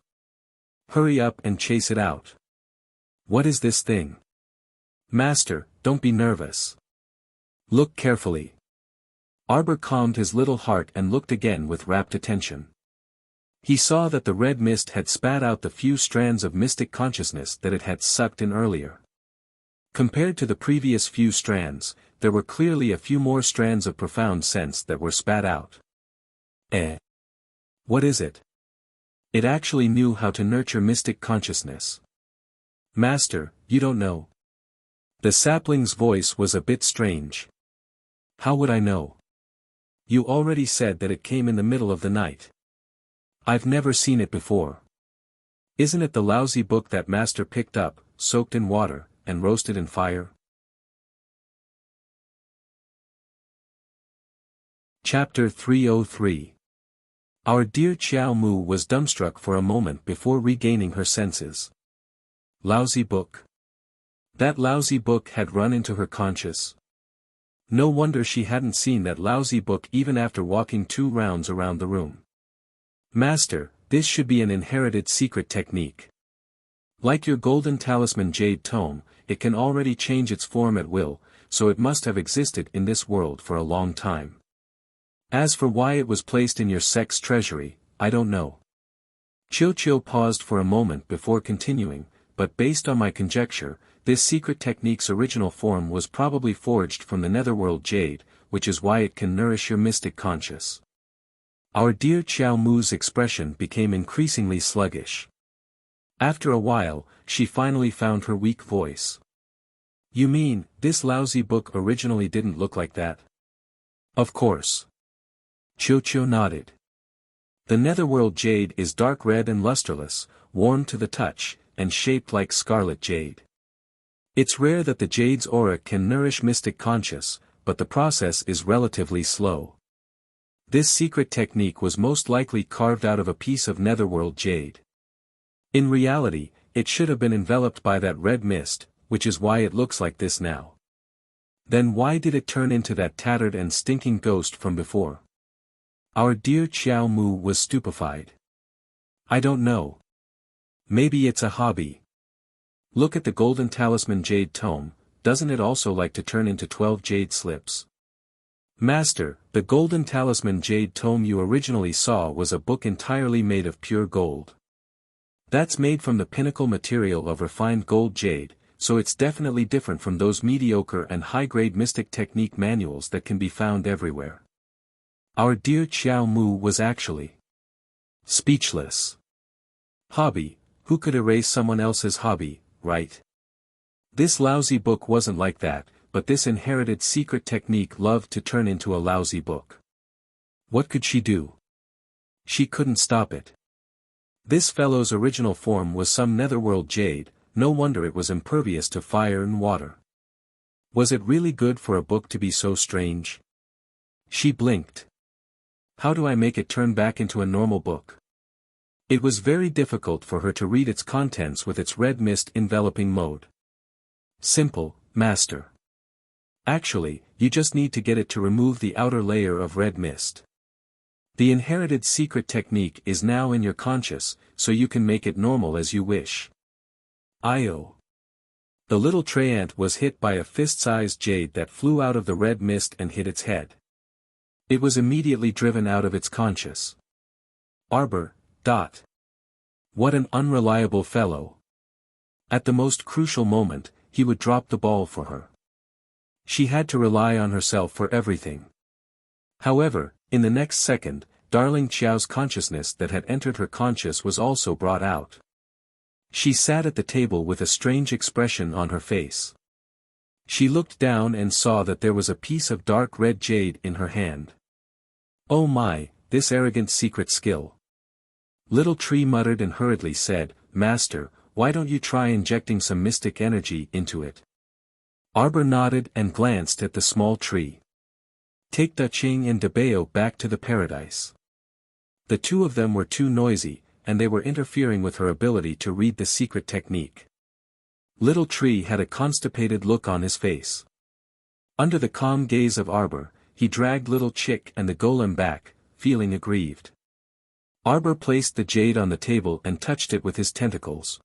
Hurry up and chase it out. What is this thing? Master, don't be nervous. Look carefully. Arbor calmed his little heart and looked again with rapt attention. He saw that the red mist had spat out the few strands of mystic consciousness that it had sucked in earlier. Compared to the previous few strands, there were clearly a few more strands of profound sense that were spat out. What is it? It actually knew how to nurture mystic consciousness. Master, you don't know. The sapling's voice was a bit strange. How would I know? You already said that it came in the middle of the night. I've never seen it before. Isn't it the lousy book that Master picked up, soaked in water, and roasted in fire? Chapter 303. Our dear Xiao Mu was dumbstruck for a moment before regaining her senses. Lousy book. That lousy book had run into her conscious. No wonder she hadn't seen that lousy book even after walking 2 rounds around the room. Master, this should be an inherited secret technique. Like your golden talisman jade tome, it can already change its form at will, so it must have existed in this world for a long time. As for why it was placed in your sex treasury, I don't know. Chiu paused for a moment before continuing, but based on my conjecture, this secret technique's original form was probably forged from the netherworld jade, which is why it can nourish your mystic conscious. Our dear Xiao Mu's expression became increasingly sluggish. After a while, she finally found her weak voice. You mean, this lousy book originally didn't look like that? Of course. Chiu nodded. The netherworld jade is dark red and lusterless, warm to the touch, and shaped like scarlet jade. It's rare that the jade's aura can nourish mystic conscious, but the process is relatively slow. This secret technique was most likely carved out of a piece of netherworld jade. In reality, it should have been enveloped by that red mist, which is why it looks like this now. Then why did it turn into that tattered and stinking ghost from before? Our dear Xiao Mu was stupefied. I don't know. Maybe it's a hobby. Look at the golden talisman jade tome, doesn't it also like to turn into 12 jade slips? Master, the golden talisman jade tome you originally saw was a book entirely made of pure gold. That's made from the pinnacle material of refined gold jade, so it's definitely different from those mediocre and high-grade mystic technique manuals that can be found everywhere. Our dear Xiao Mu was actually speechless. Hobby, who could erase someone else's hobby, right? This lousy book wasn't like that, but this inherited secret technique loved to turn into a lousy book. What could she do? She couldn't stop it. This fellow's original form was some netherworld jade, no wonder it was impervious to fire and water. Was it really good for a book to be so strange? She blinked. How do I make it turn back into a normal book? It was very difficult for her to read its contents with its red mist enveloping mode. Simple, Master. Actually, you just need to get it to remove the outer layer of red mist. The inherited secret technique is now in your conscious, so you can make it normal as you wish. I.O. The little Treant was hit by a fist-sized jade that flew out of the red mist and hit its head. It was immediately driven out of its conscious. Arbor. What an unreliable fellow. At the most crucial moment, he would drop the ball for her. She had to rely on herself for everything. However, in the next second, darling Qiao's consciousness that had entered her conscious was also brought out. She sat at the table with a strange expression on her face. She looked down and saw that there was a piece of dark red jade in her hand. Oh my, this arrogant secret skill. Little Tree muttered and hurriedly said, Master, why don't you try injecting some mystic energy into it? Arbor nodded and glanced at the small tree. Take Da Qing and Debao back to the paradise. The two of them were too noisy, and they were interfering with her ability to read the secret technique. Little Tree had a constipated look on his face. Under the calm gaze of Arbor, he dragged Little Chick and the golem back, feeling aggrieved. Arbor placed the jade on the table and touched it with his tentacles.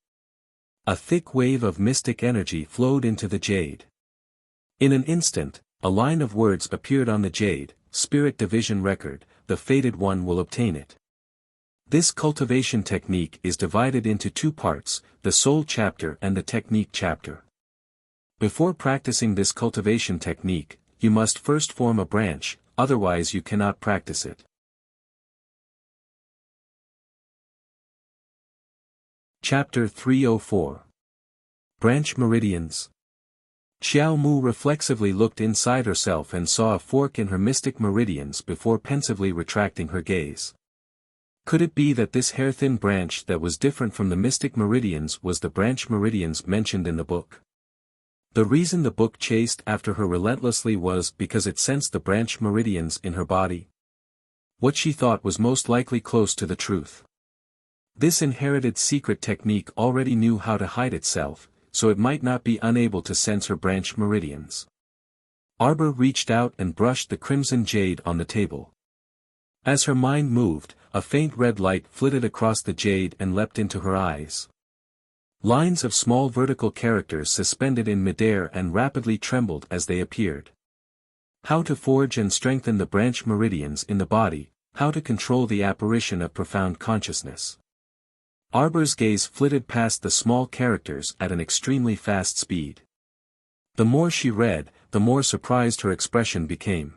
A thick wave of mystic energy flowed into the jade. In an instant, a line of words appeared on the jade, Spirit Division Record, the fated one will obtain it. This cultivation technique is divided into two parts, the soul chapter and the technique chapter. Before practicing this cultivation technique, you must first form a branch, otherwise you cannot practice it. Chapter 304. Branch Meridians. Xiao Mu reflexively looked inside herself and saw a fork in her mystic meridians before pensively retracting her gaze. Could it be that this hair-thin branch that was different from the mystic meridians was the branch meridians mentioned in the book? The reason the book chased after her relentlessly was because it sensed the branch meridians in her body. What she thought was most likely close to the truth. This inherited secret technique already knew how to hide itself, so it might not be unable to sense her branch meridians. Arbor reached out and brushed the crimson jade on the table. As her mind moved, a faint red light flitted across the jade and leapt into her eyes. Lines of small vertical characters suspended in midair and rapidly trembled as they appeared. How to forge and strengthen the branch meridians in the body, how to control the apparition of profound consciousness. Arbor's gaze flitted past the small characters at an extremely fast speed. The more she read, the more surprised her expression became.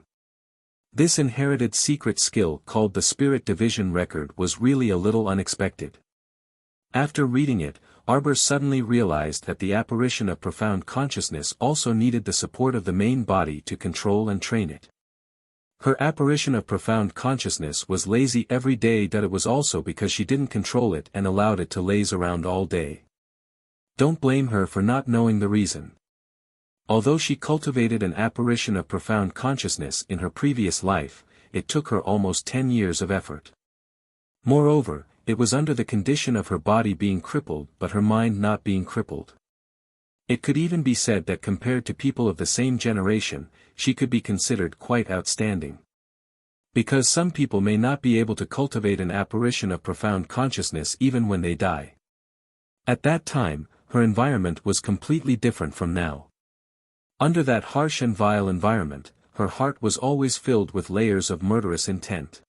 This inherited secret skill called the Spirit Division Record was really a little unexpected. After reading it, Arbor suddenly realized that the apparition of profound consciousness also needed the support of the main body to control and train it. Her apparition of profound consciousness was lazy every day, that it was also because she didn't control it and allowed it to laze around all day. Don't blame her for not knowing the reason. Although she cultivated an apparition of profound consciousness in her previous life, it took her almost 10 years of effort. Moreover, it was under the condition of her body being crippled but her mind not being crippled. It could even be said that compared to people of the same generation, she could be considered quite outstanding. Because some people may not be able to cultivate an apparition of profound consciousness even when they die. At that time, her environment was completely different from now. Under that harsh and vile environment, her heart was always filled with layers of murderous intent.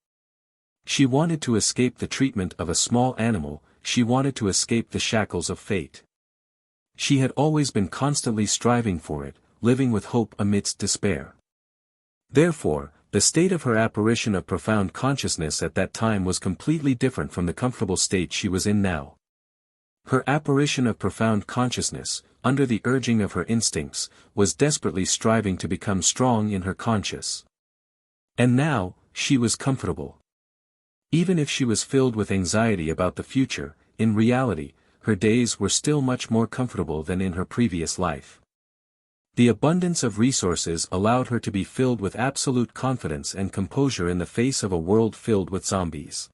She wanted to escape the treatment of a small animal, she wanted to escape the shackles of fate. She had always been constantly striving for it, living with hope amidst despair. Therefore, the state of her apparition of profound consciousness at that time was completely different from the comfortable state she was in now. Her apparition of profound consciousness, under the urging of her instincts, was desperately striving to become strong in her conscious. And now, she was comfortable. Even if she was filled with anxiety about the future, in reality, her days were still much more comfortable than in her previous life. The abundance of resources allowed her to be filled with absolute confidence and composure in the face of a world filled with zombies.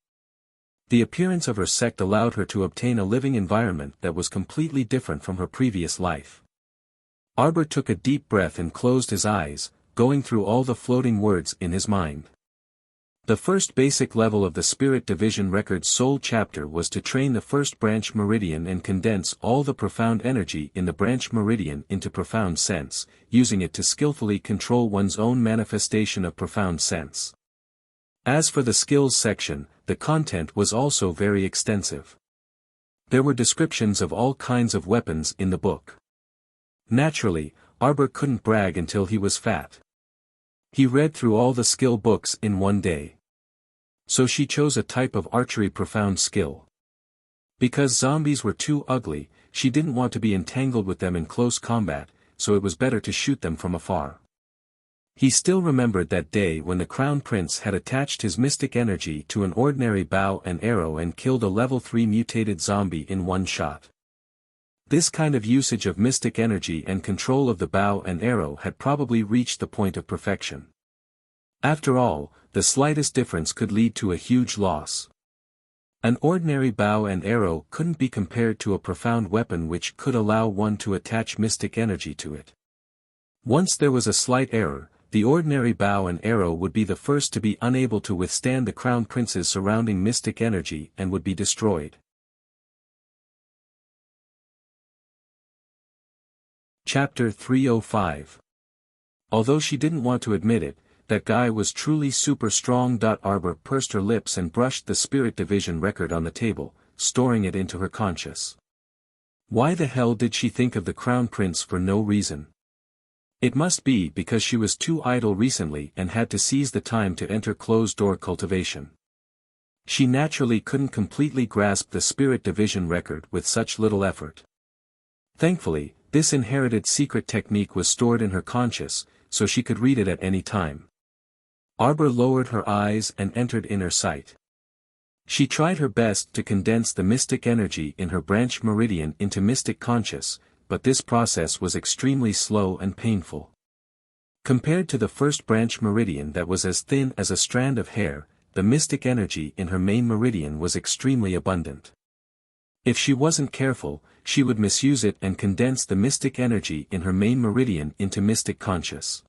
The appearance of her sect allowed her to obtain a living environment that was completely different from her previous life. Arbor took a deep breath and closed his eyes, going through all the floating words in his mind. The first basic level of the Spirit Division Record's Soul chapter was to train the first branch meridian and condense all the profound energy in the branch meridian into profound sense, using it to skillfully control one's own manifestation of profound sense. As for the skills section, the content was also very extensive. There were descriptions of all kinds of weapons in the book. Naturally, Arbor couldn't brag until he was fat. He read through all the skill books in one day. So she chose a type of archery profound skill. Because zombies were too ugly, she didn't want to be entangled with them in close combat, so it was better to shoot them from afar. He still remembered that day when the Crown Prince had attached his mystic energy to an ordinary bow and arrow and killed a level 3 mutated zombie in one shot. This kind of usage of mystic energy and control of the bow and arrow had probably reached the point of perfection. After all, the slightest difference could lead to a huge loss. An ordinary bow and arrow couldn't be compared to a profound weapon which could allow one to attach mystic energy to it. Once there was a slight error, the ordinary bow and arrow would be the first to be unable to withstand the Crown Prince's surrounding mystic energy and would be destroyed. Chapter 305. Although she didn't want to admit it, that guy was truly super strong. Arbor pursed her lips and brushed the Spirit Division record on the table, storing it into her conscious. Why the hell did she think of the Crown Prince for no reason? It must be because she was too idle recently and had to seize the time to enter closed-door cultivation. She naturally couldn't completely grasp the Spirit Division record with such little effort. Thankfully, this inherited secret technique was stored in her conscious, so she could read it at any time. Arbor lowered her eyes and entered inner sight. She tried her best to condense the mystic energy in her branch meridian into mystic conscious, but this process was extremely slow and painful. Compared to the first branch meridian that was as thin as a strand of hair, the mystic energy in her main meridian was extremely abundant. If she wasn't careful, she would misuse it and condense the mystic energy in her main meridian into mystic conscious.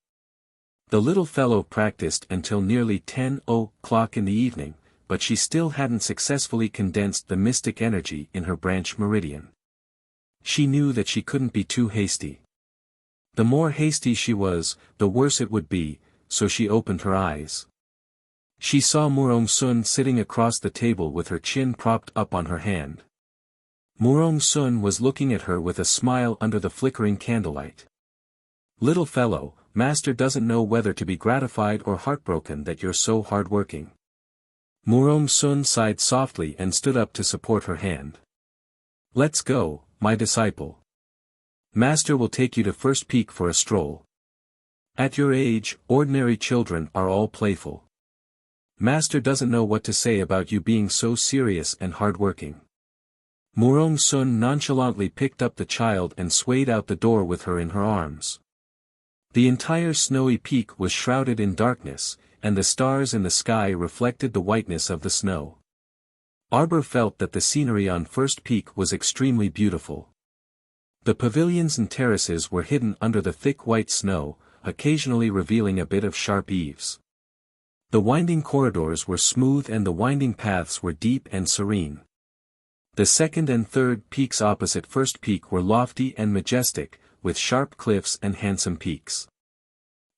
The little fellow practiced until nearly 10 o'clock in the evening, but she still hadn't successfully condensed the mystic energy in her branch meridian. She knew that she couldn't be too hasty. The more hasty she was, the worse it would be, so she opened her eyes. She saw Murong Sun sitting across the table with her chin propped up on her hand. Murong Sun was looking at her with a smile under the flickering candlelight. "Little fellow, Master doesn't know whether to be gratified or heartbroken that you're so hard-working." Murong Sun sighed softly and stood up to support her hand. "Let's go, my disciple. Master will take you to First Peak for a stroll. At your age, ordinary children are all playful. Master doesn't know what to say about you being so serious and hard-working." Murong Sun nonchalantly picked up the child and swayed out the door with her in her arms. The entire snowy peak was shrouded in darkness, and the stars in the sky reflected the whiteness of the snow. Arbor felt that the scenery on First Peak was extremely beautiful. The pavilions and terraces were hidden under the thick white snow, occasionally revealing a bit of sharp eaves. The winding corridors were smooth and the winding paths were deep and serene. The second and third peaks opposite First Peak were lofty and majestic, with sharp cliffs and handsome peaks.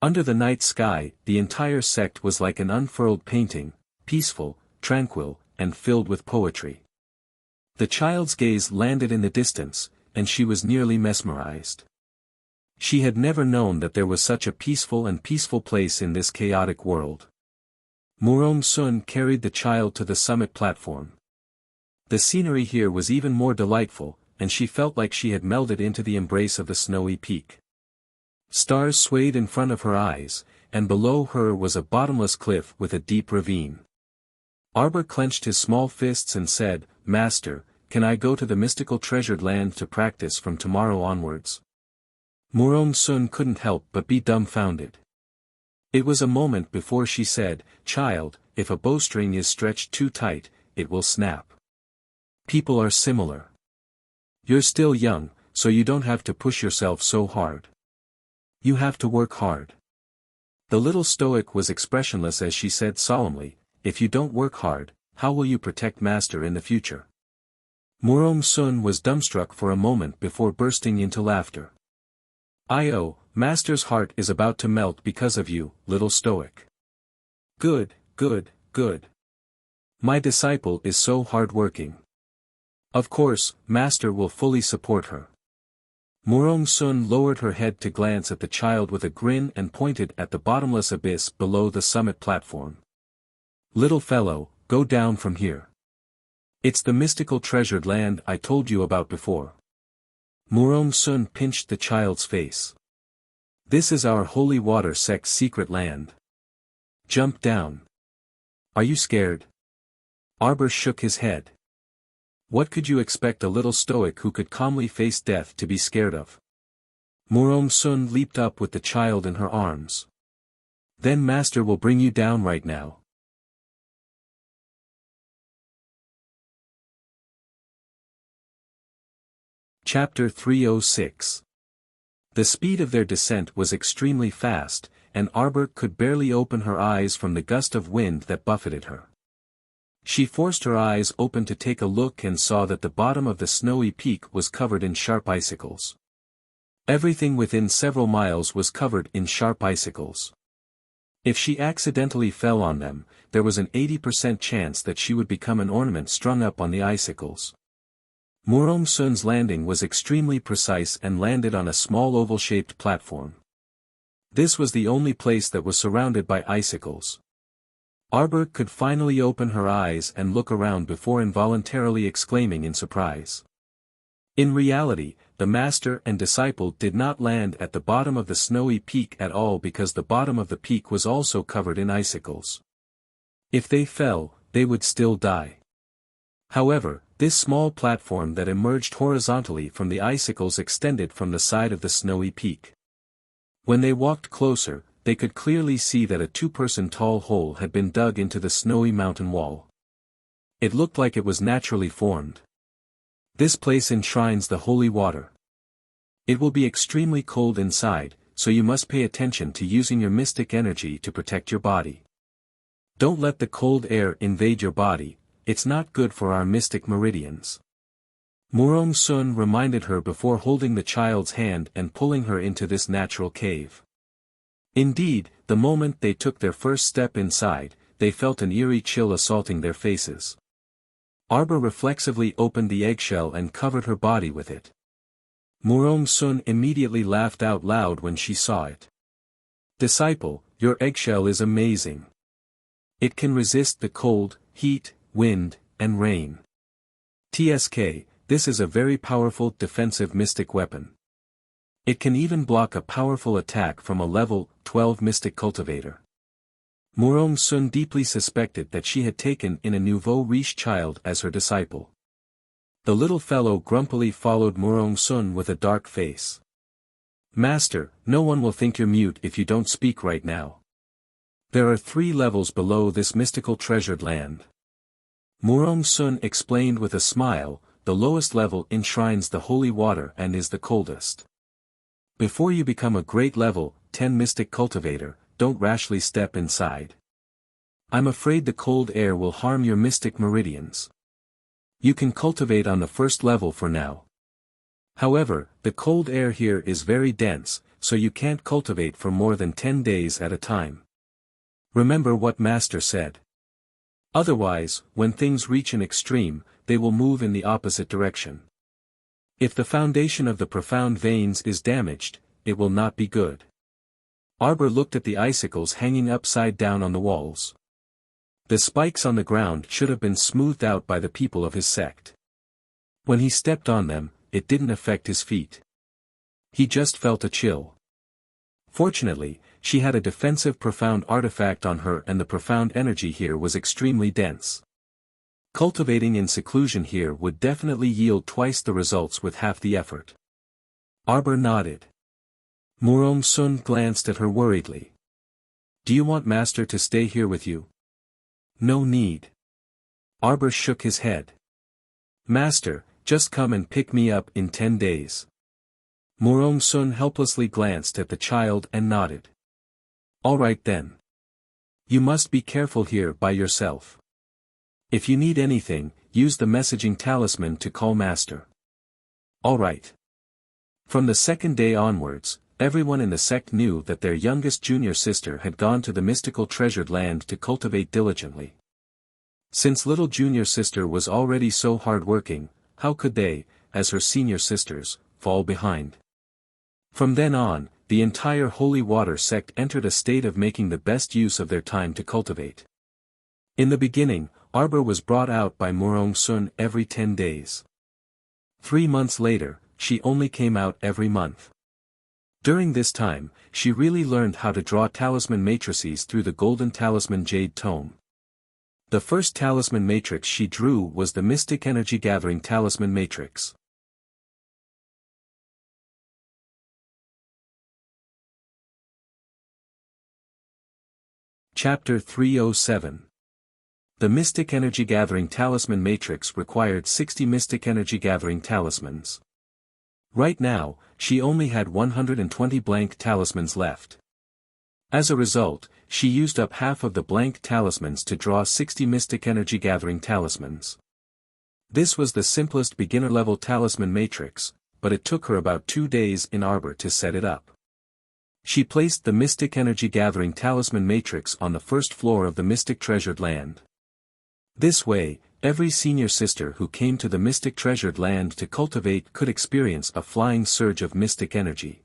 Under the night sky, the entire sect was like an unfurled painting, peaceful, tranquil, and filled with poetry. The child's gaze landed in the distance, and she was nearly mesmerized. She had never known that there was such a peaceful place in this chaotic world. Murong Sun carried the child to the summit platform. The scenery here was even more delightful, and she felt like she had melded into the embrace of the snowy peak. Stars swayed in front of her eyes, and below her was a bottomless cliff with a deep ravine. Arbor clenched his small fists and said, "Master, can I go to the mystical treasured land to practice from tomorrow onwards?" Murong Sun couldn't help but be dumbfounded. It was a moment before she said, "Child, if a bowstring is stretched too tight, it will snap. People are similar. You're still young, so you don't have to push yourself so hard. You have to work hard. The little stoic was expressionless as she said solemnly, if you don't work hard, how will you protect Master in the future? Murong Sun was dumbstruck for a moment before bursting into laughter. Master's heart is about to melt because of you, little stoic. Good, good, good. My disciple is so hard-working. Of course, Master will fully support her. Murong Sun lowered her head to glance at the child with a grin and pointed at the bottomless abyss below the summit platform. Little fellow, go down from here. It's the mystical treasured land I told you about before. Murong Sun pinched the child's face. This is our holy water sect's secret land. Jump down. Are you scared? Arbor shook his head. What could you expect a little stoic who could calmly face death to be scared of? Murong Sun leaped up with the child in her arms. Then Master will bring you down right now. Chapter 306. The speed of their descent was extremely fast, and Arbor could barely open her eyes from the gust of wind that buffeted her. She forced her eyes open to take a look and saw that the bottom of the snowy peak was covered in sharp icicles. Everything within several miles was covered in sharp icicles. If she accidentally fell on them, there was an 80% chance that she would become an ornament strung up on the icicles. Murong Sun's landing was extremely precise and landed on a small oval-shaped platform. This was the only place that was surrounded by icicles. Arbor could finally open her eyes and look around before involuntarily exclaiming in surprise. In reality, the master and disciple did not land at the bottom of the snowy peak at all because the bottom of the peak was also covered in icicles. If they fell, they would still die. However, this small platform that emerged horizontally from the icicles extended from the side of the snowy peak. When they walked closer, they could clearly see that a 2-person tall hole had been dug into the snowy mountain wall. It looked like it was naturally formed. This place enshrines the holy water. It will be extremely cold inside, so you must pay attention to using your mystic energy to protect your body. Don't let the cold air invade your body, it's not good for our mystic meridians. Murong Sun reminded her before holding the child's hand and pulling her into this natural cave. Indeed, the moment they took their first step inside, they felt an eerie chill assaulting their faces. Arbor reflexively opened the eggshell and covered her body with it. Murong Sun immediately laughed out loud when she saw it. Disciple, your eggshell is amazing. It can resist the cold, heat, wind, and rain. TSK, this is a very powerful defensive mystic weapon. It can even block a powerful attack from a level 12 mystic cultivator. Murong Sun deeply suspected that she had taken in a nouveau riche child as her disciple. The little fellow grumpily followed Murong Sun with a dark face. Master, no one will think you're mute if you don't speak right now. There are 3 levels below this mystical treasured land. Murong Sun explained with a smile, the lowest level enshrines the holy water and is the coldest. Before you become a great level 10 mystic cultivator, don't rashly step inside. I'm afraid the cold air will harm your mystic meridians. You can cultivate on the first level for now. However, the cold air here is very dense, so you can't cultivate for more than 10 days at a time. Remember what Master said. Otherwise, when things reach an extreme, they will move in the opposite direction. If the foundation of the profound veins is damaged, it will not be good. Arbor looked at the icicles hanging upside down on the walls. The spikes on the ground should have been smoothed out by the people of his sect. When he stepped on them, it didn't affect his feet. He just felt a chill. Fortunately, she had a defensive profound artifact on her and the profound energy here was extremely dense. Cultivating in seclusion here would definitely yield twice the results with half the effort. Arbor nodded. Murong Sun glanced at her worriedly. Do you want Master to stay here with you? No need. Arbor shook his head. Master, just come and pick me up in 10 days. Murong Sun helplessly glanced at the child and nodded. All right then. You must be careful here by yourself. If you need anything, use the messaging talisman to call Master. All right. From the second day onwards, everyone in the sect knew that their youngest junior sister had gone to the mystical treasured land to cultivate diligently. Since little junior sister was already so hard-working, how could they, as her senior sisters, fall behind? From then on, the entire holy water sect entered a state of making the best use of their time to cultivate. In the beginning, Arbor was brought out by Murong Sun every 10 days. 3 months later, she only came out every month. During this time, she really learned how to draw talisman matrices through the golden talisman jade tome. The first talisman matrix she drew was the mystic energy gathering talisman matrix. Chapter 307. The Mystic Energy Gathering Talisman Matrix required 60 Mystic Energy Gathering Talismans. Right now, she only had 120 blank talismans left. As a result, she used up half of the blank talismans to draw 60 Mystic Energy Gathering Talismans. This was the simplest beginner-level talisman matrix, but it took her about 2 days in Arbor to set it up. She placed the Mystic Energy Gathering Talisman Matrix on the first floor of the Mystic Treasured Land. This way, every senior sister who came to the Mystic Treasured Land to cultivate could experience a flying surge of mystic energy.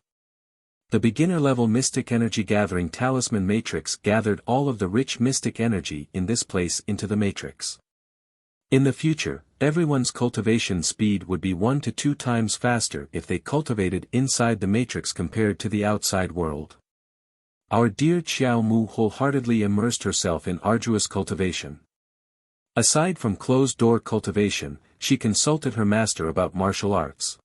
The beginner-level Mystic Energy Gathering Talisman Matrix gathered all of the rich mystic energy in this place into the matrix. In the future, everyone's cultivation speed would be 1 to 2 times faster if they cultivated inside the matrix compared to the outside world. Our dear Xiao Mu wholeheartedly immersed herself in arduous cultivation. Aside from closed-door cultivation, she consulted her master about martial arts.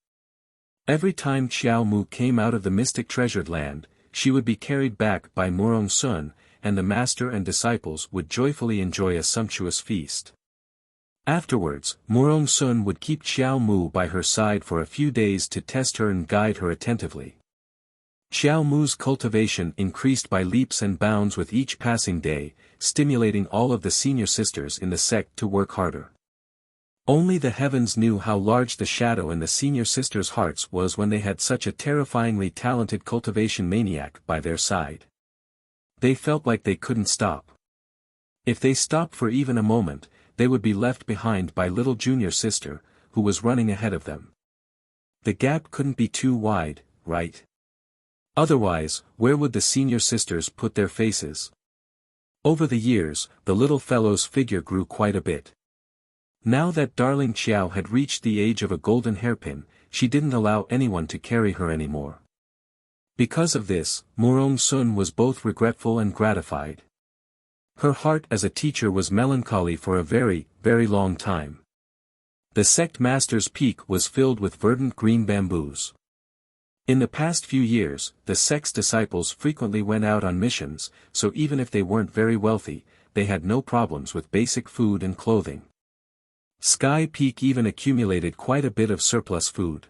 Every time Xiao Mu came out of the mystic treasured land, she would be carried back by Murong Sun, and the master and disciples would joyfully enjoy a sumptuous feast. Afterwards, Murong Sun would keep Xiao Mu by her side for a few days to test her and guide her attentively. Xiao Mu's cultivation increased by leaps and bounds with each passing day, stimulating all of the senior sisters in the sect to work harder. Only the heavens knew how large the shadow in the senior sisters' hearts was when they had such a terrifyingly talented cultivation maniac by their side. They felt like they couldn't stop. If they stopped for even a moment, they would be left behind by little junior sister, who was running ahead of them. The gap couldn't be too wide, right? Otherwise, where would the senior sisters put their faces? Over the years, the little fellow's figure grew quite a bit. Now that darling Xiao had reached the age of a golden hairpin, she didn't allow anyone to carry her anymore. Because of this, Murong Sun was both regretful and gratified. Her heart as a teacher was melancholy for a very, very long time. The sect master's peak was filled with verdant green bamboos. In the past few years, the sect's disciples frequently went out on missions, so even if they weren't very wealthy, they had no problems with basic food and clothing. Sky Peak even accumulated quite a bit of surplus food.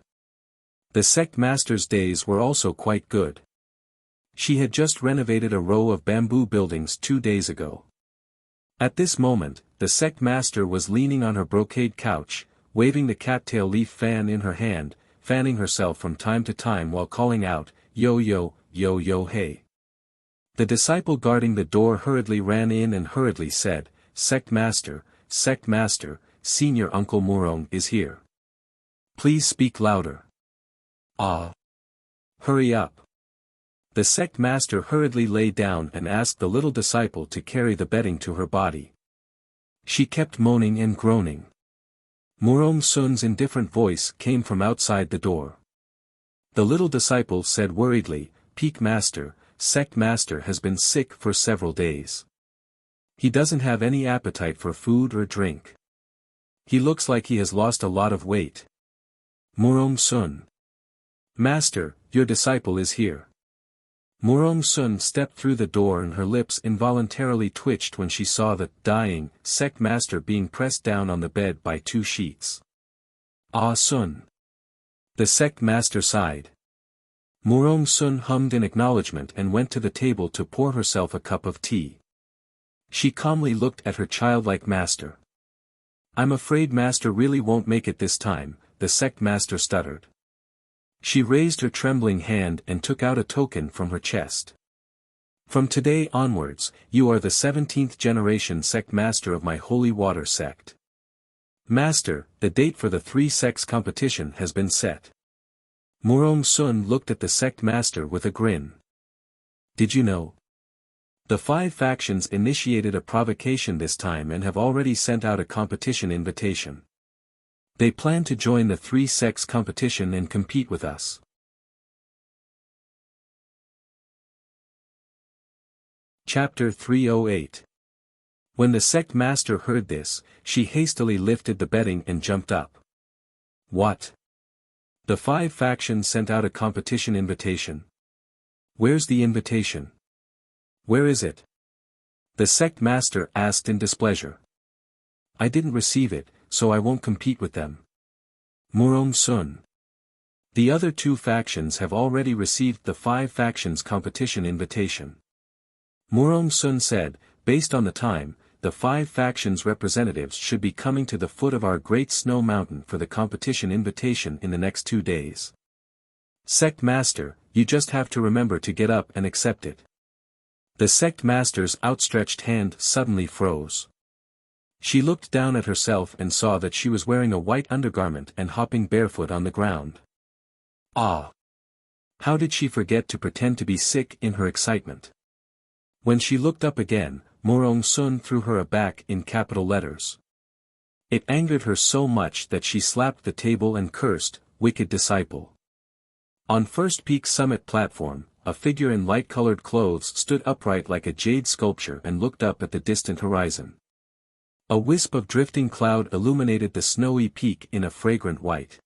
The sect master's days were also quite good. She had just renovated a row of bamboo buildings 2 days ago. At this moment, the sect master was leaning on her brocade couch, waving the cattail leaf fan in her hand, fanning herself from time to time while calling out, "Yo yo, yo yo hey." The disciple guarding the door hurriedly ran in and hurriedly said, Sect Master, Senior Uncle Murong is here. Please speak louder." "Ah. Hurry up." The sect master hurriedly lay down and asked the little disciple to carry the bedding to her body. She kept moaning and groaning. Murong Sun's indifferent voice came from outside the door. The little disciple said worriedly, "Peak Master, Sect Master has been sick for several days. He doesn't have any appetite for food or drink. He looks like he has lost a lot of weight." "Murong Sun. Master, your disciple is here." Murong Sun stepped through the door and her lips involuntarily twitched when she saw the dying sect master being pressed down on the bed by two sheets. Ah Sun. The sect master sighed. Murong Sun hummed in acknowledgement and went to the table to pour herself a cup of tea. She calmly looked at her childlike master. I'm afraid master really won't make it this time, the sect master stuttered. She raised her trembling hand and took out a token from her chest. From today onwards, you are the 17th generation sect master of my holy water sect. Master, the date for the 3 sects competition has been set. Murong Sun looked at the sect master with a grin. Did you know? The 5 factions initiated a provocation this time and have already sent out a competition invitation. They plan to join the 3 sects competition and compete with us. Chapter 308. When the sect master heard this, she hastily lifted the bedding and jumped up. What? The 5 factions sent out a competition invitation. Where's the invitation? Where is it? The sect master asked in displeasure. I didn't receive it, so I won't compete with them. Murong Sun. The other 2 factions have already received the 5 factions competition invitation. Murong Sun said, based on the time, the 5 factions representatives should be coming to the foot of our great snow mountain for the competition invitation in the next 2 days. Sect master, you just have to remember to get up and accept it. The sect master's outstretched hand suddenly froze. She looked down at herself and saw that she was wearing a white undergarment and hopping barefoot on the ground. Ah! How did she forget to pretend to be sick in her excitement? When she looked up again, Murong Sun threw her aback in capital letters. It angered her so much that she slapped the table and cursed, "Wicked disciple." On First Peak summit platform, a figure in light-colored clothes stood upright like a jade sculpture and looked up at the distant horizon. A wisp of drifting cloud illuminated the snowy peak in a fragrant white.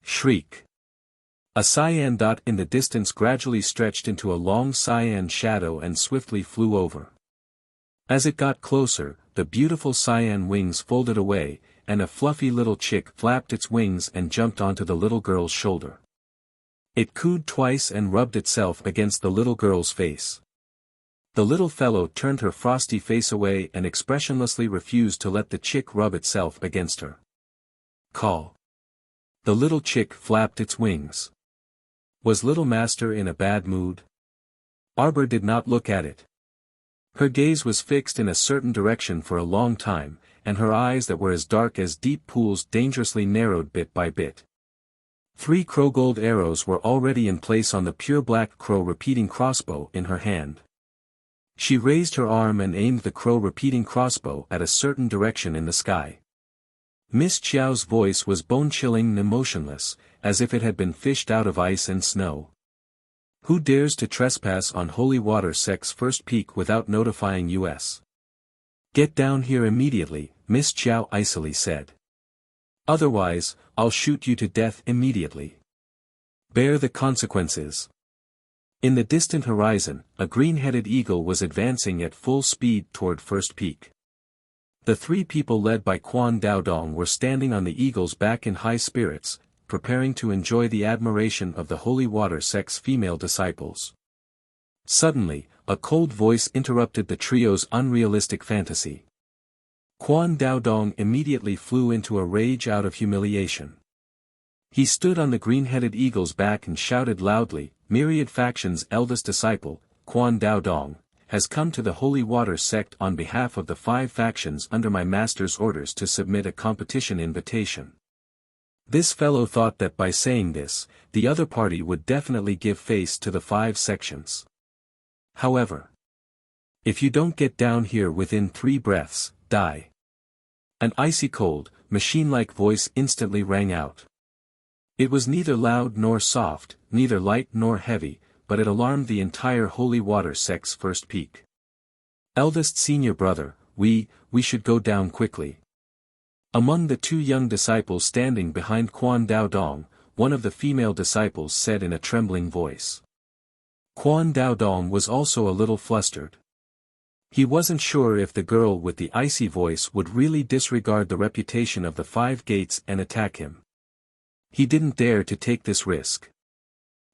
Shriek. A cyan dot in the distance gradually stretched into a long cyan shadow and swiftly flew over. As it got closer, the beautiful cyan wings folded away, and a fluffy little chick flapped its wings and jumped onto the little girl's shoulder. It cooed twice and rubbed itself against the little girl's face. The little fellow turned her frosty face away and expressionlessly refused to let the chick rub itself against her. Call. The little chick flapped its wings. Was little master in a bad mood? Arbor did not look at it. Her gaze was fixed in a certain direction for a long time, and her eyes that were as dark as deep pools dangerously narrowed bit by bit. 3 crow-gold arrows were already in place on the pure black crow repeating crossbow in her hand. She raised her arm and aimed the crow repeating crossbow at a certain direction in the sky. Miss Chiao's voice was bone-chilling and emotionless, as if it had been fished out of ice and snow. Who dares to trespass on Holy Water Sect's first peak without notifying us? Get down here immediately, Miss Chiao icily said. Otherwise, I'll shoot you to death immediately. Bear the consequences. In the distant horizon, a green-headed eagle was advancing at full speed toward First Peak. The 3 people led by Quan Daodong were standing on the eagle's back in high spirits, preparing to enjoy the admiration of the Holy Water Sect's female disciples. Suddenly, a cold voice interrupted the trio's unrealistic fantasy. Quan Daodong immediately flew into a rage out of humiliation. He stood on the green-headed eagle's back and shouted loudly, "Myriad Faction's eldest disciple, Quan Daodong, has come to the Holy Water Sect on behalf of the 5 factions under my master's orders to submit a competition invitation." This fellow thought that by saying this, the other party would definitely give face to the 5 sections. However, if you don't get down here within 3 breaths, die. An icy cold, machine-like voice instantly rang out. It was neither loud nor soft, neither light nor heavy, but it alarmed the entire Holy Water Sect's first peak. Eldest senior brother, we should go down quickly. Among the 2 young disciples standing behind Quan Daodong, one of the female disciples said in a trembling voice. Quan Daodong was also a little flustered. He wasn't sure if the girl with the icy voice would really disregard the reputation of the 5 gates and attack him. He didn't dare to take this risk.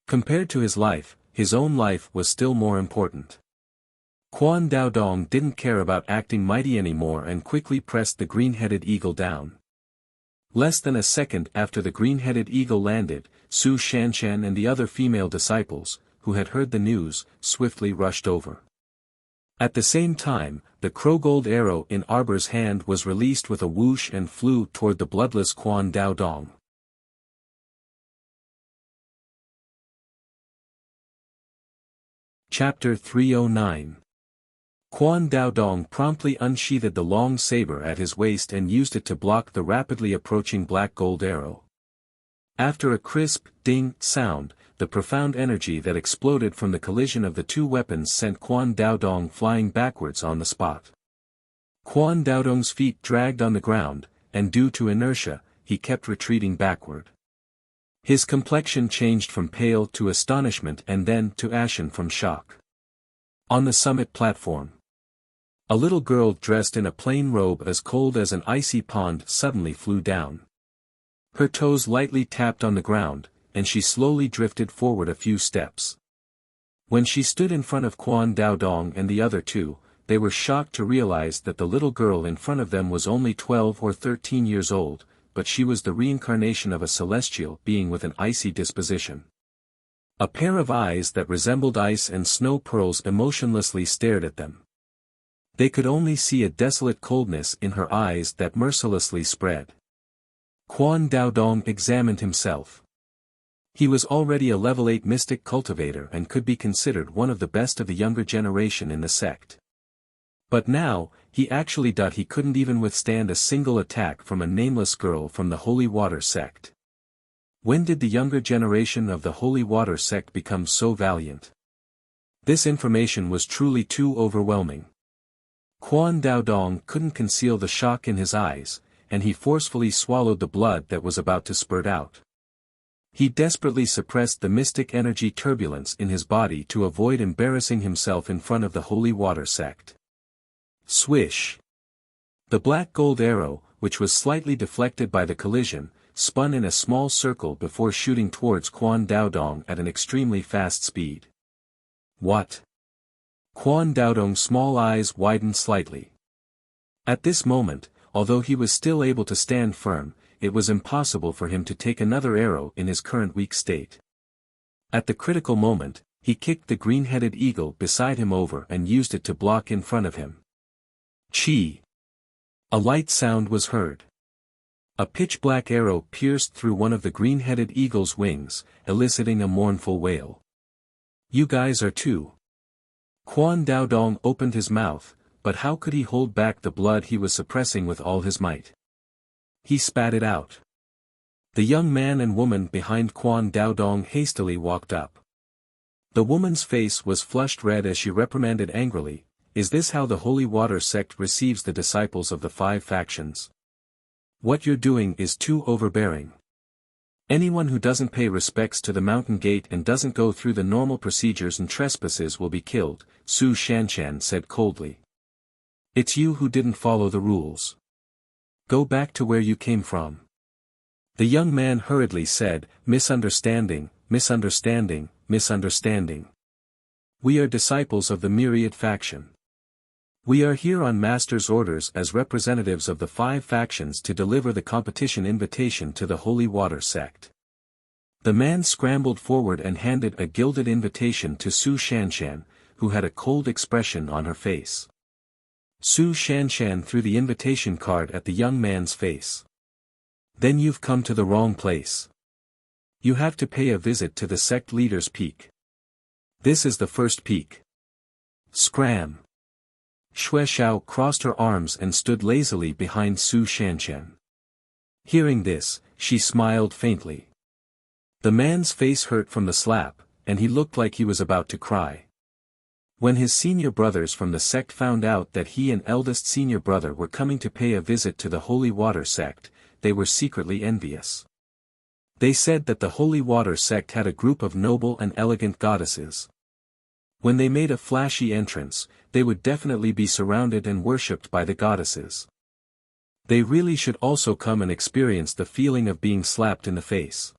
Compared to his life, his own life was still more important. Quan Daodong didn't care about acting mighty anymore and quickly pressed the green-headed eagle down. Less than a second after the green-headed eagle landed, Su Shanshan and the other female disciples, who had heard the news, swiftly rushed over. At the same time, the crow-gold arrow in Arbor's hand was released with a whoosh and flew toward the bloodless Quan Daodong. Chapter 309. Quan Daodong promptly unsheathed the long saber at his waist and used it to block the rapidly approaching black gold arrow. After a crisp, ding sound, the profound energy that exploded from the collision of the 2 weapons sent Quan Daodong flying backwards on the spot. Quan Daodong's feet dragged on the ground, and due to inertia, he kept retreating backward. His complexion changed from pale to astonishment and then to ashen from shock. On the summit platform, a little girl dressed in a plain robe as cold as an icy pond suddenly flew down. Her toes lightly tapped on the ground, and she slowly drifted forward a few steps. When she stood in front of Quan Daodong and the other 2, they were shocked to realize that the little girl in front of them was only 12 or 13 years old, but she was the reincarnation of a celestial being with an icy disposition. A pair of eyes that resembled ice and snow pearls emotionlessly stared at them. They could only see a desolate coldness in her eyes that mercilessly spread. Quan Daodong examined himself. He was already a level 8 mystic cultivator and could be considered one of the best of the younger generation in the sect. But now, he actually thought he couldn't even withstand a single attack from a nameless girl from the Holy Water sect. When did the younger generation of the Holy Water sect become so valiant? This information was truly too overwhelming. Quan Daodong couldn't conceal the shock in his eyes, and he forcefully swallowed the blood that was about to spurt out. He desperately suppressed the mystic energy turbulence in his body to avoid embarrassing himself in front of the Holy Water sect. Swish! The black gold arrow, which was slightly deflected by the collision, spun in a small circle before shooting towards Quan Daodong at an extremely fast speed. What? Quan Daodong's small eyes widened slightly. At this moment, although he was still able to stand firm, it was impossible for him to take another arrow in his current weak state. At the critical moment, he kicked the green-headed eagle beside him over and used it to block in front of him. Chi! A light sound was heard. A pitch-black arrow pierced through one of the green-headed eagle's wings, eliciting a mournful wail. You guys are too. Quan Daodong opened his mouth, but how could he hold back the blood he was suppressing with all his might? He spat it out. The young man and woman behind Quan Daodong hastily walked up. The woman's face was flushed red as she reprimanded angrily, "Is this how the Holy Water sect receives the disciples of the 5 factions? What you're doing is too overbearing. Anyone who doesn't pay respects to the mountain gate and doesn't go through the normal procedures and trespasses will be killed," Su Shanshan said coldly. "It's you who didn't follow the rules. Go back to where you came from." The young man hurriedly said, "Misunderstanding, misunderstanding, misunderstanding. We are disciples of the Myriad faction. We are here on Master's orders as representatives of the 5 factions to deliver the competition invitation to the Holy Water sect." The man scrambled forward and handed a gilded invitation to Su Shanshan, who had a cold expression on her face. Su Shanshan threw the invitation card at the young man's face. "Then you've come to the wrong place. You have to pay a visit to the sect leader's peak. This is the first peak." Scram! Xue Xiao crossed her arms and stood lazily behind Su Shanshan. Hearing this, she smiled faintly. The man's face hurt from the slap, and he looked like he was about to cry. When his senior brothers from the sect found out that he and eldest senior brother were coming to pay a visit to the Holy Water sect, they were secretly envious. They said that the Holy Water sect had a group of noble and elegant goddesses. When they made a flashy entrance, they would definitely be surrounded and worshipped by the goddesses. They really should also come and experience the feeling of being slapped in the face.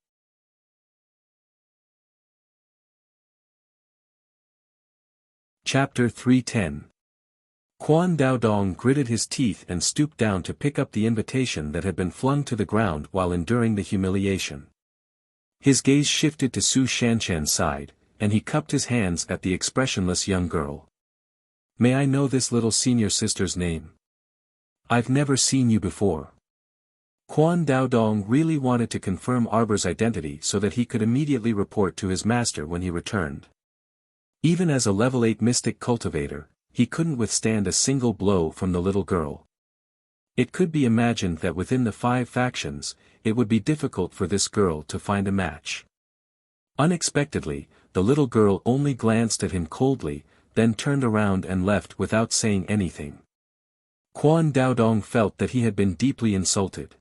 Chapter 310. Quan Daodong gritted his teeth and stooped down to pick up the invitation that had been flung to the ground while enduring the humiliation. His gaze shifted to Su Shanchan's side, and he cupped his hands at the expressionless young girl. "May I know this little senior sister's name? I've never seen you before." Quan Daodong really wanted to confirm Arbor's identity so that he could immediately report to his master when he returned. Even as a level 8 mystic cultivator, he couldn't withstand a single blow from the little girl. It could be imagined that within the 5 factions, it would be difficult for this girl to find a match. Unexpectedly, the little girl only glanced at him coldly, then turned around and left without saying anything. Quan Daodong felt that he had been deeply insulted.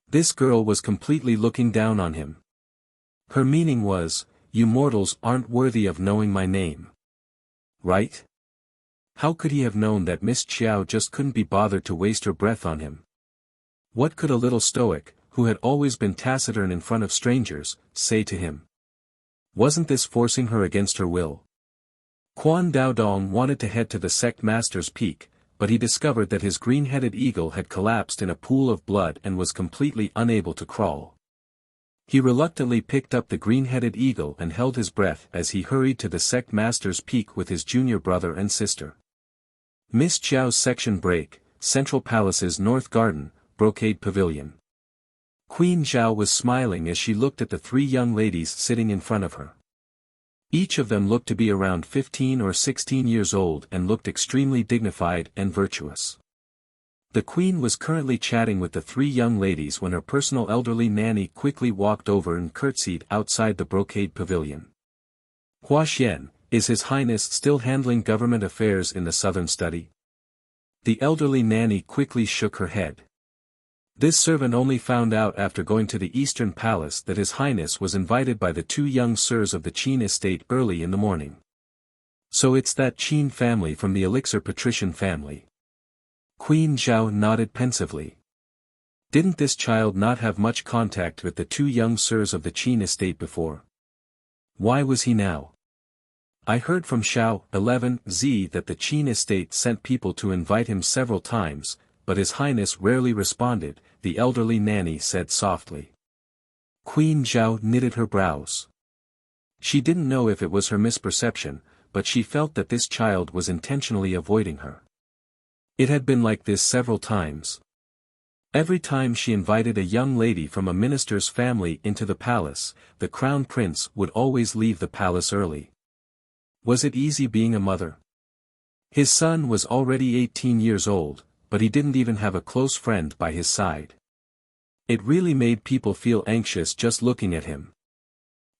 This girl was completely looking down on him. Her meaning was, "You mortals aren't worthy of knowing my name. Right?" How could he have known that Miss Qiao just couldn't be bothered to waste her breath on him? What could a little stoic, who had always been taciturn in front of strangers, say to him? Wasn't this forcing her against her will? Quan Daodong wanted to head to the sect master's peak, but he discovered that his green-headed eagle had collapsed in a pool of blood and was completely unable to crawl. He reluctantly picked up the green-headed eagle and held his breath as he hurried to the sect master's peak with his junior brother and sister. Miss Chiao's section break, Central Palace's North Garden, Brocade Pavilion. Queen Zhao was smiling as she looked at the 3 young ladies sitting in front of her. Each of them looked to be around 15 or 16 years old and looked extremely dignified and virtuous. The queen was currently chatting with the 3 young ladies when her personal elderly nanny quickly walked over and curtsied outside the Brocade Pavilion. "Hua Xian, is His Highness still handling government affairs in the southern study?" The elderly nanny quickly shook her head. This servant only found out after going to the Eastern Palace that His Highness was invited by the 2 young sirs of the Qin estate early in the morning. "So it's that Qin family from the Elixir patrician family." Queen Zhao nodded pensively. Didn't this child not have much contact with the 2 young sirs of the Qin estate before? Why was he now? "I heard from Xiao 11Z that the Qin estate sent people to invite him several times, but His Highness rarely responded," the elderly nanny said softly. Queen Zhao knitted her brows. She didn't know if it was her misperception, but she felt that this child was intentionally avoiding her. It had been like this several times. Every time she invited a young lady from a minister's family into the palace, the crown prince would always leave the palace early. Was it easy being a mother? His son was already 18 years old, but he didn't even have a close friend by his side. It really made people feel anxious just looking at him.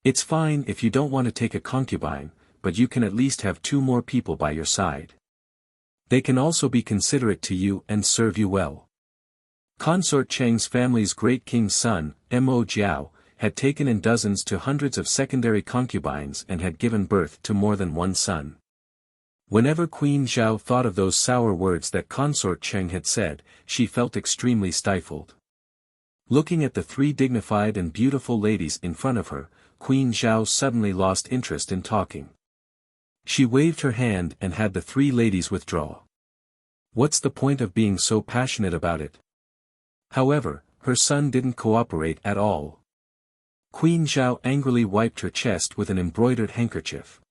It's fine if you don't want to take a concubine, but you can at least have 2 more people by your side. They can also be considerate to you and serve you well. Consort Cheng's family's great king's son, Mo Jiao, had taken in dozens to hundreds of secondary concubines and had given birth to more than 1 son. Whenever Queen Zhao thought of those sour words that Consort Cheng had said, she felt extremely stifled. Looking at the 3 dignified and beautiful ladies in front of her, Queen Zhao suddenly lost interest in talking. She waved her hand and had the 3 ladies withdraw. What's the point of being so passionate about it? However, her son didn't cooperate at all. Queen Zhao angrily wiped her chest with an embroidered handkerchief.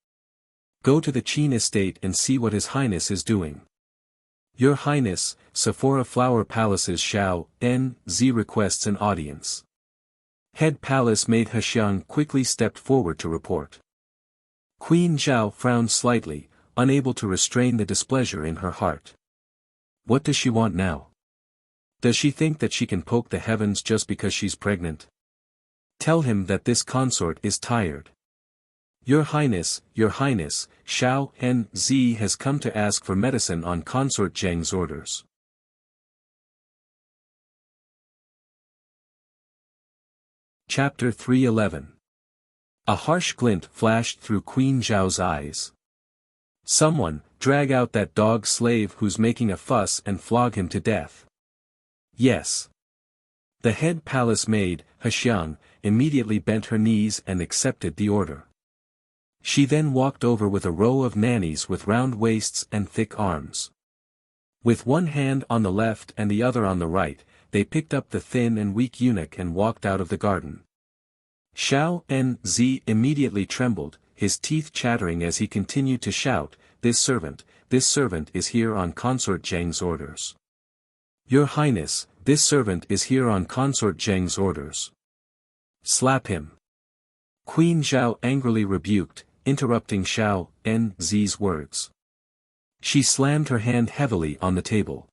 "Go to the Qin estate and see what His Highness is doing." "Your Highness, Sephora Flower Palace's Xiao N.Z. requests an audience." Head Palace maid Hexiang quickly stepped forward to report. Queen Zhao frowned slightly, unable to restrain the displeasure in her heart. What does she want now? Does she think that she can poke the heavens just because she's pregnant? Tell him that this consort is tired. Your Highness, Xiao N.Z. has come to ask for medicine on Consort Zheng's orders. Chapter 311. A harsh glint flashed through Queen Zhao's eyes. Someone, drag out that dog slave who's making a fuss and flog him to death. Yes. The head palace maid, Hexiang, immediately bent her knees and accepted the order. She then walked over with a row of nannies with round waists and thick arms. With one hand on the left and the other on the right, they picked up the thin and weak eunuch and walked out of the garden. Xiao N-Z immediately trembled, his teeth chattering as he continued to shout, this servant is here on Consort Zheng's orders. Your Highness, this servant is here on Consort Zheng's orders. Slap him. Queen Zhao angrily rebuked, interrupting Xiao N-Z's words. She slammed her hand heavily on the table.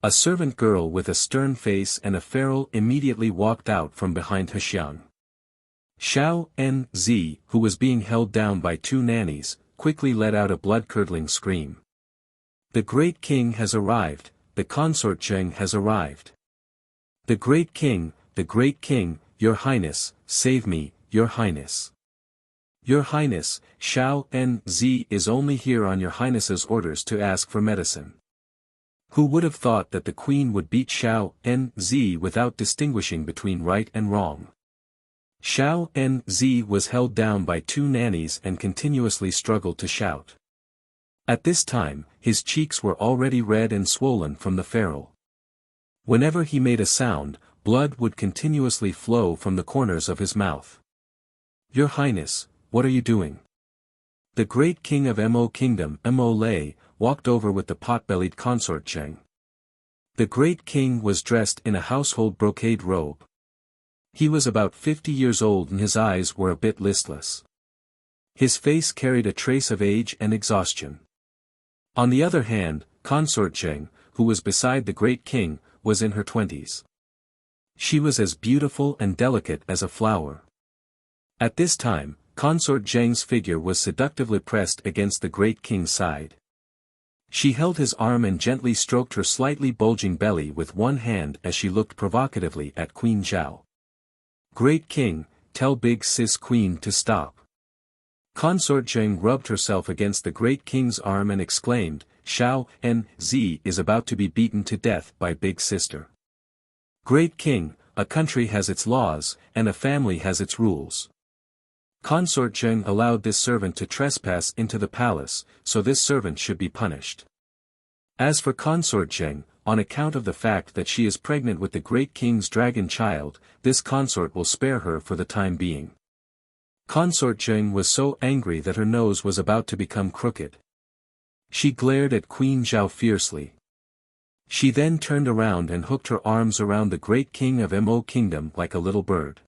A servant girl with a stern face and a ferule immediately walked out from behind Hexiang. Xiao N-Z, who was being held down by two nannies, quickly let out a blood-curdling scream. The great king has arrived, the consort Zheng has arrived. The great king, your highness, save me, your highness. Your highness, Xiao N-Z is only here on your highness's orders to ask for medicine. Who would have thought that the queen would beat Xiao N-Z without distinguishing between right and wrong? Xiao N-Z was held down by two nannies and continuously struggled to shout. At this time, his cheeks were already red and swollen from the ferule. Whenever he made a sound, blood would continuously flow from the corners of his mouth. Your Highness, what are you doing? The great king of Mo Kingdom, Mo Lei, walked over with the pot-bellied consort Zheng. The great king was dressed in a household brocade robe. He was about 50 years old and his eyes were a bit listless. His face carried a trace of age and exhaustion. On the other hand, consort Zheng, who was beside the great king, was in her 20s. She was as beautiful and delicate as a flower. At this time, consort Zheng's figure was seductively pressed against the great king's side. She held his arm and gently stroked her slightly bulging belly with one hand as she looked provocatively at Queen Zhao. Great king, tell big sis queen to stop. Consort Zheng rubbed herself against the great king's arm and exclaimed, Xiao N-Z is about to be beaten to death by big sister. Great king, a country has its laws, and a family has its rules. Consort Zheng allowed this servant to trespass into the palace, so this servant should be punished. As for consort Zheng, on account of the fact that she is pregnant with the great king's dragon child, this consort will spare her for the time being. Consort Zheng was so angry that her nose was about to become crooked. She glared at Queen Zhao fiercely. She then turned around and hooked her arms around the great king of Mo Kingdom like a little bird.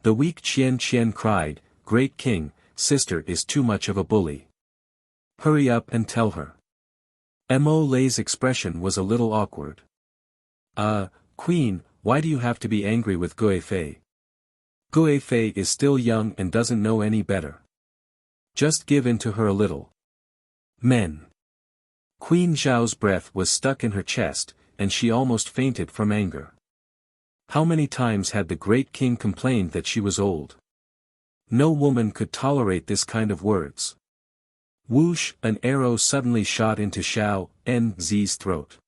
The weak Qian cried, Great king, sister is too much of a bully. Hurry up and tell her. Mo Lei's expression was a little awkward. Queen, why do you have to be angry with Guifei? Guifei is still young and doesn't know any better. Just give in to her a little. Men. Queen Zhao's breath was stuck in her chest, and she almost fainted from anger. How many times had the great king complained that she was old? No woman could tolerate this kind of words. Whoosh, an arrow suddenly shot into Xiao N-Z's throat.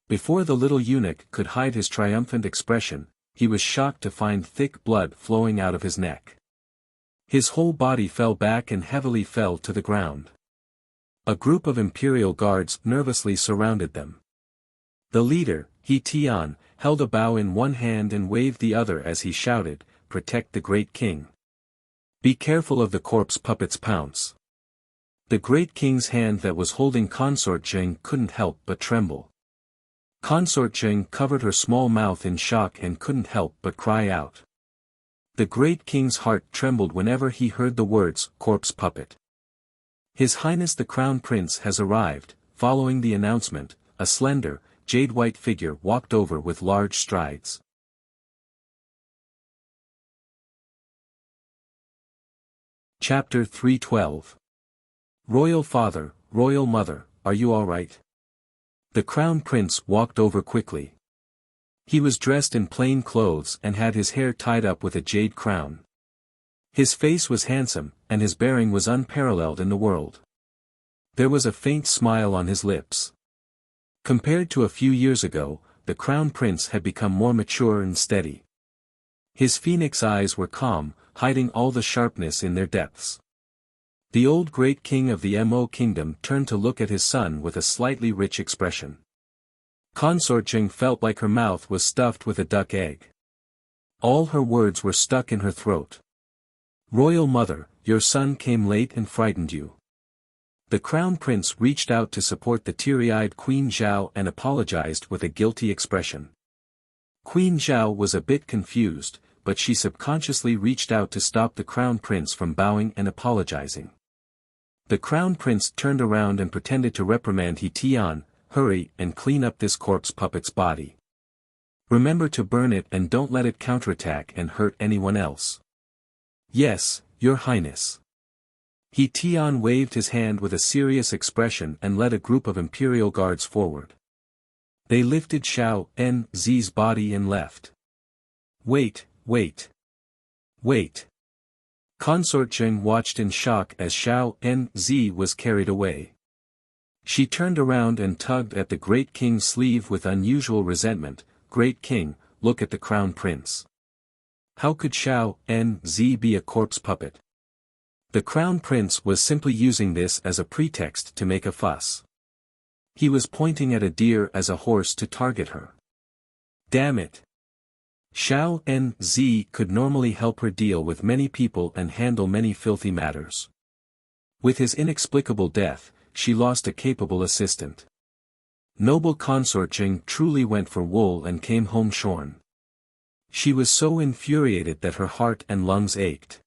Before the little eunuch could hide his triumphant expression, he was shocked to find thick blood flowing out of his neck. His whole body fell back and heavily fell to the ground. A group of imperial guards nervously surrounded them. The leader, He Tian, held a bow in one hand and waved the other as he shouted, Protect the great king. Be careful of the corpse puppet's pounce. The great king's hand that was holding consort Zheng couldn't help but tremble. Consort Zheng covered her small mouth in shock and couldn't help but cry out. The great king's heart trembled whenever he heard the words, corpse puppet. His Highness the Crown Prince has arrived. Following the announcement, a slender, jade-white figure walked over with large strides. Chapter 312. Royal Father, Royal Mother, are you all right? The Crown Prince walked over quickly. He was dressed in plain clothes and had his hair tied up with a jade crown. His face was handsome, and his bearing was unparalleled in the world. There was a faint smile on his lips. Compared to a few years ago, the Crown Prince had become more mature and steady. His phoenix eyes were calm, hiding all the sharpness in their depths. The old great king of the Mo kingdom turned to look at his son with a slightly rich expression. Consort felt like her mouth was stuffed with a duck egg. All her words were stuck in her throat. Royal mother, your son came late and frightened you. The crown prince reached out to support the teary-eyed Queen Zhao and apologized with a guilty expression. Queen Zhao was a bit confused, but she subconsciously reached out to stop the crown prince from bowing and apologizing. The crown prince turned around and pretended to reprimand He Tian, hurry and clean up this corpse puppet's body. Remember to burn it and don't let it counterattack and hurt anyone else. Yes, your highness. He Tian waved his hand with a serious expression and led a group of imperial guards forward. They lifted Xiao Nzi's body and left. Wait. Consort Zheng watched in shock as Xiao Nzi was carried away. She turned around and tugged at the great king's sleeve with unusual resentment. Great king, look at the crown prince. How could Xiao Nzi be a corpse puppet? The crown prince was simply using this as a pretext to make a fuss. He was pointing at a deer as a horse to target her. Damn it. Xiao Nzi could normally help her deal with many people and handle many filthy matters. With his inexplicable death, she lost a capable assistant. Noble Consort truly went for wool and came home shorn. She was so infuriated that her heart and lungs ached.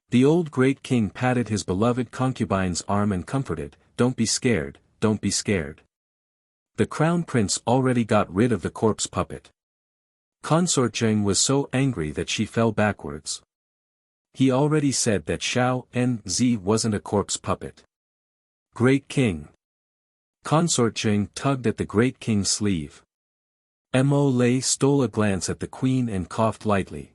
The old great king patted his beloved concubine's arm and comforted, don't be scared, don't be scared. The crown prince already got rid of the corpse puppet. Consort was so angry that she fell backwards. He already said that Xiao Nzi wasn't a corpse puppet. Great king. Consort tugged at the great king's sleeve. Mo Lei stole a glance at the queen and coughed lightly.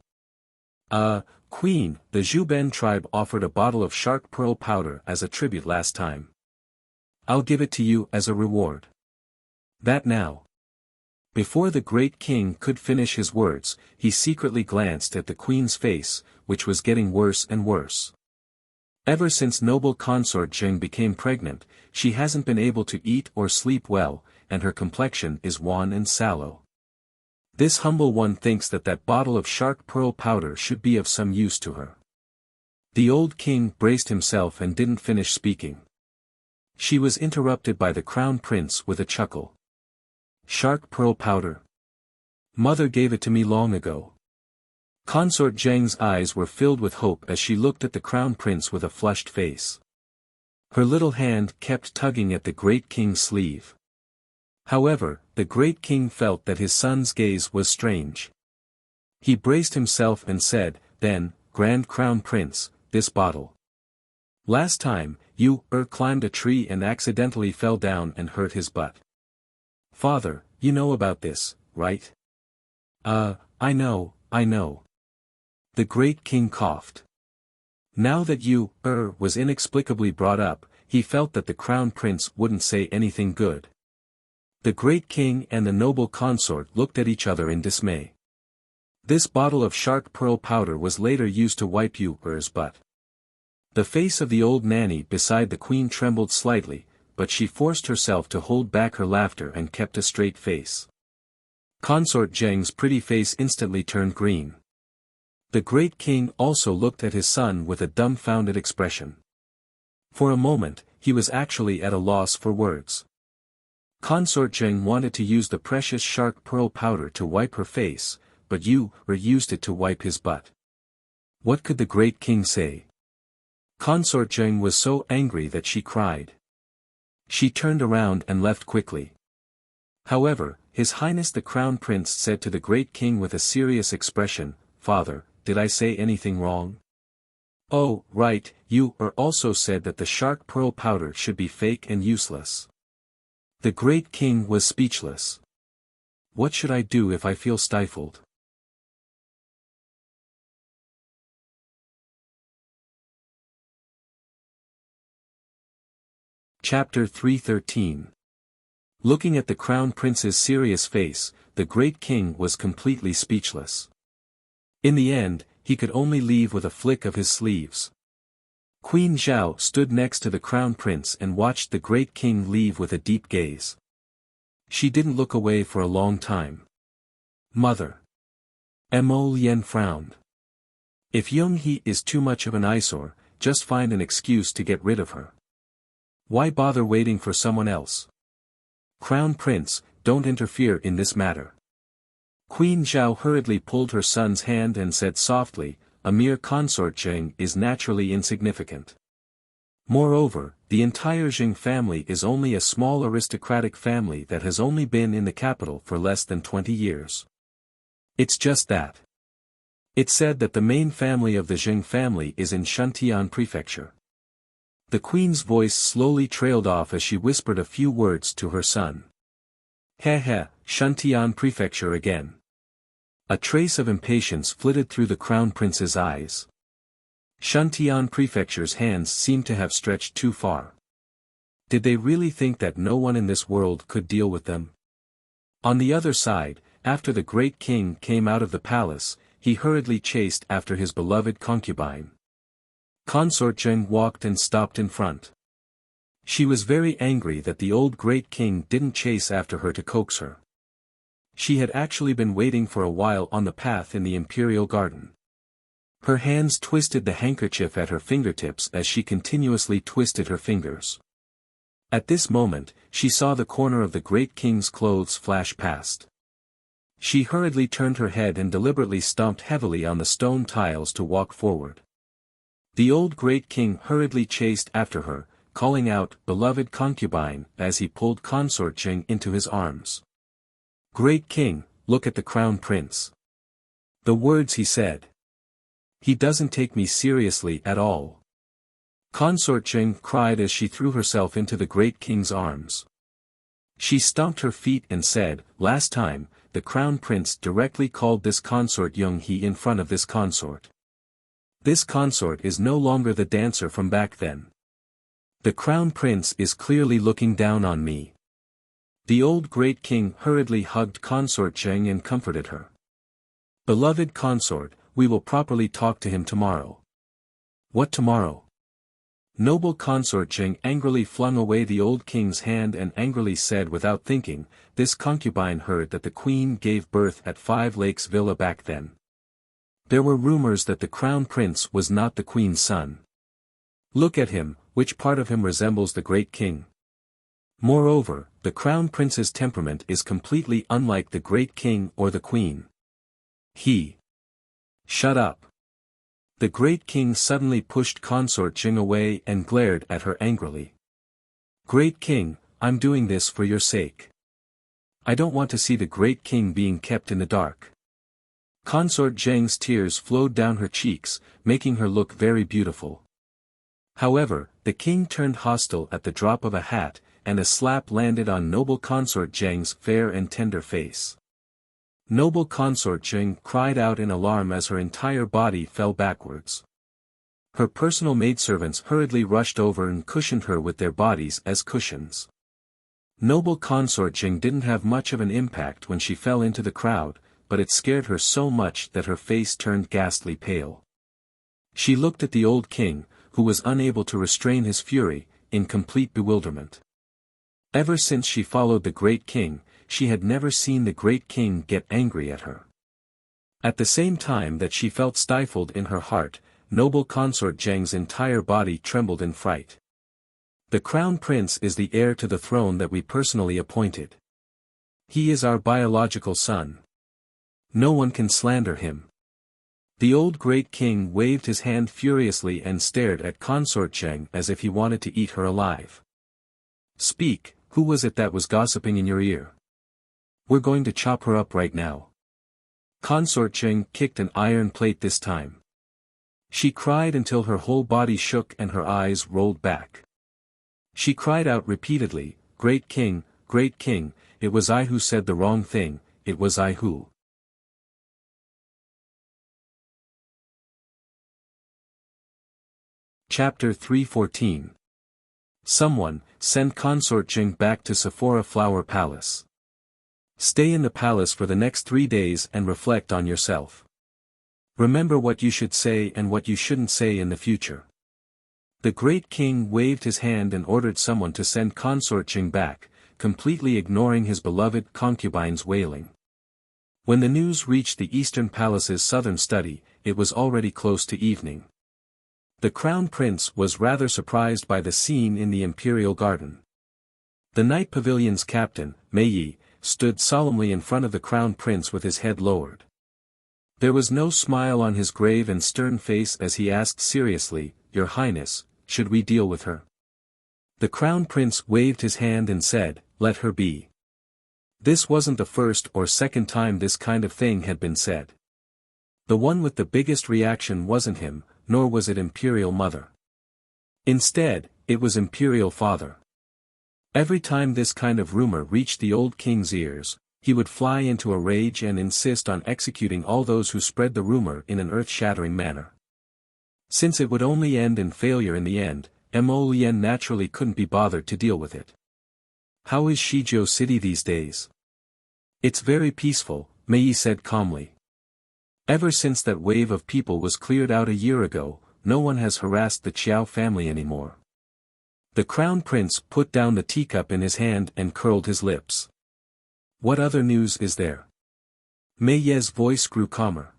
Queen, the Zhuben tribe offered a bottle of shark pearl powder as a tribute last time. I'll give it to you as a reward. That now. Before the great king could finish his words, he secretly glanced at the queen's face, which was getting worse and worse. Ever since noble Consort became pregnant, she hasn't been able to eat or sleep well, and her complexion is wan and sallow. This humble one thinks that bottle of shark pearl powder should be of some use to her. The old king braced himself and didn't finish speaking. She was interrupted by the crown prince with a chuckle. Shark pearl powder. Mother gave it to me long ago. Consort Zheng's eyes were filled with hope as she looked at the crown prince with a flushed face. Her little hand kept tugging at the great king's sleeve. However, the great king felt that his son's gaze was strange. He braced himself and said, then, Grand Crown Prince, this bottle. Last time, you climbed a tree and accidentally fell down and hurt his butt. Father, you know about this, right? I know. The great king coughed. Now that you, was inexplicably brought up, he felt that the crown prince wouldn't say anything good. The great king and the noble consort looked at each other in dismay. This bottle of shark pearl powder was later used to wipe Yu's butt. The face of the old nanny beside the queen trembled slightly, but she forced herself to hold back her laughter and kept a straight face. Consort Zheng's pretty face instantly turned green. The great king also looked at his son with a dumbfounded expression. For a moment, he was actually at a loss for words. Consort Zheng wanted to use the precious shark pearl powder to wipe her face, but Yu used it to wipe his butt. What could the great king say? Consort Zheng was so angry that she cried. She turned around and left quickly. However, His Highness the Crown Prince said to the great king with a serious expression, Father, did I say anything wrong? Oh, right, you also said that the shark pearl powder should be fake and useless. The great king was speechless. What should I do if I feel stifled? Chapter 313. Looking at the crown prince's serious face, the great king was completely speechless. In the end, he could only leave with a flick of his sleeves. Queen Zhao stood next to the crown prince and watched the great king leave with a deep gaze. She didn't look away for a long time. Mother. Mo Lien frowned. If Young-hee is too much of an eyesore, just find an excuse to get rid of her. Why bother waiting for someone else? Crown Prince, don't interfere in this matter. Queen Zhao hurriedly pulled her son's hand and said softly, a mere consort Zheng is naturally insignificant. Moreover, the entire Zheng family is only a small aristocratic family that has only been in the capital for less than 20 years. It's just that. It's said that the main family of the Zheng family is in Shantian Prefecture. The queen's voice slowly trailed off as she whispered a few words to her son. Heh, Shantian Prefecture again. A trace of impatience flitted through the crown prince's eyes. Shantian Prefecture's hands seemed to have stretched too far. Did they really think that no one in this world could deal with them? On the other side, after the great king came out of the palace, he hurriedly chased after his beloved concubine. Consort Zheng walked and stopped in front. She was very angry that the old great king didn't chase after her to coax her. She had actually been waiting for a while on the path in the imperial garden. Her hands twisted the handkerchief at her fingertips as she continuously twisted her fingers. At this moment, she saw the corner of the great king's clothes flash past. She hurriedly turned her head and deliberately stomped heavily on the stone tiles to walk forward. The old great king hurriedly chased after her, calling out, beloved concubine, as he pulled Consort Zheng into his arms. Great king, look at the crown prince. The words he said. He doesn't take me seriously at all. Consort Zheng cried as she threw herself into the great king's arms. She stomped her feet and said, last time, the crown prince directly called this consort Young-hee in front of this consort. This consort is no longer the dancer from back then. The crown prince is clearly looking down on me. The old great king hurriedly hugged Consort Zheng and comforted her. Beloved consort, we will properly talk to him tomorrow. What tomorrow? Noble Consort Zheng angrily flung away the old king's hand and angrily said without thinking, this concubine heard that the queen gave birth at 5 Lakes Villa back then. There were rumors that the crown prince was not the queen's son. Look at him, which part of him resembles the great king? Moreover, the crown prince's temperament is completely unlike the great king or the queen. Shut up. The great king suddenly pushed Consort Zheng away and glared at her angrily. Great king, I'm doing this for your sake. I don't want to see the great king being kept in the dark. Consort Zheng's tears flowed down her cheeks, making her look very beautiful. However, the king turned hostile at the drop of a hat, and a slap landed on noble Consort Zheng's fair and tender face. Noble Consort Zheng cried out in alarm as her entire body fell backwards. Her personal maidservants hurriedly rushed over and cushioned her with their bodies as cushions. Noble Consort Zheng didn't have much of an impact when she fell into the crowd, but it scared her so much that her face turned ghastly pale. She looked at the old king, who was unable to restrain his fury, in complete bewilderment. Ever since she followed the great king, she had never seen the great king get angry at her. At the same time that she felt stifled in her heart, noble Consort Zheng's entire body trembled in fright. The crown prince is the heir to the throne that we personally appointed. He is our biological son. No one can slander him. The old great king waved his hand furiously and stared at Consort Zheng as if he wanted to eat her alive. Speak, who was it that was gossiping in your ear? We're going to chop her up right now. Consort Zheng kicked an iron plate this time. She cried until her whole body shook and her eyes rolled back. She cried out repeatedly, Great king, it was I who said the wrong thing, it was I who. Chapter 314. Someone, send Consort Jing back to Sephora Flower Palace. Stay in the palace for the next 3 days and reflect on yourself. Remember what you should say and what you shouldn't say in the future. The great king waved his hand and ordered someone to send Consort Jing back, completely ignoring his beloved concubine's wailing. When the news reached the Eastern Palace's southern study, it was already close to evening. The Crown Prince was rather surprised by the scene in the Imperial Garden. The Night Pavilion's captain, Mei Yi, stood solemnly in front of the Crown Prince with his head lowered. There was no smile on his grave and stern face as he asked seriously, "Your Highness, should we deal with her?" The Crown Prince waved his hand and said, "Let her be." This wasn't the first or second time this kind of thing had been said. The one with the biggest reaction wasn't him, nor was it Imperial Mother. Instead, it was Imperial Father. Every time this kind of rumor reached the old king's ears, he would fly into a rage and insist on executing all those who spread the rumor in an earth-shattering manner. Since it would only end in failure in the end, Mo Lian naturally couldn't be bothered to deal with it. "How is Shizhou City these days?" "It's very peaceful," Mei Yi said calmly. "Ever since that wave of people was cleared out a year ago, no one has harassed the Qiao family anymore." The Crown Prince put down the teacup in his hand and curled his lips. "What other news is there?" Mei Ye's voice grew calmer.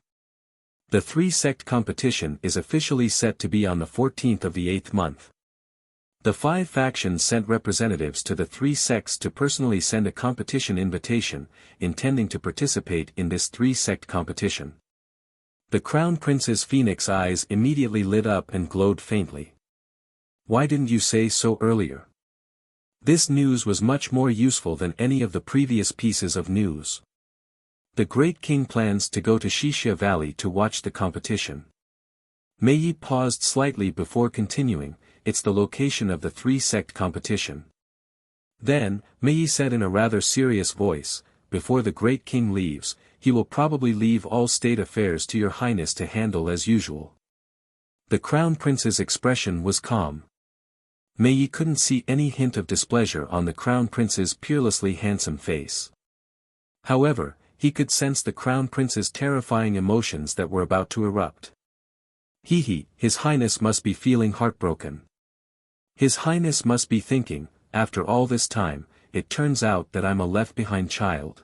"The 3-sect competition is officially set to be on the 14th of the 8th month. The 5 factions sent representatives to the 3 sects to personally send a competition invitation, intending to participate in this 3-sect competition." The Crown Prince's phoenix eyes immediately lit up and glowed faintly. "Why didn't you say so earlier?" This news was much more useful than any of the previous pieces of news. The great king plans to go to Xixia Valley to watch the competition. Mei Yi paused slightly before continuing, "It's the location of the 3-sect competition." Then, Mei Yi said in a rather serious voice, "Before the great king leaves, he will probably leave all state affairs to your highness to handle as usual." The Crown Prince's expression was calm. Mei Yi couldn't see any hint of displeasure on the Crown Prince's peerlessly handsome face. However, he could sense the Crown Prince's terrifying emotions that were about to erupt. His Highness must be feeling heartbroken. His Highness must be thinking, after all this time, it turns out that I'm a left-behind child.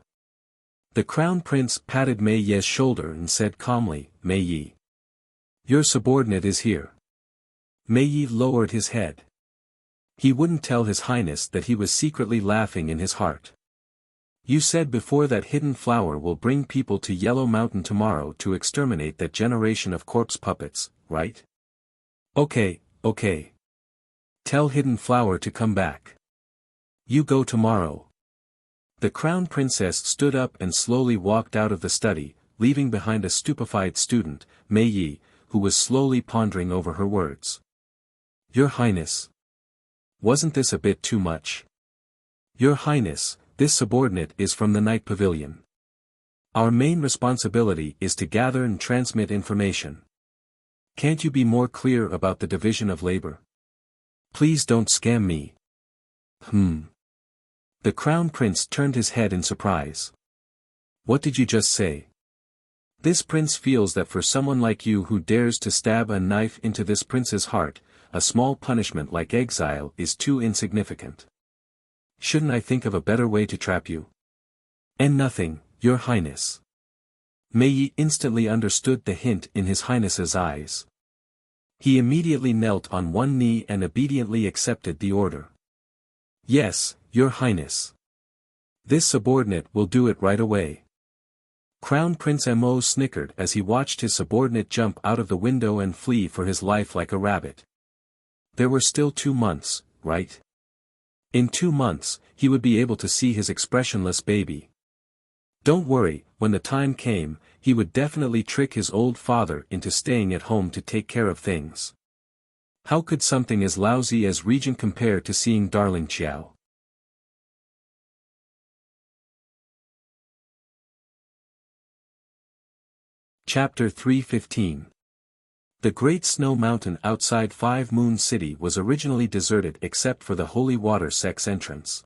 The Crown Prince patted Mei Ye's shoulder and said calmly, "Mei Yi. Your subordinate is here." Mei Yi lowered his head. He wouldn't tell His Highness that he was secretly laughing in his heart. "You said before that Hidden Flower will bring people to Yellow Mountain tomorrow to exterminate that generation of corpse puppets, right?" Okay. Tell Hidden Flower to come back. You go tomorrow." The Crown Princess stood up and slowly walked out of the study, leaving behind a stupefied student, Mei Yi, who was slowly pondering over her words. "Your Highness. Wasn't this a bit too much?" "Your Highness, this subordinate is from the Night Pavilion. Our main responsibility is to gather and transmit information. Can't you be more clear about the division of labor? Please don't scam me." The Crown Prince turned his head in surprise. "What did you just say?" "This prince feels that for someone like you who dares to stab a knife into this prince's heart, a small punishment like exile is too insignificant. Shouldn't I think of a better way to trap you?" "And nothing, Your Highness." Mei Yi instantly understood the hint in His Highness's eyes. He immediately knelt on one knee and obediently accepted the order. "Yes, Your Highness. This subordinate will do it right away." Crown Prince Mo snickered as he watched his subordinate jump out of the window and flee for his life like a rabbit. There were still 2 months, right? In 2 months, he would be able to see his expressionless baby. Don't worry, when the time came, he would definitely trick his old father into staying at home to take care of things. How could something as lousy as Regent compare to seeing darling Qiao? Chapter 315. The Great Snow Mountain outside Five Moon City was originally deserted except for the holy water sect's entrance.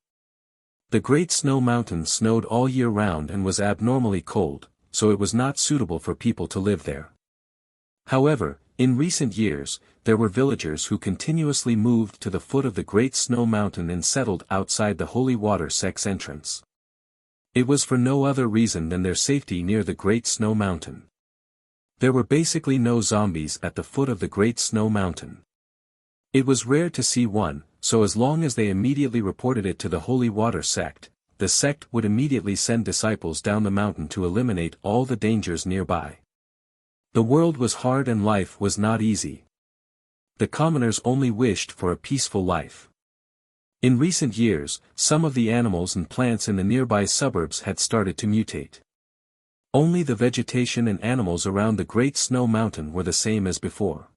The Great Snow Mountain snowed all year round and was abnormally cold, so it was not suitable for people to live there. However, in recent years, there were villagers who continuously moved to the foot of the Great Snow Mountain and settled outside the holy water sect's entrance. It was for no other reason than their safety near the Great Snow Mountain. There were basically no zombies at the foot of the Great Snow Mountain. It was rare to see one, so as long as they immediately reported it to the Holy Water sect, the sect would immediately send disciples down the mountain to eliminate all the dangers nearby. The world was hard and life was not easy. The commoners only wished for a peaceful life. In recent years, some of the animals and plants in the nearby suburbs had started to mutate. Only the vegetation and animals around the Great Snow Mountain were the same as before.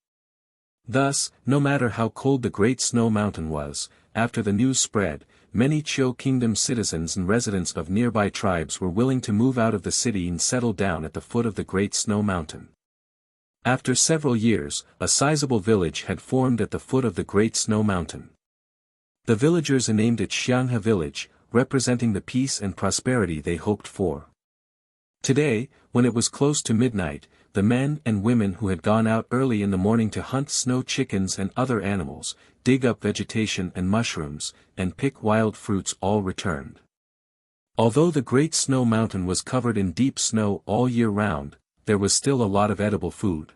Thus, no matter how cold the Great Snow Mountain was, after the news spread, many Chiu Kingdom citizens and residents of nearby tribes were willing to move out of the city and settle down at the foot of the Great Snow Mountain. After several years, a sizable village had formed at the foot of the Great Snow Mountain. The villagers named it Xianghe Village, representing the peace and prosperity they hoped for. Today, when it was close to midnight, the men and women who had gone out early in the morning to hunt snow chickens and other animals, dig up vegetation and mushrooms, and pick wild fruits all returned. Although the Great Snow Mountain was covered in deep snow all year round, there was still a lot of edible food.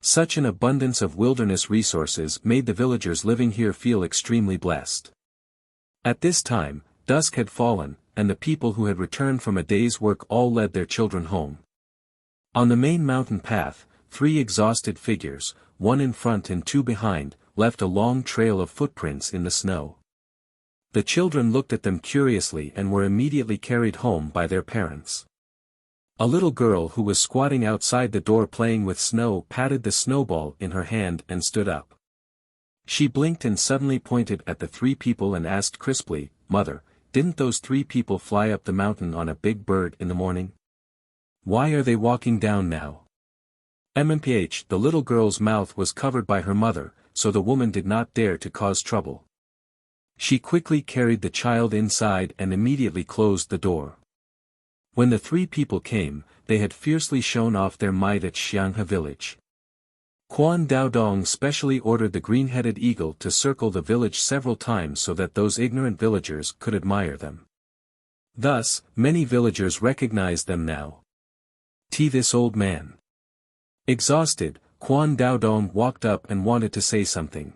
Such an abundance of wilderness resources made the villagers living here feel extremely blessed. At this time, dusk had fallen, and the people who had returned from a day's work all led their children home. On the main mountain path, 3 exhausted figures, 1 in front and 2 behind, left a long trail of footprints in the snow. The children looked at them curiously and were immediately carried home by their parents. A little girl who was squatting outside the door playing with snow patted the snowball in her hand and stood up. She blinked and suddenly pointed at the 3 people and asked crisply, "Mother, didn't those 3 people fly up the mountain on a big bird in the morning? Why are they walking down now?" The little girl's mouth was covered by her mother, so the woman did not dare to cause trouble. She quickly carried the child inside and immediately closed the door. When the 3 people came, they had fiercely shown off their might at Xianghe village. Quan Daodong specially ordered the green-headed eagle to circle the village several times so that those ignorant villagers could admire them. Thus, many villagers recognized them now. This old man. Exhausted, Quan Daodong walked up and wanted to say something.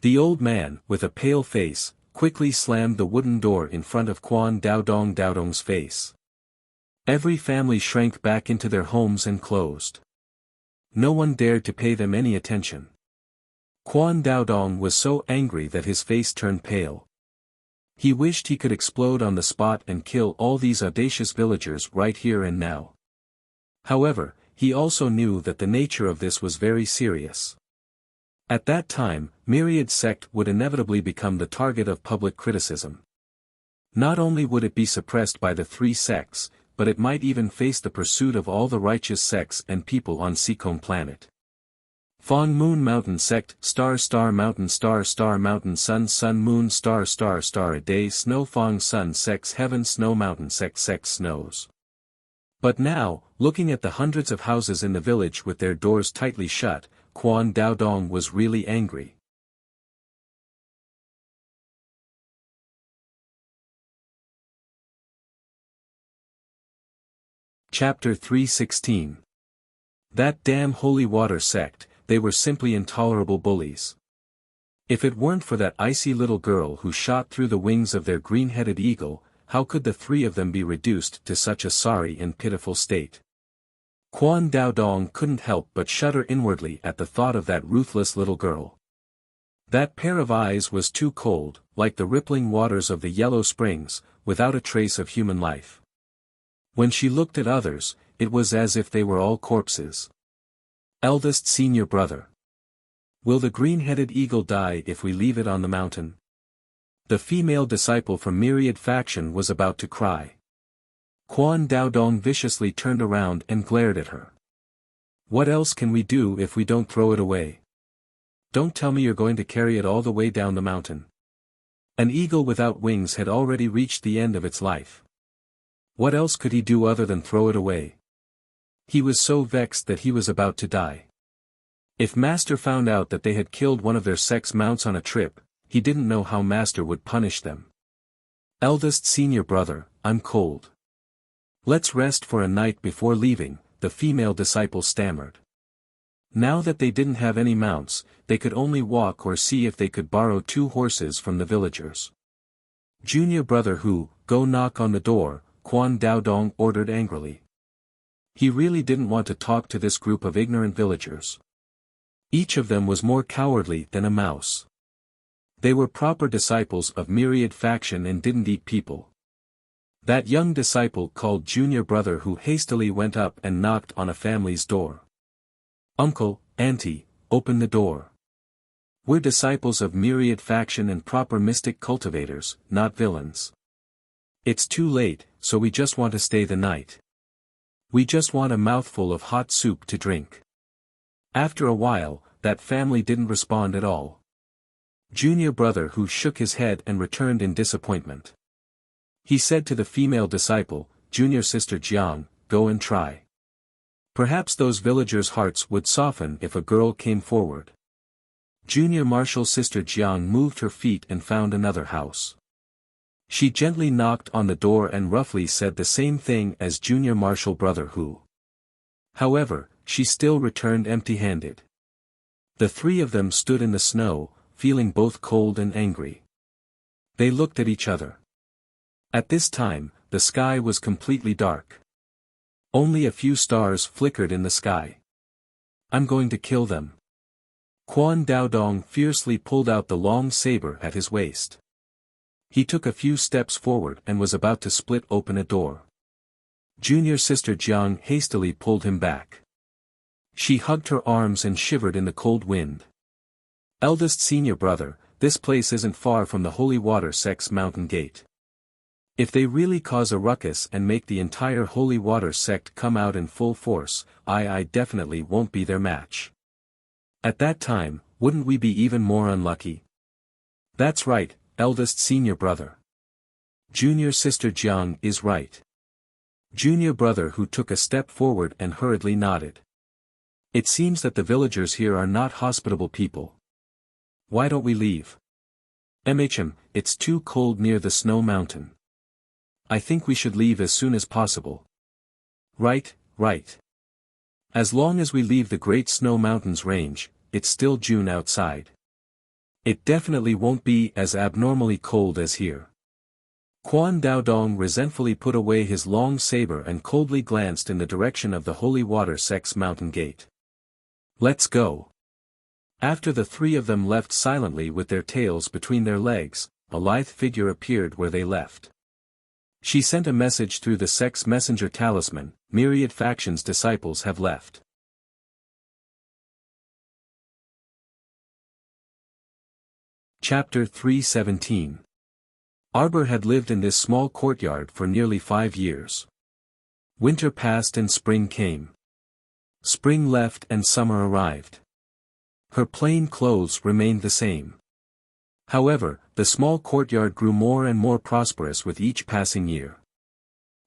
The old man, with a pale face, quickly slammed the wooden door in front of Quan Daodong's face. Every family shrank back into their homes and closed. No one dared to pay them any attention. Quan Daodong was so angry that his face turned pale. He wished he could explode on the spot and kill all these audacious villagers right here and now. However, he also knew that the nature of this was very serious. At that time, Myriad sect would inevitably become the target of public criticism. Not only would it be suppressed by the 3 sects, but it might even face the pursuit of all the righteous sects and people on Seacombe planet. Fong Moon Mountain Sect, Star Star Mountain Star Star Mountain Sun Sun Moon Star Star Star A Day Snow Fong Sun Sex Heaven Snow Mountain Sect Sex Snows. But now, looking at the hundreds of houses in the village with their doors tightly shut, Quan Daodong was really angry. Chapter 316. That damn holy water sect, they were simply intolerable bullies. If it weren't for that icy little girl who shot through the wings of their green-headed eagle, how could the 3 of them be reduced to such a sorry and pitiful state? Quan Daodong couldn't help but shudder inwardly at the thought of that ruthless little girl. That pair of eyes was too cold, like the rippling waters of the yellow springs, without a trace of human life. When she looked at others, it was as if they were all corpses. Eldest senior brother. Will the green-headed eagle die if we leave it on the mountain? The female disciple from Myriad faction was about to cry. Quan Daodong viciously turned around and glared at her. What else can we do if we don't throw it away? Don't tell me you're going to carry it all the way down the mountain. An eagle without wings had already reached the end of its life. What else could he do other than throw it away? He was so vexed that he was about to die. If Master found out that they had killed one of their sex mounts on a trip, he didn't know how Master would punish them. Eldest senior brother, I'm cold. Let's rest for a night before leaving, the female disciple stammered. Now that they didn't have any mounts, they could only walk or see if they could borrow 2 horses from the villagers. Junior brother Hu, go knock on the door, Quan Daodong ordered angrily. He really didn't want to talk to this group of ignorant villagers. Each of them was more cowardly than a mouse. They were proper disciples of myriad faction and didn't eat people. That young disciple called junior brother Hu hastily went up and knocked on a family's door. Uncle, auntie, open the door. We're disciples of myriad faction and proper mystic cultivators, not villains. It's too late, so we just want to stay the night. We just want a mouthful of hot soup to drink. After a while, that family didn't respond at all. Junior brother Hu shook his head and returned in disappointment. He said to the female disciple, junior sister Jiang, go and try. Perhaps those villagers' hearts would soften if a girl came forward. Junior martial sister Jiang moved her feet and found another house. She gently knocked on the door and roughly said the same thing as junior martial brother Hu. However, she still returned empty-handed. The 3 of them stood in the snow, feeling both cold and angry. They looked at each other. At this time, the sky was completely dark. Only a few stars flickered in the sky. I'm going to kill them. Quan Daodong fiercely pulled out the long saber at his waist. He took a few steps forward and was about to split open a door. Junior sister Jiang hastily pulled him back. She hugged her arms and shivered in the cold wind. Eldest senior brother, this place isn't far from the Holy Water Sect's mountain gate. If they really cause a ruckus and make the entire Holy Water Sect come out in full force, I definitely won't be their match. At that time, wouldn't we be even more unlucky? That's right, eldest senior brother. Junior sister Jiang is right. Junior brother Hu took a step forward and hurriedly nodded. It seems that the villagers here are not hospitable people. Why don't we leave? It's too cold near the snow mountain. I think we should leave as soon as possible. Right. As long as we leave the Great Snow Mountains range, it's still June outside. It definitely won't be as abnormally cold as here. Quan Daodong resentfully put away his long saber and coldly glanced in the direction of the Holy Water Sect's mountain gate. Let's go. After the 3 of them left silently with their tails between their legs, a lithe figure appeared where they left. She sent a message through the sect's messenger talisman, myriad factions disciples have left. Chapter 317. Arbor had lived in this small courtyard for nearly 5 years. Winter passed and spring came. Spring left and summer arrived. Her plain clothes remained the same. However, the small courtyard grew more and more prosperous with each passing year.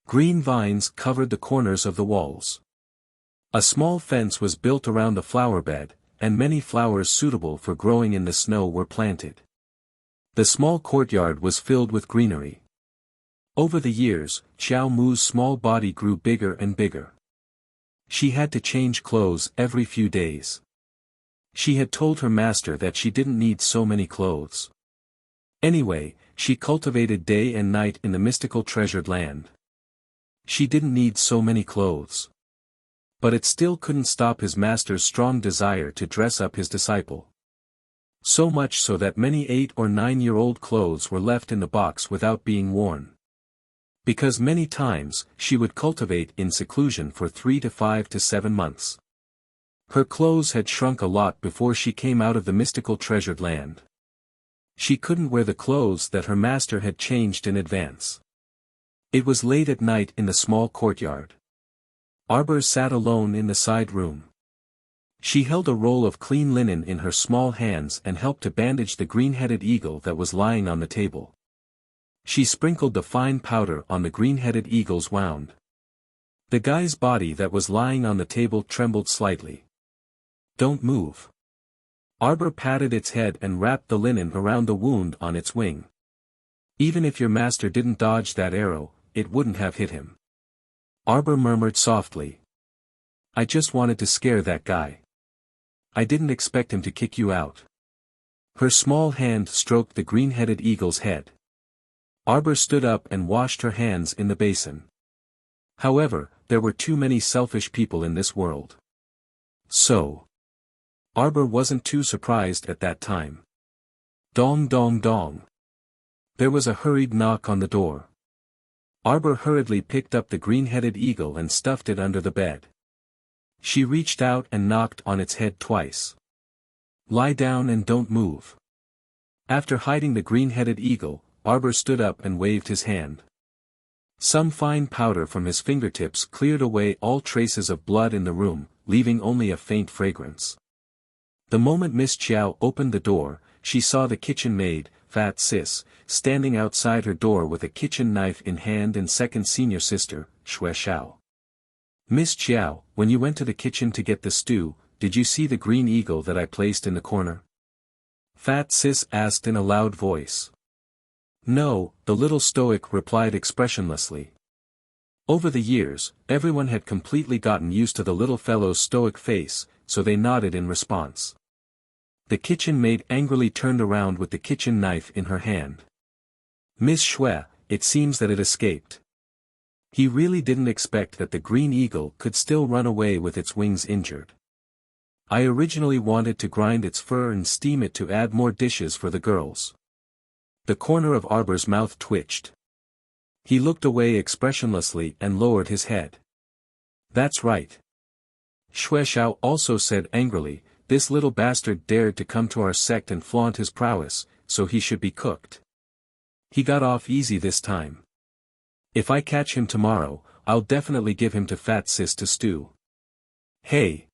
Green vines covered the corners of the walls. A small fence was built around the flower bed, and many flowers suitable for growing in the snow were planted. The small courtyard was filled with greenery. Over the years, Xiao Mu's small body grew bigger and bigger. She had to change clothes every few days. She had told her master that she didn't need so many clothes. Anyway, she cultivated day and night in the mystical treasured land. She didn't need so many clothes. But it still couldn't stop his master's strong desire to dress up his disciple. So much so that many 8 or 9-year-old clothes were left in the box without being worn. Because many times, she would cultivate in seclusion for 3 to 5 to 7 months. Her clothes had shrunk a lot before she came out of the mystical treasured land. She couldn't wear the clothes that her master had changed in advance. It was late at night in the small courtyard. Arbor sat alone in the side room. She held a roll of clean linen in her small hands and helped to bandage the green-headed eagle that was lying on the table. She sprinkled the fine powder on the green-headed eagle's wound. The guy's body that was lying on the table trembled slightly. "Don't move." Arbor patted its head and wrapped the linen around the wound on its wing. "Even if your master didn't dodge that arrow, it wouldn't have hit him." Arbor murmured softly. "I just wanted to scare that guy. I didn't expect him to kick you out." Her small hand stroked the green-headed eagle's head. Arbor stood up and washed her hands in the basin. However, there were too many selfish people in this world. So, Arbor wasn't too surprised at that time. Dong dong dong. There was a hurried knock on the door. Arbor hurriedly picked up the green-headed eagle and stuffed it under the bed. She reached out and knocked on its head twice. "Lie down and don't move." After hiding the green-headed eagle, Arbor stood up and waved his hand. Some fine powder from his fingertips cleared away all traces of blood in the room, leaving only a faint fragrance. The moment Miss Chiao opened the door, she saw the kitchen maid, Fat Sis, standing outside her door with a kitchen knife in hand, and second senior sister, Shui Xiao. "Miss Chiao, when you went to the kitchen to get the stew, did you see the green eagle that I placed in the corner?" Fat Sis asked in a loud voice. "No," the little stoic replied expressionlessly. Over the years, everyone had completely gotten used to the little fellow's stoic face, so they nodded in response. The kitchen maid angrily turned around with the kitchen knife in her hand. "Miss Shui, it seems that it escaped." He really didn't expect that the green eagle could still run away with its wings injured. "I originally wanted to grind its fur and steam it to add more dishes for the girls." The corner of Arbor's mouth twitched. He looked away expressionlessly and lowered his head. "That's right." Shui Xiao also said angrily, "This little bastard dared to come to our sect and flaunt his prowess, so he should be cooked. He got off easy this time. If I catch him tomorrow, I'll definitely give him to Fat Sis to stew." "Hey!"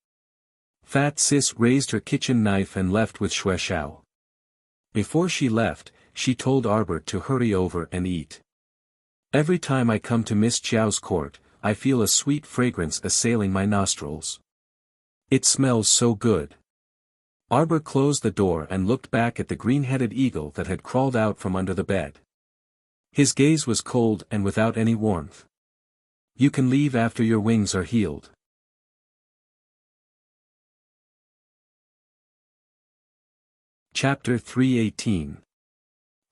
Fat Sis raised her kitchen knife and left with Shui Xiao. Before she left, she told Arbor to hurry over and eat. "Every time I come to Miss Chiao's court, I feel a sweet fragrance assailing my nostrils. It smells so good." Arbor closed the door and looked back at the green-headed eagle that had crawled out from under the bed. His gaze was cold and without any warmth. "You can leave after your wings are healed." Chapter 318.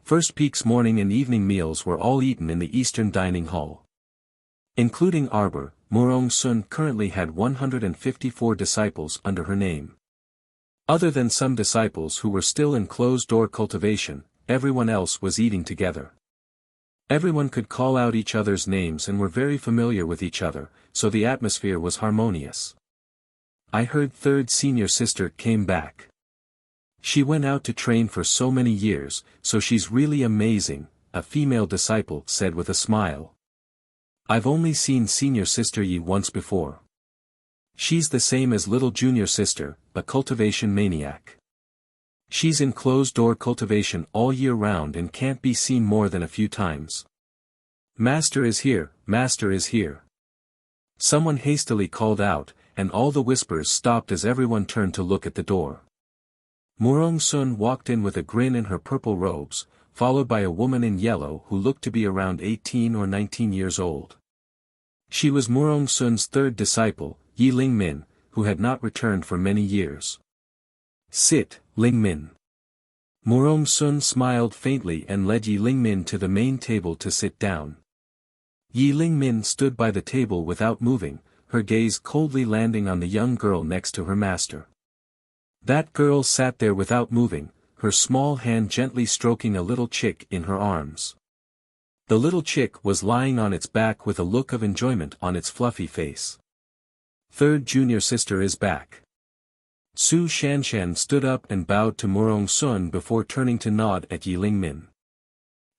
First Peak's morning and evening meals were all eaten in the Eastern Dining Hall. Including Arbor, Murong Sun currently had 154 disciples under her name. Other than some disciples who were still in closed-door cultivation, everyone else was eating together. Everyone could call out each other's names and were very familiar with each other, so the atmosphere was harmonious. "I heard third senior sister came back. She went out to train for so many years, so she's really amazing," a female disciple said with a smile. "I've only seen senior sister Yi once before. She's the same as little junior sister, a cultivation maniac. She's in closed-door cultivation all year round and can't be seen more than a few times. Master is here, Master is here." Someone hastily called out, and all the whispers stopped as everyone turned to look at the door. Murong Sun walked in with a grin in her purple robes, followed by a woman in yellow who looked to be around 18 or 19 years old. She was Murong Sun's third disciple, Yi Lingmin, who had not returned for many years. "Sit, Lingmin." Murong Sun smiled faintly and led Yi Lingmin to the main table to sit down. Yi Lingmin stood by the table without moving, her gaze coldly landing on the young girl next to her master. That girl sat there without moving, her small hand gently stroking a little chick in her arms. The little chick was lying on its back with a look of enjoyment on its fluffy face. "Third junior sister is back." Su Shanshan stood up and bowed to Murong Sun before turning to nod at Yi Lingmin.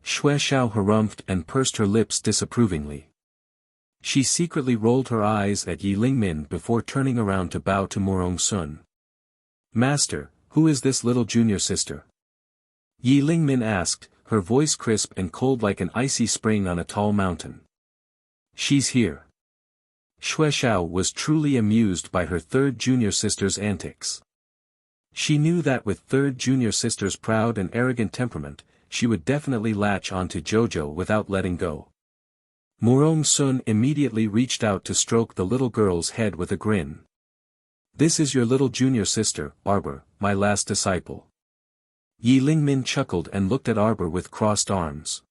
Shui Xiao harumphed and pursed her lips disapprovingly. She secretly rolled her eyes at Yi Lingmin before turning around to bow to Murong Sun. "Master, who is this little junior sister?" Yi Lingmin asked, her voice crisp and cold like an icy spring on a tall mountain. "She's here." Xue Xiao was truly amused by her third junior sister's antics. She knew that with third junior sister's proud and arrogant temperament, she would definitely latch onto Jojo without letting go. Murong Sun immediately reached out to stroke the little girl's head with a grin. "This is your little junior sister, Arbor, my last disciple." Yi Lingmin chuckled and looked at Arbor with crossed arms.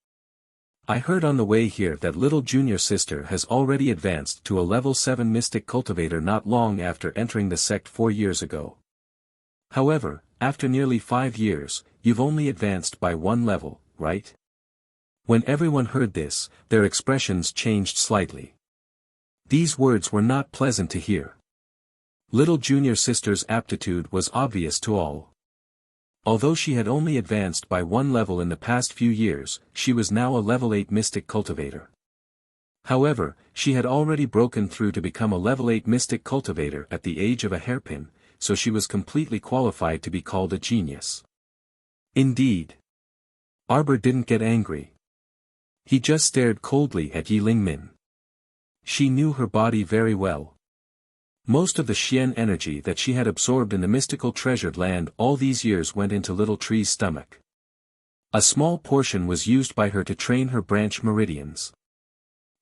"I heard on the way here that little junior sister has already advanced to a level 7 mystic cultivator not long after entering the sect 4 years ago. However, after nearly 5 years, you've only advanced by 1 level, right?" When everyone heard this, their expressions changed slightly. These words were not pleasant to hear. Little junior sister's aptitude was obvious to all. Although she had only advanced by 1 level in the past few years, she was now a level 8 mystic cultivator. However, she had already broken through to become a level 8 mystic cultivator at the age of a hairpin, so she was completely qualified to be called a genius. Indeed. Arbor didn't get angry. He just stared coldly at Yi Lingmin. She knew her body very well. Most of the Xian energy that she had absorbed in the mystical treasured land all these years went into Little Tree's stomach. A small portion was used by her to train her branch meridians.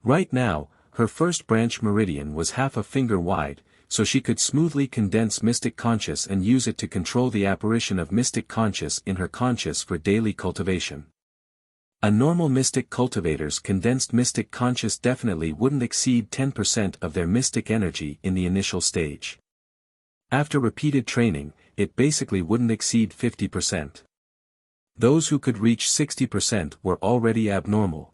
Right now, her first branch meridian was half a finger wide, so she could smoothly condense mystic conscious and use it to control the apparition of mystic conscious in her conscious for daily cultivation. A normal mystic cultivator's condensed mystic conscious definitely wouldn't exceed 10% of their mystic energy in the initial stage. After repeated training, it basically wouldn't exceed 50%. Those who could reach 60% were already abnormal.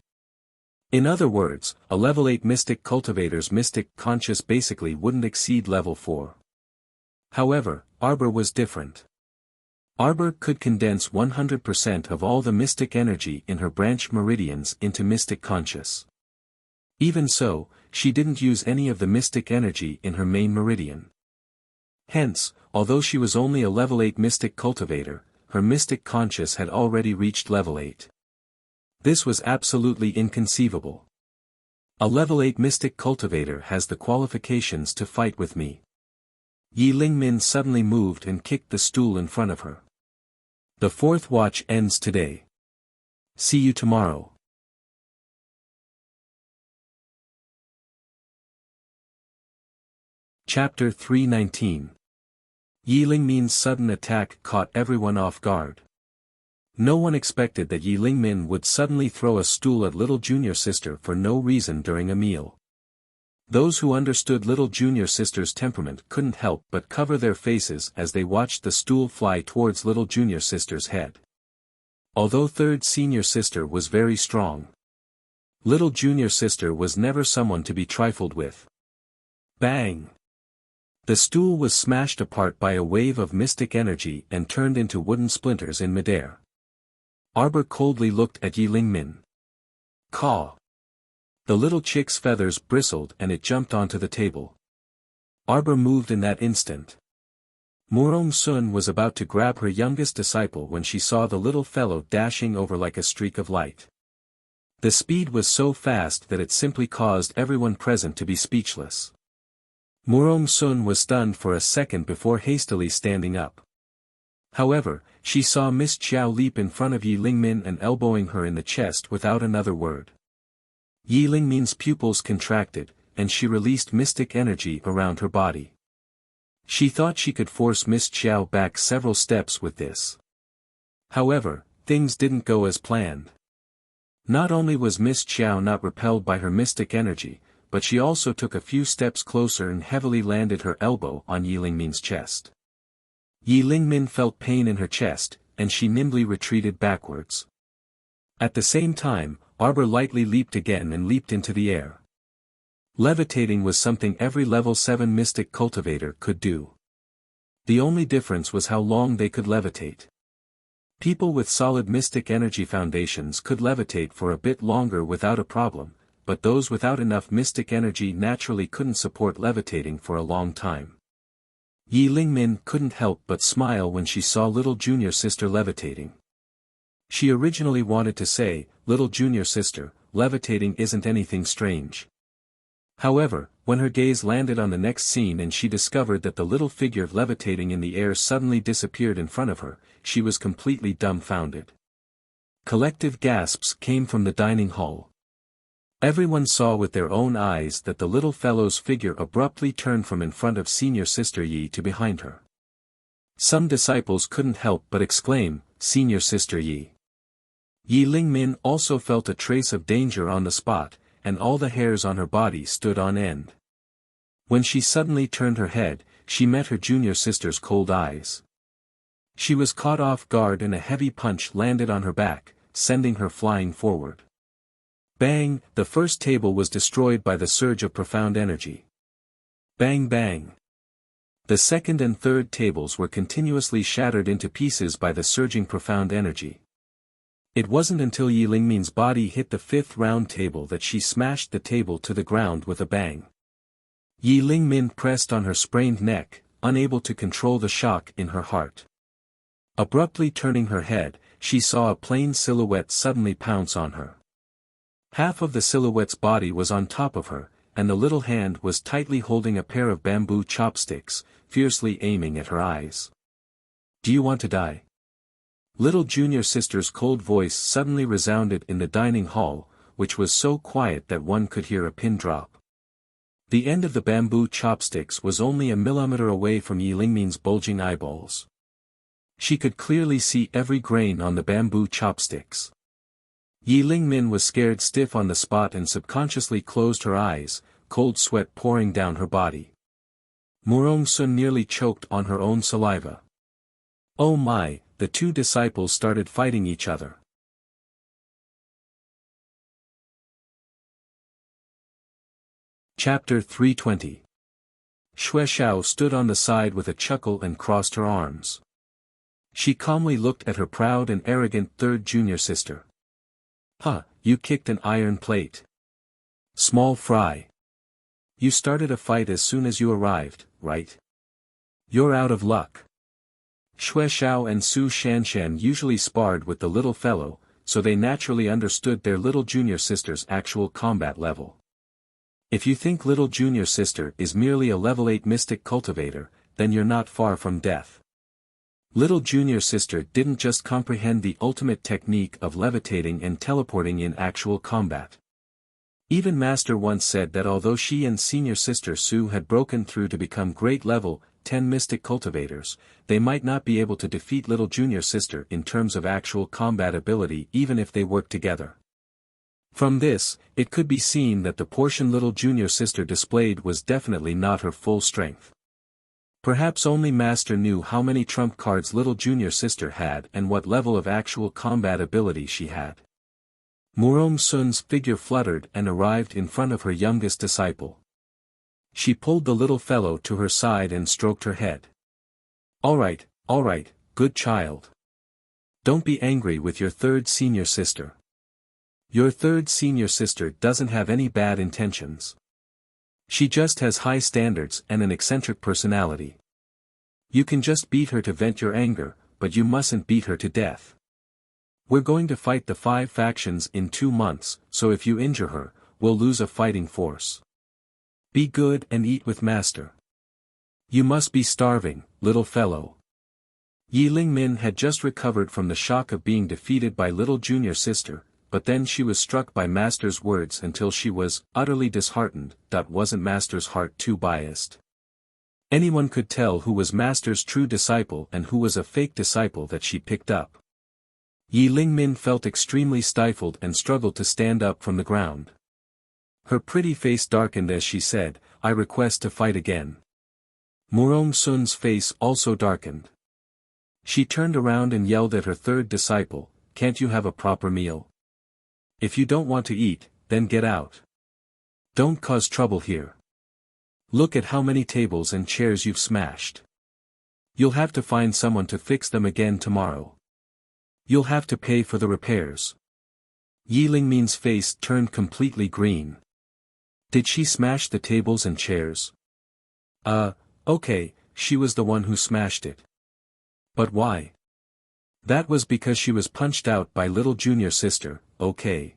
In other words, a level 8 mystic cultivator's mystic conscious basically wouldn't exceed level 4. However, Arbor was different. Arbor could condense 100% of all the mystic energy in her branch meridians into mystic conscious. Even so, she didn't use any of the mystic energy in her main meridian. Hence, although she was only a level 8 mystic cultivator, her mystic conscious had already reached level 8. This was absolutely inconceivable. A level 8 mystic cultivator has the qualifications to fight with me. Yi Lingmin suddenly moved and kicked the stool in front of her. The 4th watch ends today. See you tomorrow. Chapter 319. Yi Lingmin's sudden attack caught everyone off guard. No one expected that Yi Lingmin would suddenly throw a stool at little junior sister for no reason during a meal. Those who understood little junior sister's temperament couldn't help but cover their faces as they watched the stool fly towards little junior sister's head. Although third senior sister was very strong, little junior sister was never someone to be trifled with. Bang! The stool was smashed apart by a wave of mystic energy and turned into wooden splinters in midair. Arbor coldly looked at Yi Lingmin. Caw! The little chick's feathers bristled and it jumped onto the table. Arbor moved in that instant. Murong Sun was about to grab her youngest disciple when she saw the little fellow dashing over like a streak of light. The speed was so fast that it simply caused everyone present to be speechless. Murong Sun was stunned for a second before hastily standing up. However, she saw Miss Qiao leap in front of Yi Lingmin and elbowing her in the chest without another word. Yi Lingmin's pupils contracted, and she released mystic energy around her body. She thought she could force Miss Qiao back several steps with this. However, things didn't go as planned. Not only was Miss Qiao not repelled by her mystic energy, but she also took a few steps closer and heavily landed her elbow on Yi Lingmin's chest. Yi Lingmin felt pain in her chest, and she nimbly retreated backwards. At the same time, Arbor lightly leaped again and leaped into the air. Levitating was something every level 7 mystic cultivator could do. The only difference was how long they could levitate. People with solid mystic energy foundations could levitate for a bit longer without a problem, but those without enough mystic energy naturally couldn't support levitating for a long time. Yi Lingmin couldn't help but smile when she saw little junior sister levitating. She originally wanted to say, "Little junior sister, levitating isn't anything strange." However, when her gaze landed on the next scene and she discovered that the little figure levitating in the air suddenly disappeared in front of her, she was completely dumbfounded. Collective gasps came from the dining hall. Everyone saw with their own eyes that the little fellow's figure abruptly turned from in front of senior sister Yi to behind her. Some disciples couldn't help but exclaim, "Senior sister Yi." Yi Lingmin also felt a trace of danger on the spot, and all the hairs on her body stood on end. When she suddenly turned her head, she met her junior sister's cold eyes. She was caught off guard and a heavy punch landed on her back, sending her flying forward. Bang! The first table was destroyed by the surge of profound energy. Bang bang! The second and third tables were continuously shattered into pieces by the surging profound energy. It wasn't until Yi Lingmin's body hit the fifth round table that she smashed the table to the ground with a bang. Yi Lingmin pressed on her sprained neck, unable to control the shock in her heart. Abruptly turning her head, she saw a plain silhouette suddenly pounce on her. Half of the silhouette's body was on top of her, and the little hand was tightly holding a pair of bamboo chopsticks, fiercely aiming at her eyes. "Do you want to die?" Little junior sister's cold voice suddenly resounded in the dining hall, which was so quiet that one could hear a pin drop. The end of the bamboo chopsticks was only a millimeter away from Yi Lingmin's bulging eyeballs. She could clearly see every grain on the bamboo chopsticks. Yi Lingmin was scared stiff on the spot and subconsciously closed her eyes, cold sweat pouring down her body. Murong Sun nearly choked on her own saliva. Oh my, the two disciples started fighting each other. Chapter 320. Xue Xiao stood on the side with a chuckle and crossed her arms. She calmly looked at her proud and arrogant third junior sister. "Huh, you kicked an iron plate. Small fry. You started a fight as soon as you arrived, right? You're out of luck." Xue Xiao and Su Shanshan usually sparred with the little fellow, so they naturally understood their little junior sister's actual combat level. If you think little junior sister is merely a level 8 mystic cultivator, then you're not far from death. Little junior sister didn't just comprehend the ultimate technique of levitating and teleporting in actual combat. Even Master once said that although she and senior sister Su had broken through to become great level 10 mystic cultivators, they might not be able to defeat little junior sister in terms of actual combat ability even if they worked together. From this, it could be seen that the portion little junior sister displayed was definitely not her full strength. Perhaps only Master knew how many trump cards little junior sister had and what level of actual combat ability she had. Murong Sun's figure fluttered and arrived in front of her youngest disciple. She pulled the little fellow to her side and stroked her head. All right, good child. Don't be angry with your third senior sister. Your third senior sister doesn't have any bad intentions. She just has high standards and an eccentric personality. You can just beat her to vent your anger, but you mustn't beat her to death. We're going to fight the 5 factions in 2 months, so if you injure her, we'll lose a fighting force. Be good and eat with Master. You must be starving, little fellow. Yi Lingmin had just recovered from the shock of being defeated by little junior sister, but then she was struck by Master's words until she was utterly disheartened. Wasn't Master's heart too biased? Anyone could tell who was Master's true disciple and who was a fake disciple that she picked up. Yi Lingmin felt extremely stifled and struggled to stand up from the ground. Her pretty face darkened as she said, "I request to fight again." Murong Sun's face also darkened. She turned around and yelled at her third disciple, "Can't you have a proper meal? If you don't want to eat, then get out. Don't cause trouble here. Look at how many tables and chairs you've smashed. You'll have to find someone to fix them again tomorrow. You'll have to pay for the repairs." Yi Lingmin's face turned completely green. Did she smash the tables and chairs? Okay, she was the one who smashed it. But why? That was because she was punched out by little junior sister, okay.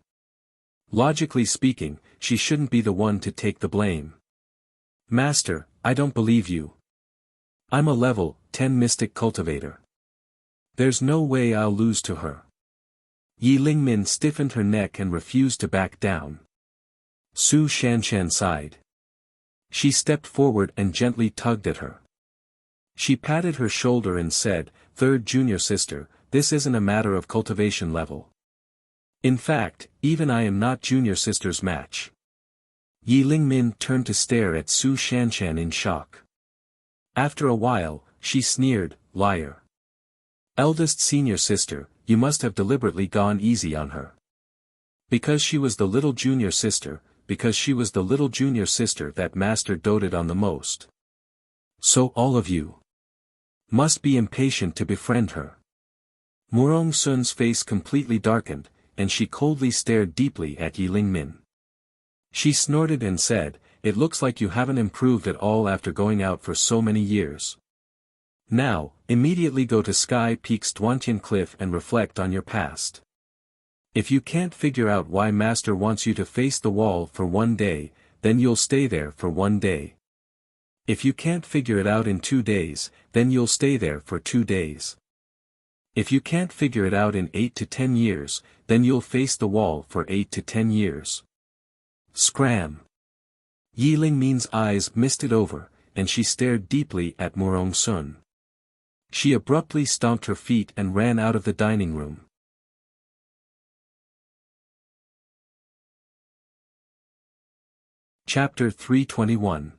Logically speaking, she shouldn't be the one to take the blame. Master, I don't believe you. I'm a level 10 mystic cultivator. There's no way I'll lose to her. Yi Lingmin stiffened her neck and refused to back down. Su Shanshan sighed. She stepped forward and gently tugged at her. She patted her shoulder and said, "Third junior sister, this isn't a matter of cultivation level. In fact, even I am not junior sister's match." Yi Lingmin turned to stare at Su Shanshan in shock. After a while, she sneered, "Liar. Eldest senior sister, you must have deliberately gone easy on her. Because she was the little junior sister, that master doted on the most. So all of you must be impatient to befriend her." Murong Sun's face completely darkened, and she coldly stared deeply at Yi Lingmin. She snorted and said, "It looks like you haven't improved at all after going out for so many years. Now, immediately go to Sky Peak's Duantian Cliff and reflect on your past. If you can't figure out why Master wants you to face the wall for 1 day, then you'll stay there for 1 day. If you can't figure it out in 2 days, then you'll stay there for 2 days. If you can't figure it out in 8 to 10 years, then you'll face the wall for 8 to 10 years. Scram!" Yi Lingmin's eyes misted over, and she stared deeply at Murong Sun. She abruptly stomped her feet and ran out of the dining room. Chapter 321.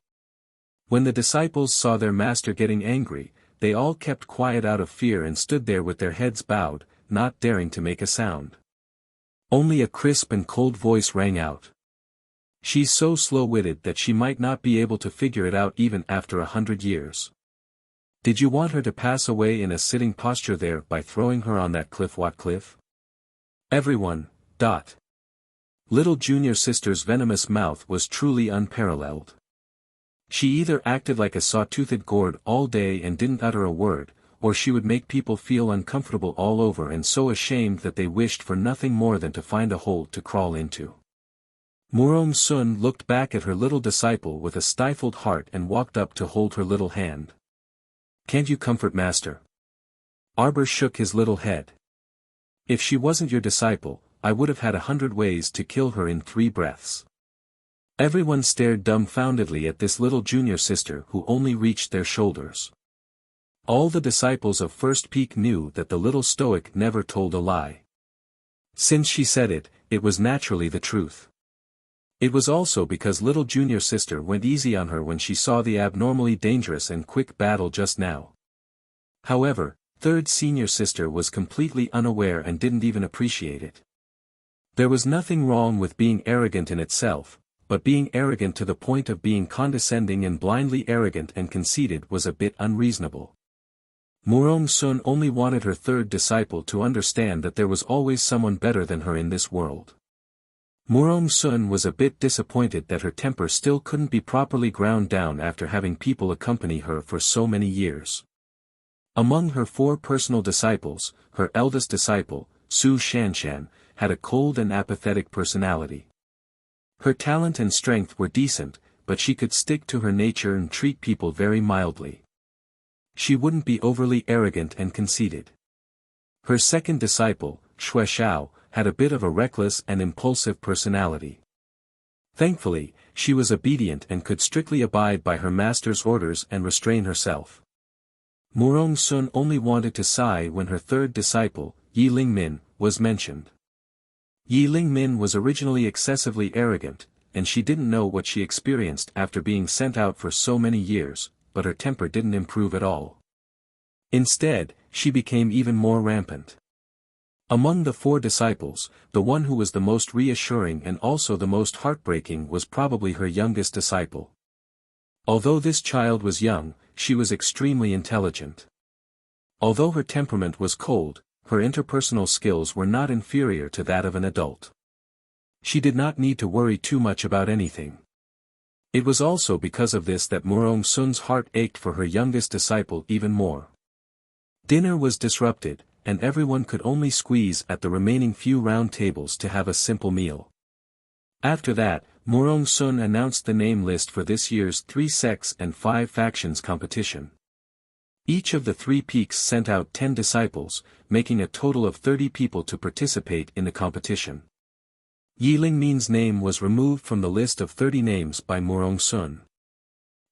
When the disciples saw their master getting angry, they all kept quiet out of fear and stood there with their heads bowed, not daring to make a sound. Only a crisp and cold voice rang out. "She's so slow-witted that she might not be able to figure it out even after 100 years. Did you want her to pass away in a sitting posture there by throwing her on that cliff? What cliff?" Everyone. Little junior sister's venomous mouth was truly unparalleled. She either acted like a saw-toothed gourd all day and didn't utter a word, or she would make people feel uncomfortable all over and so ashamed that they wished for nothing more than to find a hole to crawl into. Murong Sun looked back at her little disciple with a stifled heart and walked up to hold her little hand. "Can't you comfort Master?" Arbor shook his little head. "If she wasn't your disciple, I would have had 100 ways to kill her in 3 breaths." Everyone stared dumbfoundedly at this little junior sister who only reached their shoulders. All the disciples of First Peak knew that the little stoic never told a lie. Since she said it, it was naturally the truth. It was also because little junior sister went easy on her when she saw the abnormally dangerous and quick battle just now. However, third senior sister was completely unaware and didn't even appreciate it. There was nothing wrong with being arrogant in itself, but being arrogant to the point of being condescending and blindly arrogant and conceited was a bit unreasonable. Murong Sun only wanted her third disciple to understand that there was always someone better than her in this world. Murong Sun was a bit disappointed that her temper still couldn't be properly ground down after having people accompany her for so many years. Among her 4 personal disciples, her eldest disciple, Su Shanshan, had a cold and apathetic personality. Her talent and strength were decent, but she could stick to her nature and treat people very mildly. She wouldn't be overly arrogant and conceited. Her second disciple, Xue Xiao, had a bit of a reckless and impulsive personality. Thankfully, she was obedient and could strictly abide by her master's orders and restrain herself. Murong Sun only wanted to sigh when her third disciple, Yi Lingmin, was mentioned. Yi Lingmin was originally excessively arrogant, and she didn't know what she experienced after being sent out for so many years, but her temper didn't improve at all. Instead, she became even more rampant. Among the 4 disciples, the one who was the most reassuring and also the most heartbreaking was probably her youngest disciple. Although this child was young, she was extremely intelligent. Although her temperament was cold, her interpersonal skills were not inferior to that of an adult. She did not need to worry too much about anything. It was also because of this that Murong Sun's heart ached for her youngest disciple even more. Dinner was disrupted, and everyone could only squeeze at the remaining few round tables to have a simple meal. After that, Murong Sun announced the name list for this year's 3 sects and 5 factions competition. Each of the 3 peaks sent out 10 disciples, making a total of 30 people to participate in the competition. Yi Lingmin's name was removed from the list of 30 names by Murong Sun.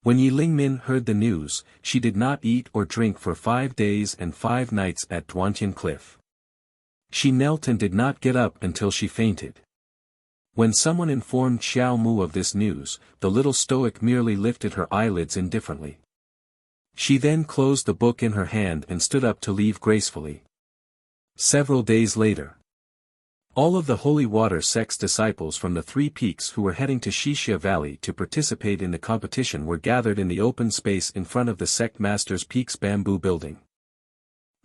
When Yi Lingmin heard the news, she did not eat or drink for 5 days and 5 nights at Duantian Cliff. She knelt and did not get up until she fainted. When someone informed Xiao Mu of this news, the little stoic merely lifted her eyelids indifferently. She then closed the book in her hand and stood up to leave gracefully. Several days later, all of the Holy Water sect's disciples from the 3 peaks who were heading to Wuxia Valley to participate in the competition were gathered in the open space in front of the sect master's peak's bamboo building.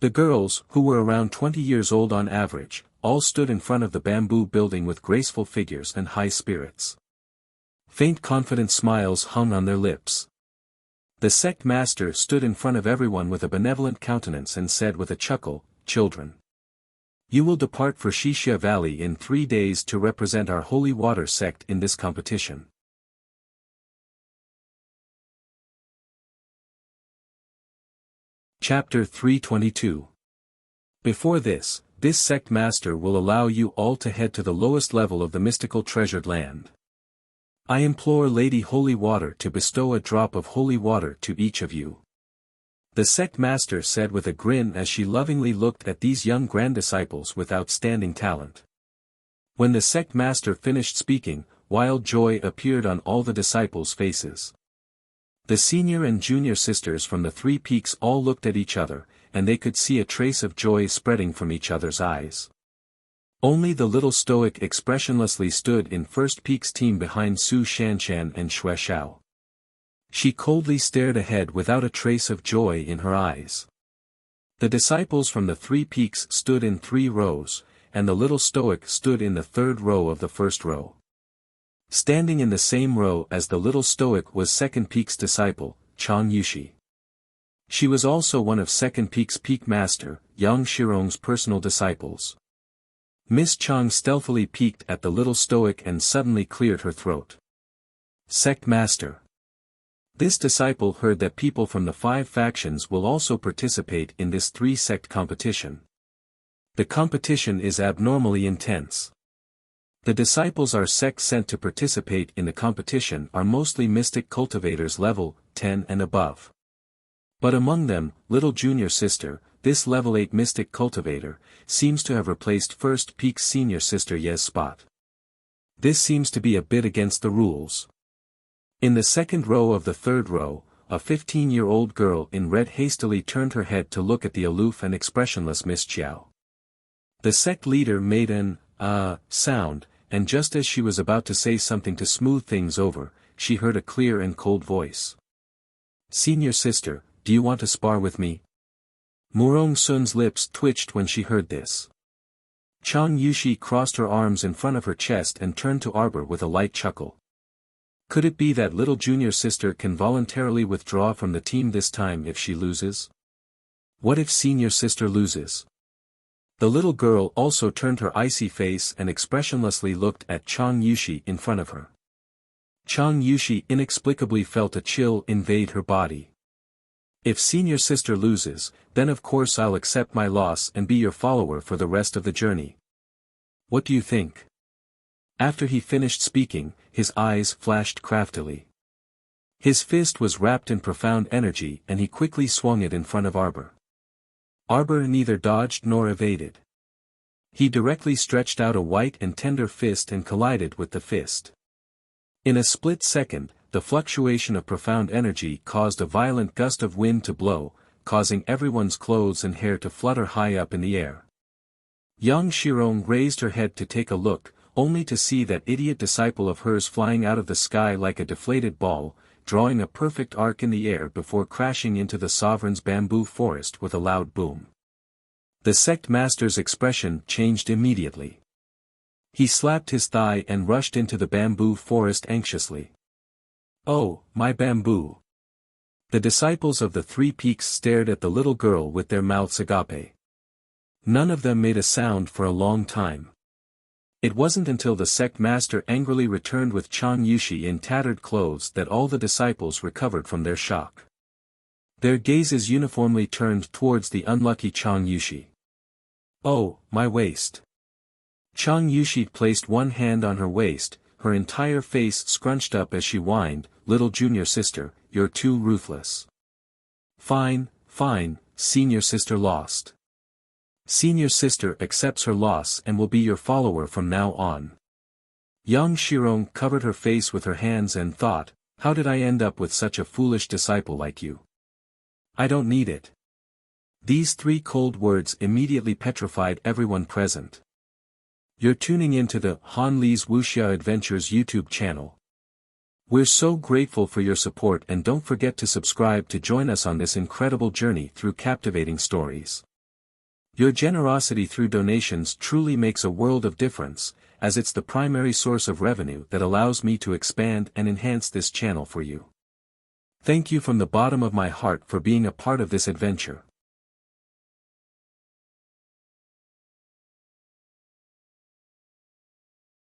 The girls, who were around 20 years old on average, all stood in front of the bamboo building with graceful figures and high spirits. Faint confident smiles hung on their lips. The sect master stood in front of everyone with a benevolent countenance and said with a chuckle, "Children, you will depart for Wuxia Valley in 3 days to represent our Holy Water sect in this competition." Chapter 322. Before this sect master will allow you all to head to the lowest level of the mystical treasured land. I implore Lady Holy Water to bestow a drop of holy water to each of you. The sect master said with a grin as she lovingly looked at these young grand disciples with outstanding talent. When the sect master finished speaking, wild joy appeared on all the disciples' faces. The senior and junior sisters from the 3 peaks all looked at each other, and they could see a trace of joy spreading from each other's eyes. Only the little stoic expressionlessly stood in First Peak's team behind Su Shanshan and Xue Xiao. She coldly stared ahead without a trace of joy in her eyes. The disciples from the 3 peaks stood in 3 rows, and the little stoic stood in the 3rd row of the first row. Standing in the same row as the little stoic was Second Peak's disciple, Chang Yushi. She was also one of Second Peak's peak master, Yang Shirong's personal disciples. Miss Chang stealthily peeked at the little stoic and suddenly cleared her throat. Sect Master. This disciple heard that people from the 5 factions will also participate in this 3-sect competition. The competition is abnormally intense. The disciples our sect sent to participate in the competition are mostly mystic cultivators level 10 and above. But among them, little junior sister, this level 8 mystic cultivator, seems to have replaced First Peak's senior sister Ye's spot. This seems to be a bit against the rules. In the 2nd row of the 3rd row, a 15-year-old girl in red hastily turned her head to look at the aloof and expressionless Miss Chiao. The sect leader made an sound, and just as she was about to say something to smooth things over, she heard a clear and cold voice. "Senior sister, do you want to spar with me?" Murong Sun's lips twitched when she heard this. Chang Yushi crossed her arms in front of her chest and turned to Arbor with a light chuckle. Could it be that little junior sister can voluntarily withdraw from the team this time if she loses? What if senior sister loses? The little girl also turned her icy face and expressionlessly looked at Chang Yushi in front of her. Chang Yushi inexplicably felt a chill invade her body. If senior sister loses, then of course I'll accept my loss and be your follower for the rest of the journey. What do you think? After he finished speaking, his eyes flashed craftily. His fist was wrapped in profound energy and he quickly swung it in front of Arbor. Arbor neither dodged nor evaded. He directly stretched out a white and tender fist and collided with the fist. In a split second, the fluctuation of profound energy caused a violent gust of wind to blow, causing everyone's clothes and hair to flutter high up in the air. Yang Shirong raised her head to take a look, only to see that idiot disciple of hers flying out of the sky like a deflated ball, drawing a perfect arc in the air before crashing into the sovereign's bamboo forest with a loud boom. The sect master's expression changed immediately. He slapped his thigh and rushed into the bamboo forest anxiously. "Oh, my bamboo!" The disciples of the Three Peaks stared at the little girl with their mouths agape. None of them made a sound for a long time. It wasn't until the sect master angrily returned with Chang Yushi in tattered clothes that all the disciples recovered from their shock. Their gazes uniformly turned towards the unlucky Chang Yushi. "Oh, my waist!" Chang Yushi placed one hand on her waist, her entire face scrunched up as she whined, "Little junior sister, you're too ruthless." "Fine, fine, senior sister lost. Senior sister accepts her loss and will be your follower from now on." Young Shirong covered her face with her hands and thought, "How did I end up with such a foolish disciple like you? I don't need it." These three cold words immediately petrified everyone present. You're tuning into the Han Li's Wuxia Adventures YouTube channel. We're so grateful for your support, and don't forget to subscribe to join us on this incredible journey through captivating stories. Your generosity through donations truly makes a world of difference, as it's the primary source of revenue that allows me to expand and enhance this channel for you. Thank you from the bottom of my heart for being a part of this adventure.